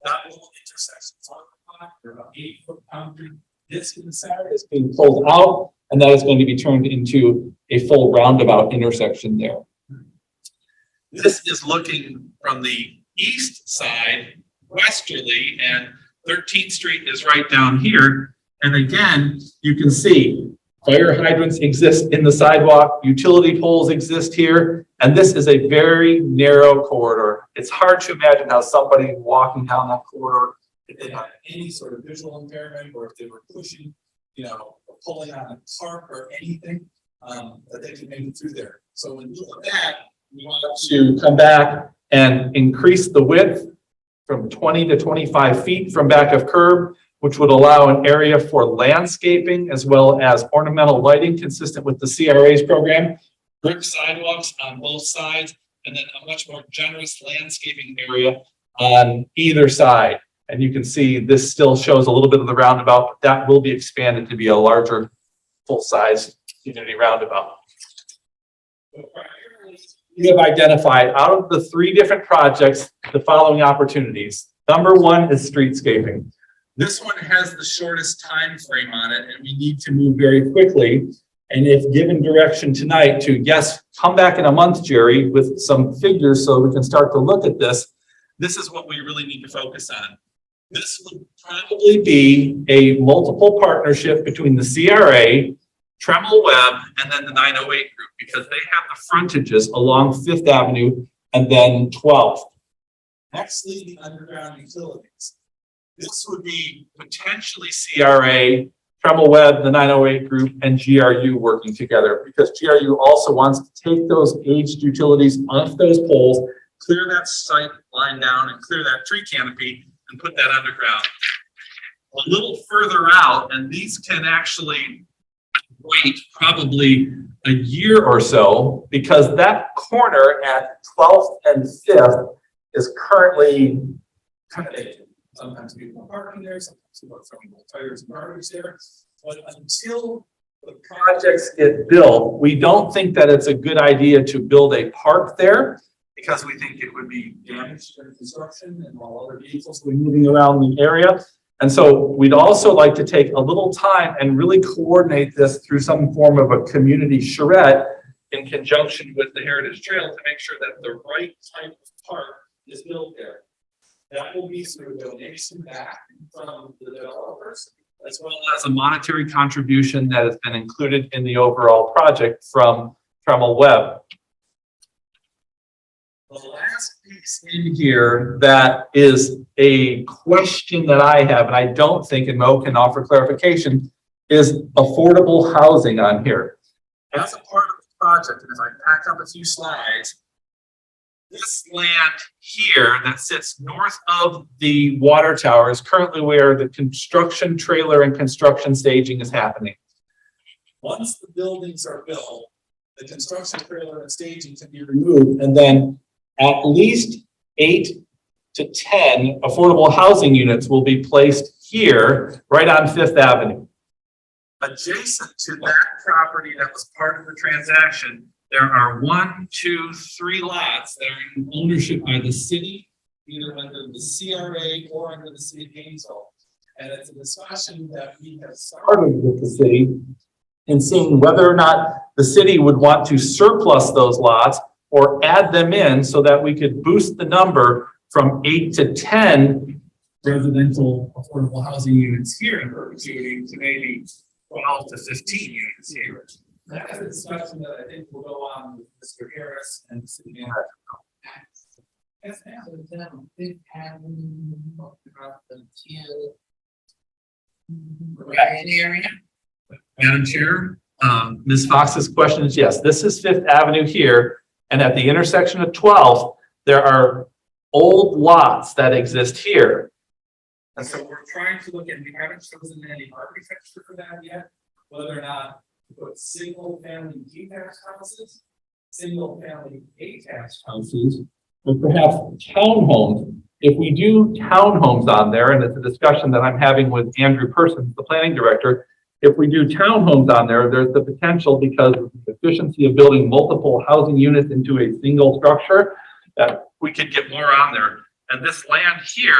That little intersection on the park, or about 8-foot concrete disc in the center, is being pulled out, and that is going to be turned into a full roundabout intersection there. This is looking from the east side westerly, and 13th Street is right down here. And again, you can see fire hydrants exist in the sidewalk, utility poles exist here, and this is a very narrow corridor. It's hard to imagine how somebody walking down that corridor, if they had any sort of visual impairment, or if they were pushing, or pulling on a cart or anything, that they could make it through there. So when you look at that, we want to come back and increase the width from 20 to 25 feet from back of curb, which would allow an area for landscaping as well as ornamental lighting consistent with the CRA's program, brick sidewalks on both sides, and then a much more generous landscaping area on either side. And you can see this still shows a little bit of the roundabout, but that will be expanded to be a larger full-size community roundabout. We have identified out of the 3 different projects the following opportunities. Number 1 is streetscaping. This one has the shortest time frame on it, and we need to move very quickly. And if given direction tonight to, yes, come back in a month, Jerry, with some figures so we can start to look at this, this is what we really need to focus on. This would probably be a multiple partnership between the CRA, Tremel Webb, and then the 908 group, because they have the frontages along 5th Avenue and then 12th. Nextly, the underground utilities. This would be potentially CRA, Tremel Webb, the 908 group, and GRU working together, because GRU also wants to take those aged utilities off those poles, clear that site line down, and clear that tree canopy, and put that underground. A little further out, and these can actually wait probably a year or so, because that corner at 12th and 5th is currently accommodate. Sometimes people are parking there, sometimes people are throwing tires and garbage there. But until the projects get built, we don't think that it's a good idea to build a park there because we think it would be damaged during construction and all other vehicles will be moving around the area. And so we'd also like to take a little time and really coordinate this through some form of a community charrette in conjunction with the Heritage Trail to make sure that the right type of park is built there. That will be through a donation back from the developers, as well as a monetary contribution that has been included in the overall project from Tremel Webb. The last piece in here that is a question that I have, and I don't think, and Mo can offer clarification, is affordable housing on here. As a part of the project, and if I pack up a few slides, this land here that sits north of the water tower is currently where the construction trailer and construction staging is happening. Once the buildings are built, the construction trailer and staging can be removed, and then at least 8 to 10 affordable housing units will be placed here, right on 5th Avenue. Adjacent to that property that was part of the transaction, there are 1, 2, 3 lots that are in ownership by the city, either under the CRA or under the city of Gainesville. And it's a discussion that we have started with the city in seeing whether or not the city would want to surplus those lots or add them in so that we could boost the number from 8 to 10 residential affordable housing units here in perpetuity to maybe 12 to 15 units here. That's a discussion that I think will go on with Mr. Harris and the city manager. Yes, ma'am. Fifth Avenue, about the red area. Madam Chair, Ms. Fox's question is yes, this is 5th Avenue here. And at the intersection of 12th, there are old lots that exist here. And so we're trying to look at, we haven't chosen any architecture for that yet, whether or not to put single family detached houses, single family attached houses, or perhaps townhomes. If we do townhomes on there, and it's a discussion that I'm having with Andrew Persons, the planning director, if we do townhomes on there, there's the potential, because of the efficiency of building multiple housing units into a single structure, that we could get more on there. And this land here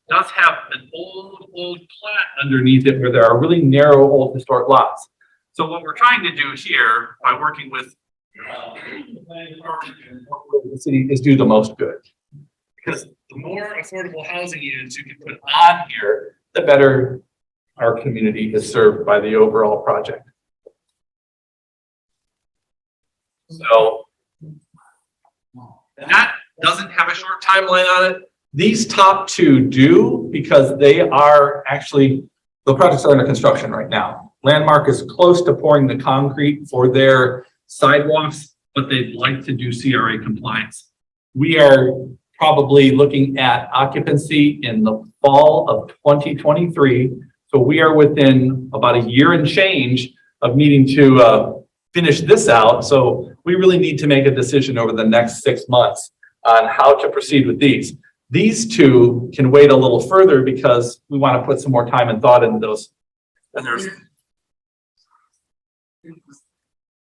does have an old plat underneath it where there are really narrow old historic lots. So what we're trying to do here by working with the planning department and the city is do the most good. Because the more affordable housing units you can put on here, the better our community is served by the overall project. So that doesn't have a short timeline on it. These top two do, because they are actually, the projects are under construction right now. Landmark is close to pouring the concrete for their sidewalks, but they'd like to do CRA compliance. We are probably looking at occupancy in the fall of 2023. So we are within about a year and change of needing to finish this out. So we really need to make a decision over the next 6 months on how to proceed with these. These two can wait a little further because we want to put some more time and thought into those. And there's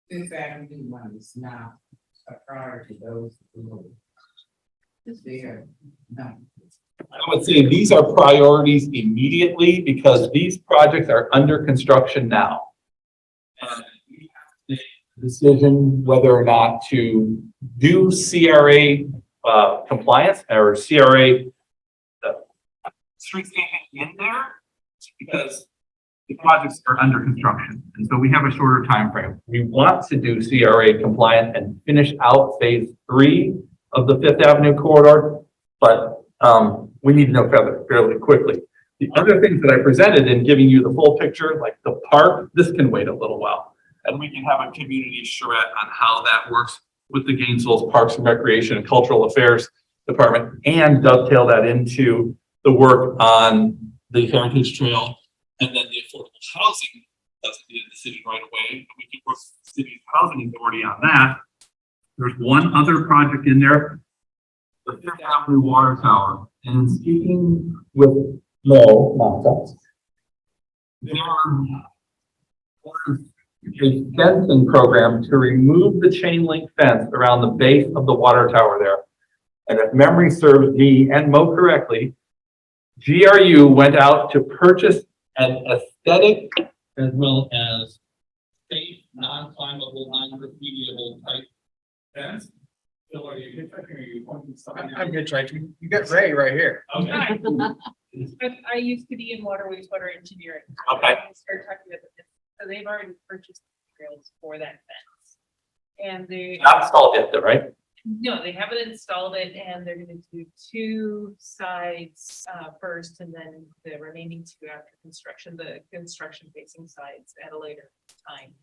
Fifth Avenue one is not a priority to those who is there. No. I would say these are priorities immediately because these projects are under construction now. And we have to make a decision whether or not to do CRA compliance or CRA street staging in there because the projects are under construction. And so we have a shorter time frame. We want to do CRA compliant and finish out phase 3 of the 5th Avenue corridor, but we need to know fairly quickly. The other things that I presented in giving you the full picture, like the park, this can wait a little while. And we can have a community charrette on how that works with the Gainesville's Parks and Recreation and Cultural Affairs Department and dovetail that into the work on the Heritage Trail. And then the affordable housing doesn't need a decision right away. We can work with the city's housing authority on that. There's one other project in there, the 5th Avenue Water Tower. And speaking with Mo Mata, there was a fencing program to remove the chain link fence around the base of the water tower there. And if memory serves me and Mo correctly, GRU went out to purchase an aesthetic as well as safe, non-climbable, non-remediable type fence. Phil, are you hitchhiking or are you pointing something? I'm hitchhiking. You got Ray right here. Okay. I used to be in water wastewater engineering. Okay. I started talking about this. So they've already purchased materials for that fence. And they. Not installed yet, though, right? No, they haven't installed it and they're gonna do two sides first and then the remaining two after construction, the construction facing sides at a later time.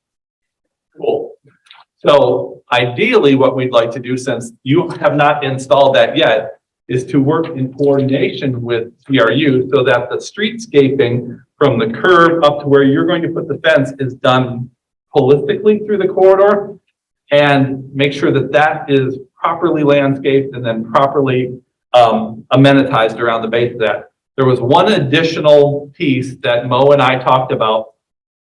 Cool. So ideally, what we'd like to do, since you have not installed that yet, is to work in coordination with CRU so that the streetscaping from the curb up to where you're going to put the fence is done holistically through the corridor, and make sure that that is properly landscaped and then properly amenitized around the base of that. There was one additional piece that Mo and I talked about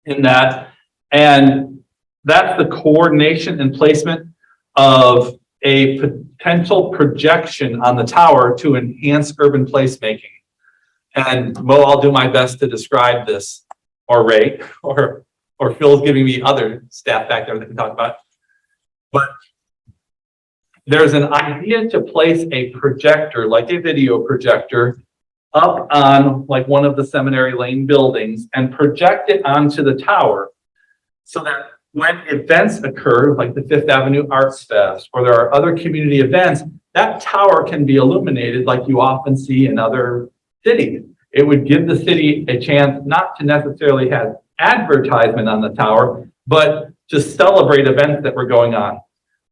in that, and that's the coordination and placement of a potential projection on the tower to enhance urban placemaking. And Mo, I'll do my best to describe this, or Ray, or Phil's giving me other staff back there that can talk about. But there's an idea to place a projector, like a video projector, up on like one of the Seminary Lane buildings and project it onto the tower so that when events occur, like the Fifth Avenue Arts Fest, or there are other community events, that tower can be illuminated like you often see in other cities. It would give the city a chance not to necessarily have advertisement on the tower, but to celebrate events that were going on.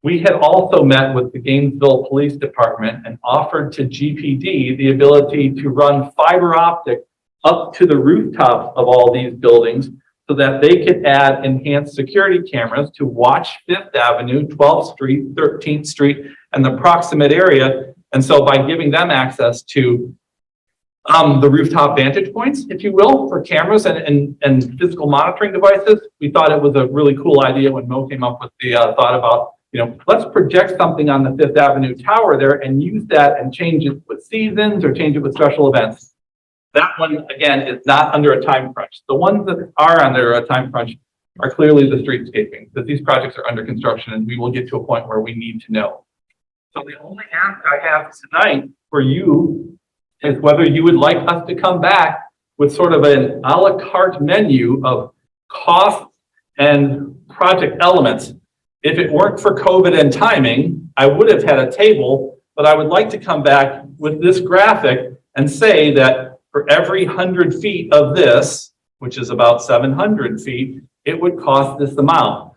We had also met with the Gainesville Police Department and offered to GPD the ability to run fiber optic up to the rooftops of all these buildings so that they could add enhanced security cameras to watch Fifth Avenue, 12th Street, 13th Street, and the proximate area. And so by giving them access to the rooftop vantage points, if you will, for cameras and physical monitoring devices, we thought it was a really cool idea when Mo came up with the thought about, let's project something on the Fifth Avenue tower there and use that and change it with seasons or change it with special events. That one, again, is not under a time crunch. The ones that are under a time crunch are clearly the streetscaping, because these projects are under construction and we will get to a point where we need to know. So the only ask I have tonight for you is whether you would like us to come back with sort of an a la carte menu of costs and project elements. If it weren't for COVID and timing, I would have had a table, but I would like to come back with this graphic and say that for every 100 feet of this, which is about 700 feet, it would cost this amount.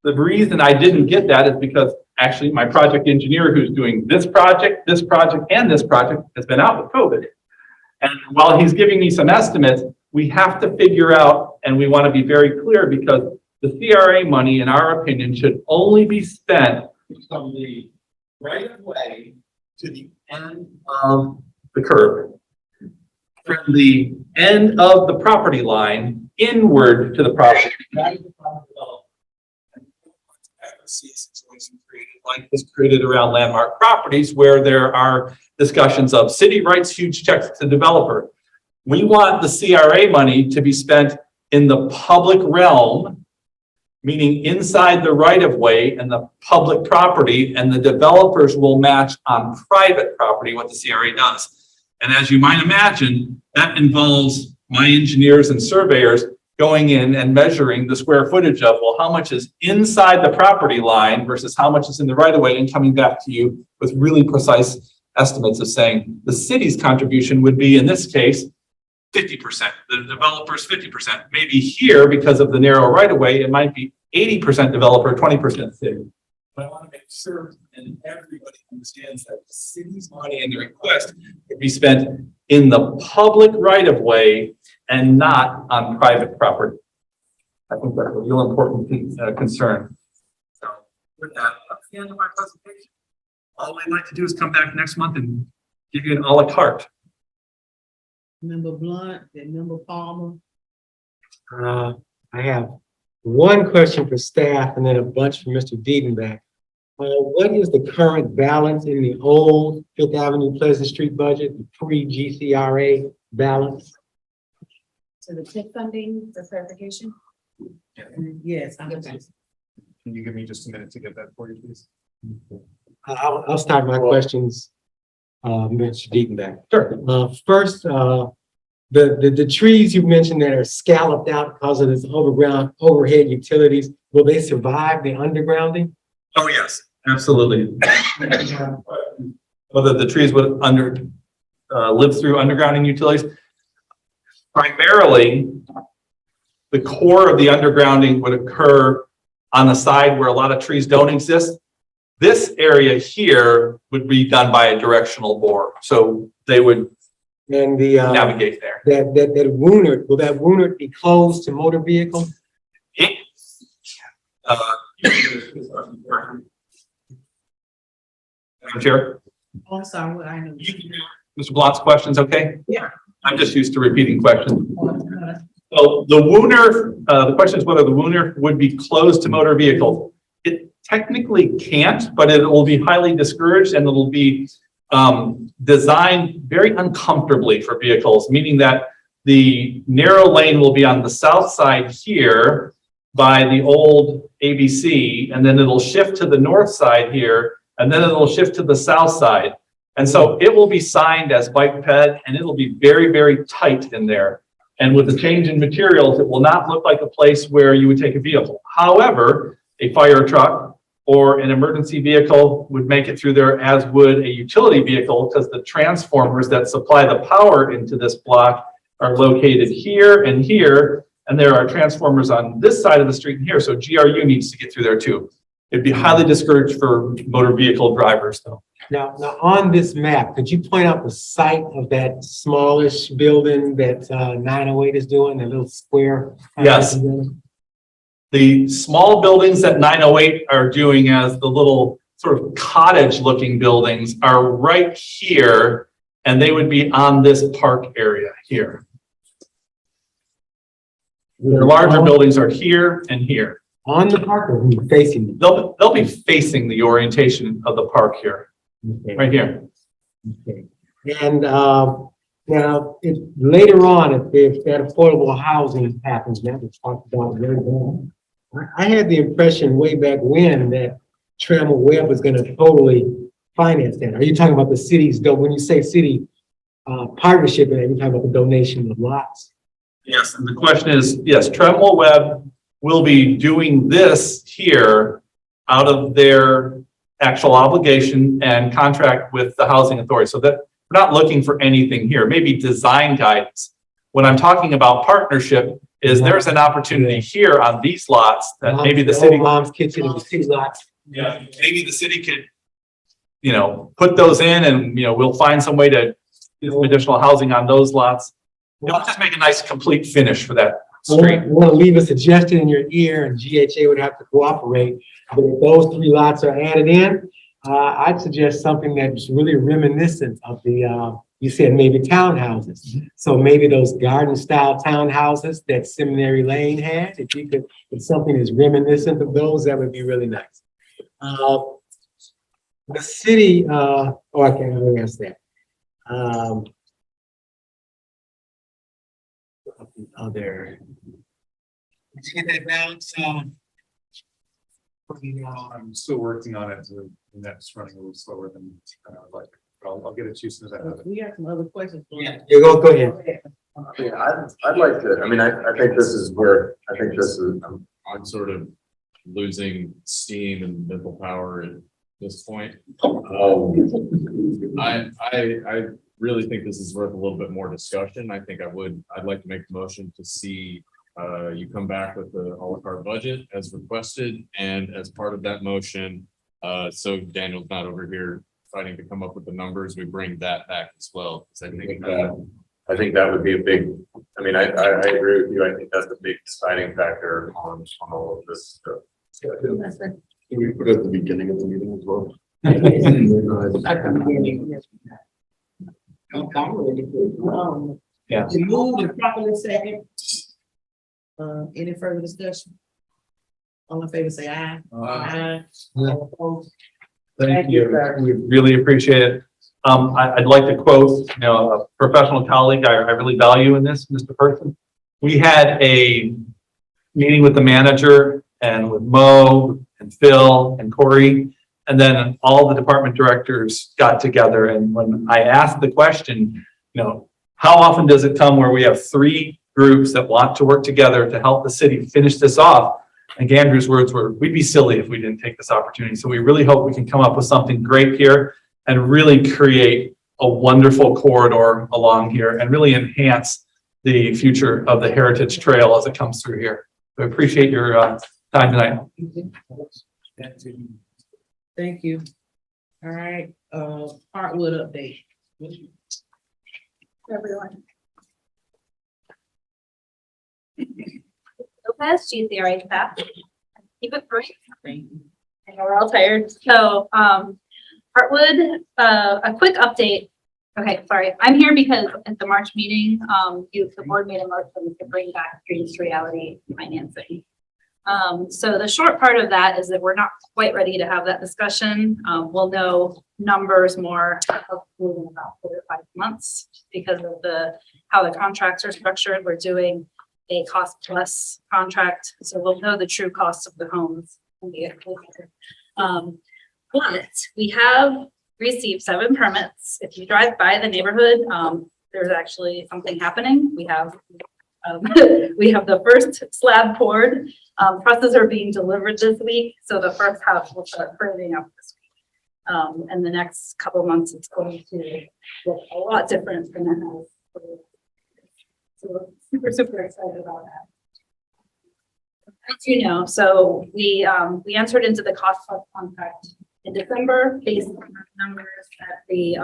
The reason I didn't get that is because actually my project engineer who's doing this project, and this project has been out with COVID. And while he's giving me some estimates, we have to figure out, and we want to be very clear, because the CRA money, in our opinion, should only be spent from the right of way to the end of the curb. From the end of the property line inward to the property. See a situation created like this created around landmark properties where there are discussions of city writes huge checks to developer. We want the CRA money to be spent in the public realm, meaning inside the right of way and the public property, and the developers will match on private property what the CRA does. And as you might imagine, that involves my engineers and surveyors going in and measuring the square footage of, well, how much is inside the property line versus how much is in the right of way, and coming back to you with really precise estimates of saying the city's contribution would be, in this case, 50%, the developer's 50%. Maybe here, because of the narrow right of way, it might be 80% developer, 20% city. But I want to make sure and everybody understands that the city's money and the request would be spent in the public right of way and not on private property. I think that's a real important concern. So with that, that's the end of my presentation. All we'd like to do is come back next month and give you an à la carte. Member Blunt, then Member Palmer. I have one question for staff and then a bunch for Mr. Diedenbeck. What is the current balance in the old Fifth Avenue Pleasant Street budget, the pre-GCRA balance? So the TIP funding for clarification? Yes. Can you give me just a minute to get that for you, please? I'll start my questions, Mr. Diedenbeck. Sure. First, the trees you mentioned that are scalloped out because of this overhead utilities, will they survive the undergrounding? Oh, yes, absolutely. Whether the trees would live through undergrounding utilities. Primarily, the core of the undergrounding would occur on the side where a lot of trees don't exist. This area here would be done by a directional bore, so they would navigate there. That Woonard, will that Woonard be closed to motor vehicles? Madam Chair, Oh, I'm sorry, what I know. Mr. Blunt's questions, okay? Yeah. I'm just used to repeating questions. So the Wooner, the question is whether the Wooner would be closed to motor vehicles. It technically can't, but it will be highly discouraged and it'll be designed very uncomfortably for vehicles, meaning that the narrow lane will be on the south side here by the old ABC, and then it'll shift to the north side here, and then it'll shift to the south side. And so it will be signed as bike ped, and it'll be very, very tight in there. And with the change in materials, it will not look like a place where you would take a vehicle. However, a fire truck or an emergency vehicle would make it through there, as would a utility vehicle, because the transformers that supply the power into this block are located here and here, and there are transformers on this side of the street and here, so GRU needs to get through there too. It'd be highly discouraged for motor vehicle drivers though. Now on this map, could you point out the site of that smallish building that 908 is doing, the little square? Yes. The small buildings that 908 are doing as the little sort of cottage looking buildings are right here, and they would be on this park area here. The larger buildings are here and here. On the park or facing? They'll be facing the orientation of the park here, right here. Okay. And now, later on, if that affordable housing happens, that was talked about very well. I had the impression way back when that Trammell Webb was going to totally finance that. Are you talking about the city's, when you say city partnership, and you're talking about the donation of lots? Yes, and the question is, yes, Trammell Webb will be doing this here out of their actual obligation and contract with the housing authority. So that we're not looking for anything here, maybe design guidance. When I'm talking about partnership, is there's an opportunity here on these lots that maybe the city. Mom's kitchen and the city lots. Yeah, maybe the city could, put those in and, we'll find some way to get some additional housing on those lots. It'll just make a nice complete finish for that street. I want to leave a suggestion in your ear, and GHA would have to cooperate. But if those 3 lots are added in, I'd suggest something that's really reminiscent of the, you said maybe townhouses. So maybe those garden style townhouses that Seminary Lane had, if you could, if something is reminiscent of those, that would be really nice. The city, I can't really ask that. Other. Did you get that balance? I'm still working on it, and that's running a little slower than I'd like. I'll get it to you as soon as I have it. We have some other questions. Yeah, go ahead. Yeah, I'd like to, I think this is where, I'm sort of losing steam and mental power at this point. I really think this is worth a little bit more discussion. I'd like to make a motion to see you come back with the a la carte budget as requested, and as part of that motion, so Daniel's not over here fighting to come up with the numbers, we bring that back as well. I think that would be a big, I agree with you. I think that's the big deciding factor on all of this stuff. Can we put it at the beginning of the meeting as well? I'm ready to. Yeah. We moved and properly second. Any further discussion? All in favor, say aye. Aye. All opposed? Thank you. We really appreciate it. I'd like to quote, a professional colleague I really value in this, Mr. Person. We had a meeting with the manager and with Mo and Phil and Corey, and then all the department directors got together. And when I asked the question, how often does it come where we have three groups that want to work together to help the city finish this off? And Andrew's words were, we'd be silly if we didn't take this opportunity. So we really hope we can come up with something great here and really create a wonderful corridor along here and really enhance the future of the Heritage Trail as it comes through here. We appreciate your time tonight. Thank you. All right, Heartwood update. Everyone. Lopez, GCRA staff. Keep it brief. I know we're all tired. So, Heartwood, a quick update. Okay, sorry. I'm here because at the March meeting, the board made a motion to bring back Dreams Reality financing. So the short part of that is that we're not quite ready to have that discussion. We'll know numbers more hopefully in about 4 or 5 months because of how the contracts are structured. We're doing a cost plus contract, so we'll know the true cost of the homes. But we have received 7 permits. If you drive by the neighborhood, there's actually something happening. We have the first slab poured. Trusses are being delivered this week, so the first house will start burning up this week. And the next couple of months, it's going to look a lot different than it has. So we're super excited about that. As you know, so we entered into the cost plus contract in December based on the numbers that the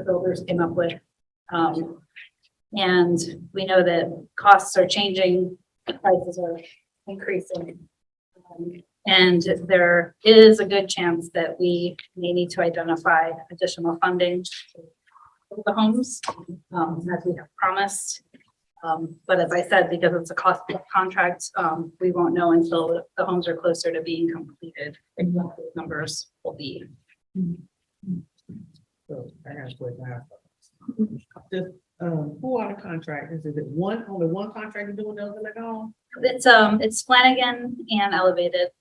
builders came up with. And we know that costs are changing, prices are increasing. And there is a good chance that we may need to identify additional funding for the homes, as we have promised. But as I said, because it's a cost contract, we won't know until the homes are closer to being completed and what those numbers will be. So I have a question. Who are the contractors? Is it only one contractor doing those in the home? It's Flanagan and Elevated.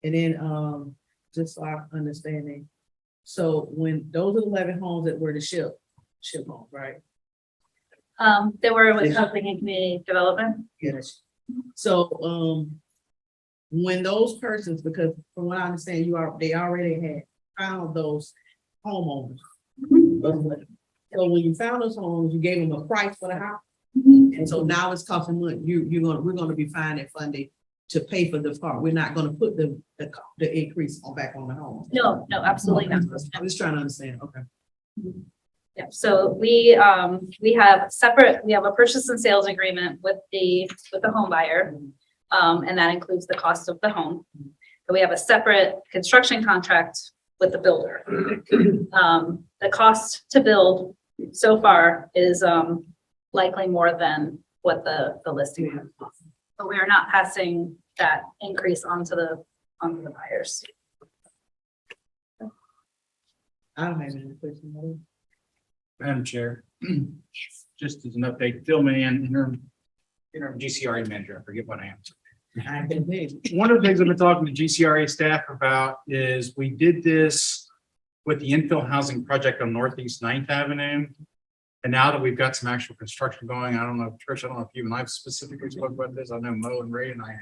And then, just so I'm understanding, so when those are 11 homes that were the ship homes, right? They were with Housing and Community Development. Yes. So, when those persons, because from what I understand, they already had found those homeowners. So when you found those homes, you gave them a price for the house. And so now it's costing money. We're gonna be finding funding to pay for the part. We're not gonna put the increase back on the home. No, absolutely not. I'm just trying to understand. Okay. Yeah, so we have a purchase and sales agreement with the home buyer. And that includes the cost of the home. And we have a separate construction contract with the builder. The cost to build so far is likely more than what the listing is. But we are not passing that increase onto the buyers. I don't have any questions. Madam Chair, just as an update, Phil Mann, interim GCRA manager, I forget what I am. One of the things I've been talking to GCRA staff about is we did this with the infill housing project on Northeast 9th Avenue. And now that we've got some actual construction going, I don't know, Trish, I don't know if you and I specifically spoke about this. I know Mo and Ray and I have.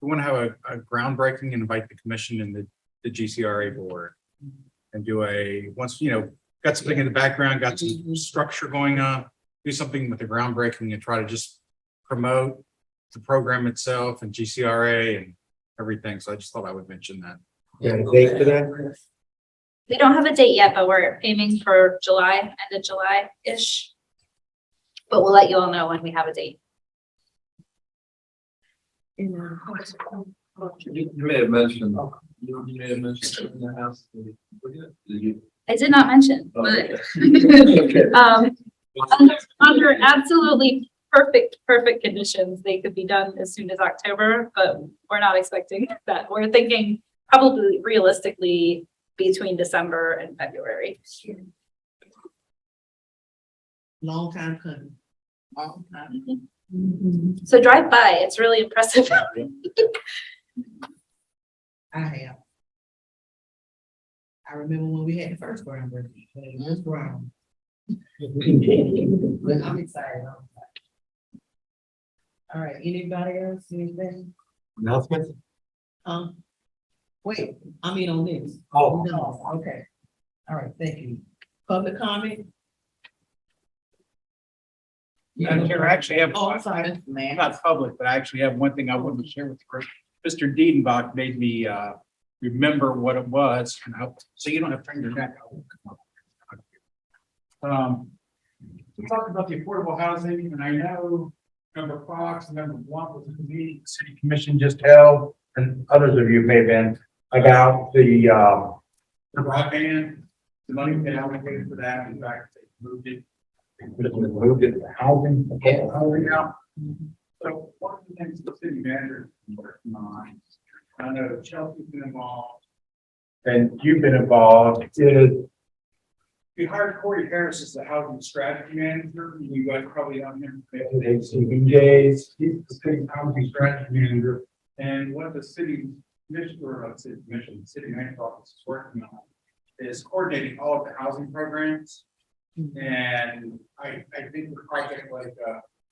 We want to have a groundbreaking and invite the commission and the GCRA board and do got something in the background, got some structure going on, do something with the groundbreaking and try to just promote the program itself and GCRA and everything. So I just thought I would mention that. Yeah, a date for that? We don't have a date yet, but we're aiming for July, end of July-ish. But we'll let you all know when we have a date. You may have mentioned You may have mentioned in the house. I did not mention, but under absolutely perfect conditions, they could be done as soon as October, but we're not expecting that. We're thinking probably realistically between December and February. Long time coming. Long time. So drive by, it's really impressive. I have. I remember when we had the first groundbreaking, it was ground. But I'm excited. All right, anybody else, anything? Announcements? Wait, I mean on this. Oh. No, okay. All right, thank you. Public comment? Madam Chair, I actually have, Oh, I'm sorry. not public, but I actually have one thing I wanted to share with the group. Mr. Diedenbach made me remember what it was, and so you don't have to turn your neck. We talked about the affordable housing, and I know Member Fox and Member Blunt was in the meeting the City Commission just held, and others of you may have been, about the broadband, the money we had allocated for that. In fact, they moved it. Moved it to housing. Now. So one of the things the city manager is working on, I know Chelsea's been involved, and you've been involved, is we hired Corey Harris as the housing strategy manager. You guys probably don't hear him. He's the city housing strategy manager. And what the city commissioner, city manager's office is working on is coordinating all of the housing programs. And I think the project like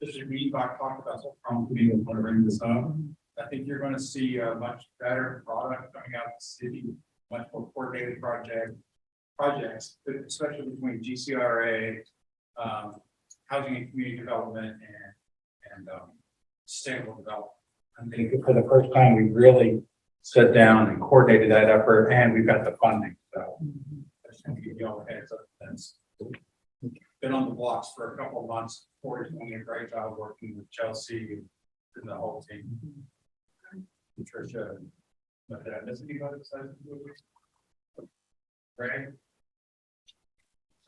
Mr. Greenbach talked about, so probably want to bring this up. I think you're going to see a much better product coming out of the city, much more coordinated projects, especially between GCRA, housing and community development, and sustainable development. I think for the first time we really sat down and coordinated that effort, and we've got the funding. So I just want to give you all a heads up. That's been on the blocks for a couple of months. Corey's doing a great job working with Chelsea and the whole team. Patricia, did I miss anybody besides the movie? Right?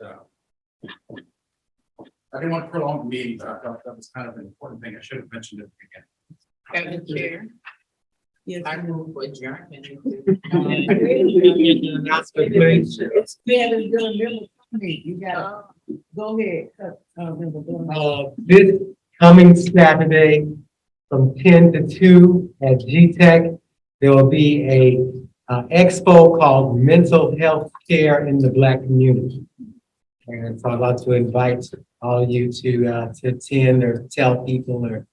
So I didn't want to prolong the meeting, but I thought that was kind of an important thing. I should have mentioned it again. Madam Chair, Yes. I move for adjournment. We haven't done a member comment. You gotta go ahead. This coming Saturday from 10 to 2 at G-Tech, there will be a expo called Mental Health Care in the Black Community. And so I'd like to invite all of you to attend or tell people or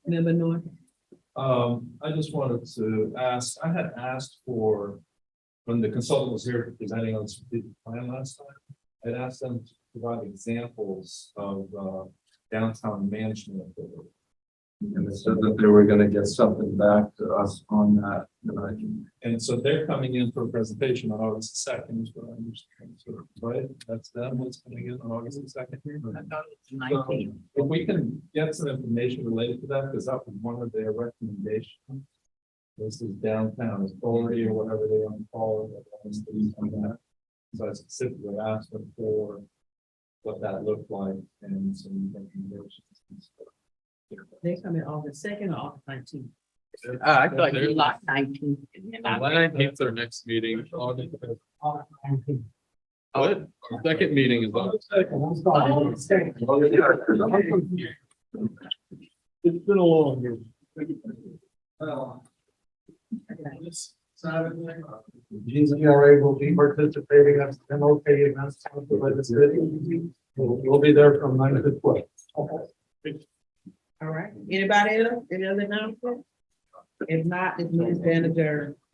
Member North. I just wanted to ask, I had asked for, when the consultant was here presenting on the strategic plan last time, I'd asked them to provide examples of downtown management ability. And they said that they were gonna get something back to us on that. And so they're coming in for a presentation on August 2nd, is what I understand. So, right, that's them, what's coming in on August 2nd. So, if we can get some information related to that, because that was one of their recommendations. This is downtown authority or whatever they want to call it. So I specifically asked them for what that looked like and some recommendations. They come in August 2nd or August 19th. I thought you locked 19. Nineteenth, their next meeting, August. What? Second meeting is August. It's been a long year. GCRA will be participating as MOK events by the city. We'll be there from 9 to 12. All right. Anybody else? Any other announcement? If not, it's moved and adjourned.